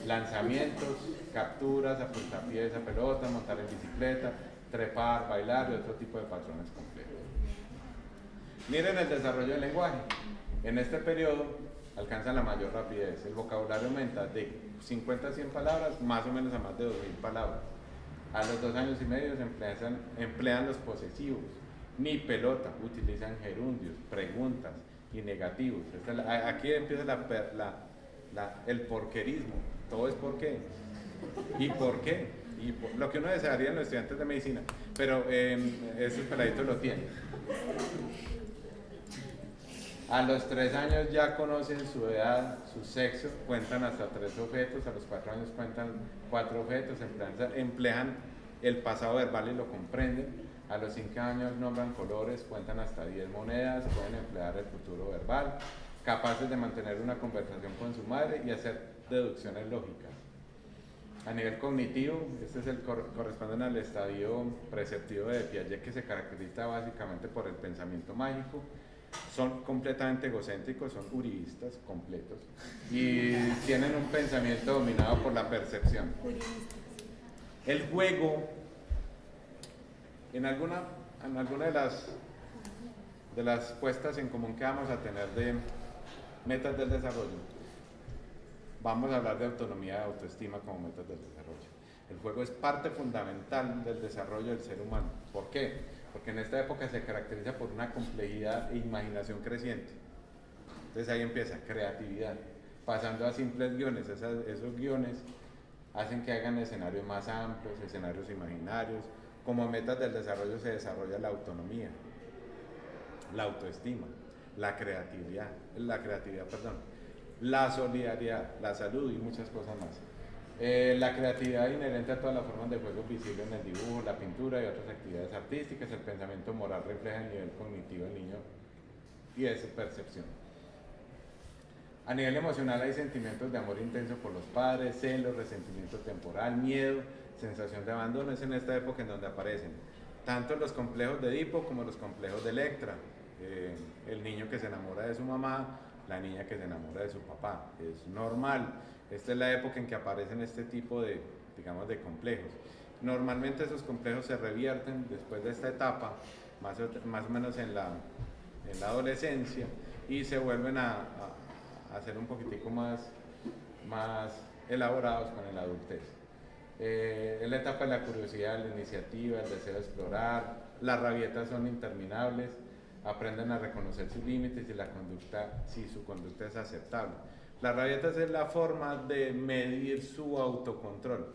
lanzamientos, capturas, a puntapiés, a pelota, montar en bicicleta, trepar, bailar y otro tipo de patrones complejos. Miren el desarrollo del lenguaje. En este periodo alcanzan la mayor rapidez. El vocabulario aumenta de 50 a 100 palabras, más o menos a más de 2000 palabras. A los 2 años y medio emplean los posesivos. Mi pelota, utilizan gerundios, preguntas y negativos. Aquí empieza el porquerismo. Todo es por qué. ¿Y por qué? Lo que uno desearía en los estudiantes de medicina. Pero esos peladitos lo tienen. A los 3 años ya conocen su edad, su sexo, cuentan hasta 3 objetos, a los 4 años cuentan 4 objetos, emplean el pasado verbal y lo comprenden. A los 5 años nombran colores, cuentan hasta 10 monedas, pueden emplear el futuro verbal, capaces de mantener una conversación con su madre y hacer deducciones lógicas. A nivel cognitivo, este es corresponde al estadio preceptivo de Piaget, que se caracteriza básicamente por el pensamiento mágico. Son completamente egocéntricos, son uribistas completos y tienen un pensamiento dominado por la percepción. El juego, en alguna de las puestas en común que vamos a tener de metas del desarrollo, vamos a hablar de autonomía y autoestima como metas del desarrollo. El juego es parte fundamental del desarrollo del ser humano. ¿Por qué? Porque en esta época se caracteriza por una complejidad e imaginación creciente. Entonces ahí empieza creatividad, pasando a simples guiones. Esos guiones hacen que hagan escenarios más amplios, escenarios imaginarios. Como metas del desarrollo se desarrolla la autonomía, la autoestima, la creatividad, la solidaridad, la salud y muchas cosas más. La creatividad inherente a todas las formas de juego visible en el dibujo, la pintura y otras actividades artísticas. El pensamiento moral refleja el nivel cognitivo del niño y de su percepción. A nivel emocional hay sentimientos de amor intenso por los padres, celos, resentimiento temporal, miedo, sensación de abandono. Es en esta época en donde aparecen tanto los complejos de Edipo como los complejos de Electra. El niño que se enamora de su mamá, la niña que se enamora de su papá. Es normal. Esta es la época en que aparecen este tipo de complejos. Normalmente esos complejos se revierten después de esta etapa, más o menos en la adolescencia, y se vuelven a ser un poquitico más elaborados con la adultez. Es la etapa de la curiosidad, la iniciativa, el deseo de explorar. Las rabietas son interminables. Aprenden a reconocer sus límites y si su conducta es aceptable. Las rabietas es la forma de medir su autocontrol.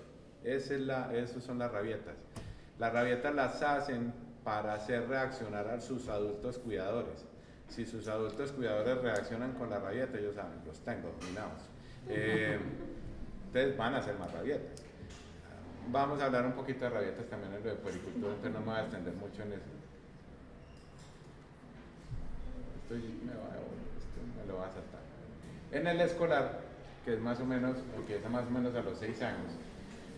Esas son las rabietas. Las rabietas las hacen para hacer reaccionar a sus adultos cuidadores. Si sus adultos cuidadores reaccionan con la rabieta, ellos saben, los tengo dominados. Entonces van a ser más rabietas. Vamos a hablar un poquito de rabietas también en lo de puericultura, entonces no me voy a extender mucho en eso. Esto me lo va a saltar. En el escolar, que es más o menos, empieza más o menos a los 6 años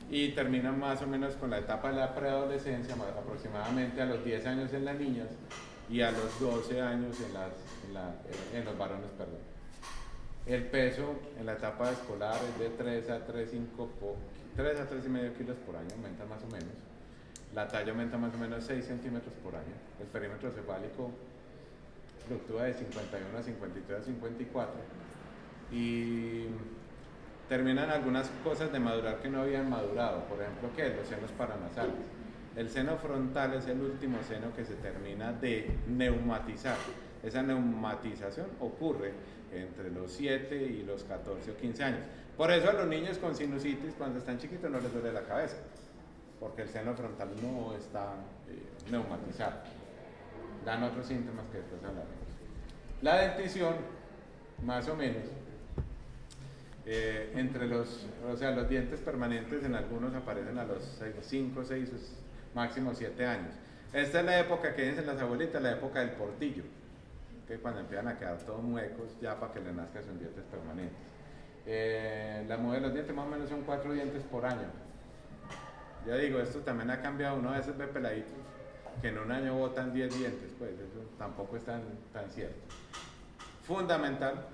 y termina más o menos con la etapa de la preadolescencia, aproximadamente a los 10 años en las niñas y a los 12 años en los varones, perdón. El peso en la etapa escolar es de 3 a 3,5 kilos por año, aumenta más o menos. La talla aumenta más o menos 6 centímetros por año. El perímetro cefálico fluctúa de 51 a 53 a 54. Y terminan algunas cosas de madurar que no habían madurado. Por ejemplo, ¿qué? Los senos paranasales. El seno frontal es el último seno que se termina de neumatizar. Esa neumatización ocurre entre los 7 y los 14 o 15 años. Por eso a los niños con sinusitis cuando están chiquitos no les duele la cabeza, porque el seno frontal no está neumatizado. Dan otros síntomas que después hablaremos. La dentición, más o menos, los dientes permanentes en algunos aparecen a los 5, 6, máximo 7 años. Esta es la época que dicen las abuelitas, la época del portillo, que cuando empiezan a quedar todos muecos ya para que le nazcan sus dientes permanentes. La mujer de los dientes más o menos son 4 dientes por año. Ya digo, esto también ha cambiado, uno a veces ve peladitos que en un año botan 10 dientes, pues eso tampoco es tan cierto. Fundamental,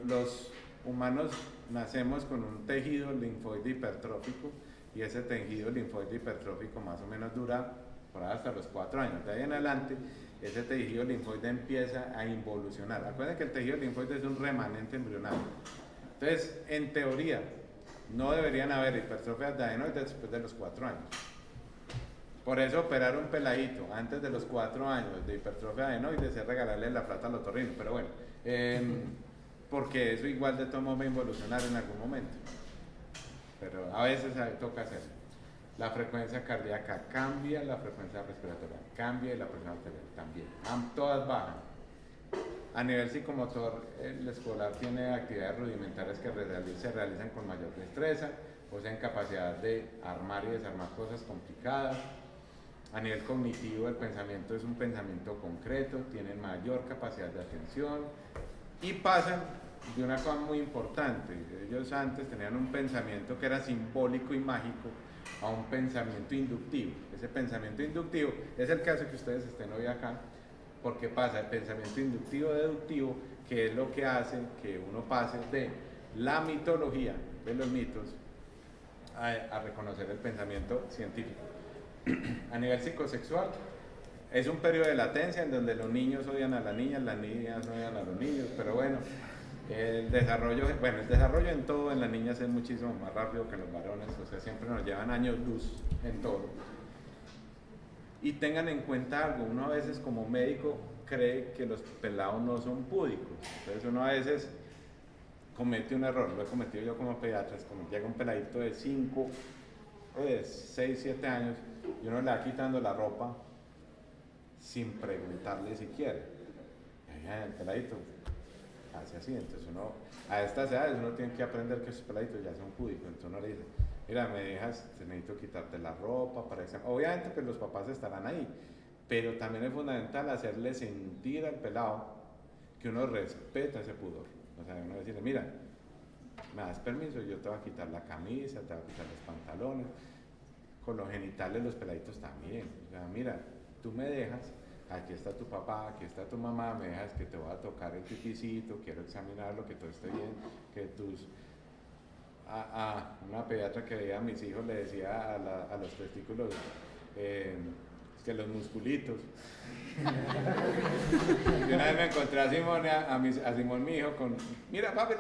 los humanos nacemos con un tejido linfoide hipertrófico y ese tejido linfoide hipertrófico más o menos dura por ahí hasta los 4 años. De ahí en adelante, ese tejido linfoide empieza a involucionar. Acuérdense que el tejido linfoide es un remanente embrionario. Entonces, en teoría, no deberían haber hipertrofias de adenoides después de los 4 años. Por eso operar un peladito antes de los 4 años de hipertrofia de adenoides es regalarle la plata al otorrino, pero bueno, porque eso igual de todo modo va a involucionar en algún momento. Pero a veces toca hacerlo. La frecuencia cardíaca cambia, la frecuencia respiratoria cambia y la presión arterial también. Todas bajan. A nivel psicomotor, el escolar tiene actividades rudimentarias que se realizan con mayor destreza, poseen capacidad de armar y desarmar cosas complicadas. A nivel cognitivo, el pensamiento es un pensamiento concreto, tienen mayor capacidad de atención y pasan de una cosa muy importante. Ellos antes tenían un pensamiento que era simbólico y mágico a un pensamiento inductivo. Ese pensamiento inductivo es el caso que ustedes estén hoy acá, porque pasa el pensamiento inductivo-deductivo, que es lo que hace que uno pase de la mitología, de los mitos, a reconocer el pensamiento científico. A nivel psicosexual, es un periodo de latencia en donde los niños odian a las niñas odian a los niños, pero bueno, el desarrollo en todo en las niñas es muchísimo más rápido que en los varones, o sea, siempre nos llevan años luz en todo. Y tengan en cuenta algo, uno a veces como médico cree que los pelados no son púdicos, entonces uno a veces comete un error, lo he cometido yo como pediatra, como llega un peladito de 5, de 6, 7 años y uno le va quitando la ropa sin preguntarle si quiere. Y el peladito hace así, entonces uno a estas edades uno tiene que aprender que esos peladitos ya son púdicos, entonces uno le dice, mira, me dejas, te necesito quitarte la ropa para examen. Obviamente pues los papás estarán ahí, pero también es fundamental hacerle sentir al pelado que uno respeta ese pudor, o sea, uno decirle, mira, me das permiso, yo te voy a quitar la camisa, te voy a quitar los pantalones, con los genitales los peladitos también, o sea, mira, tú me dejas, aquí está tu papá, aquí está tu mamá, me dejas que te voy a tocar el pipicito, quiero examinarlo, que todo esté bien, que tus... una pediatra que veía a mis hijos le decía a los testículos que los musculitos. Y una vez me encontré a Simón, mi hijo, con, mira papi,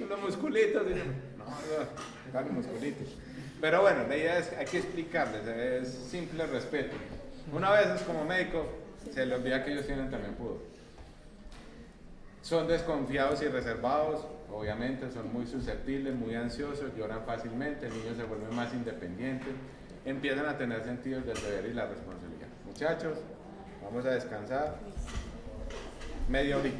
los musculitos. Y yo, no, los musculitos. Pero bueno, la idea es, hay que explicarles, es simple respeto. Una vez como médico, se les olvida que ellos tienen también pudor. Son desconfiados y reservados, obviamente, son muy susceptibles, muy ansiosos, lloran fácilmente, el niño se vuelve más independiente, empiezan a tener sentidos del deber y la responsabilidad. Muchachos, vamos a descansar media horita.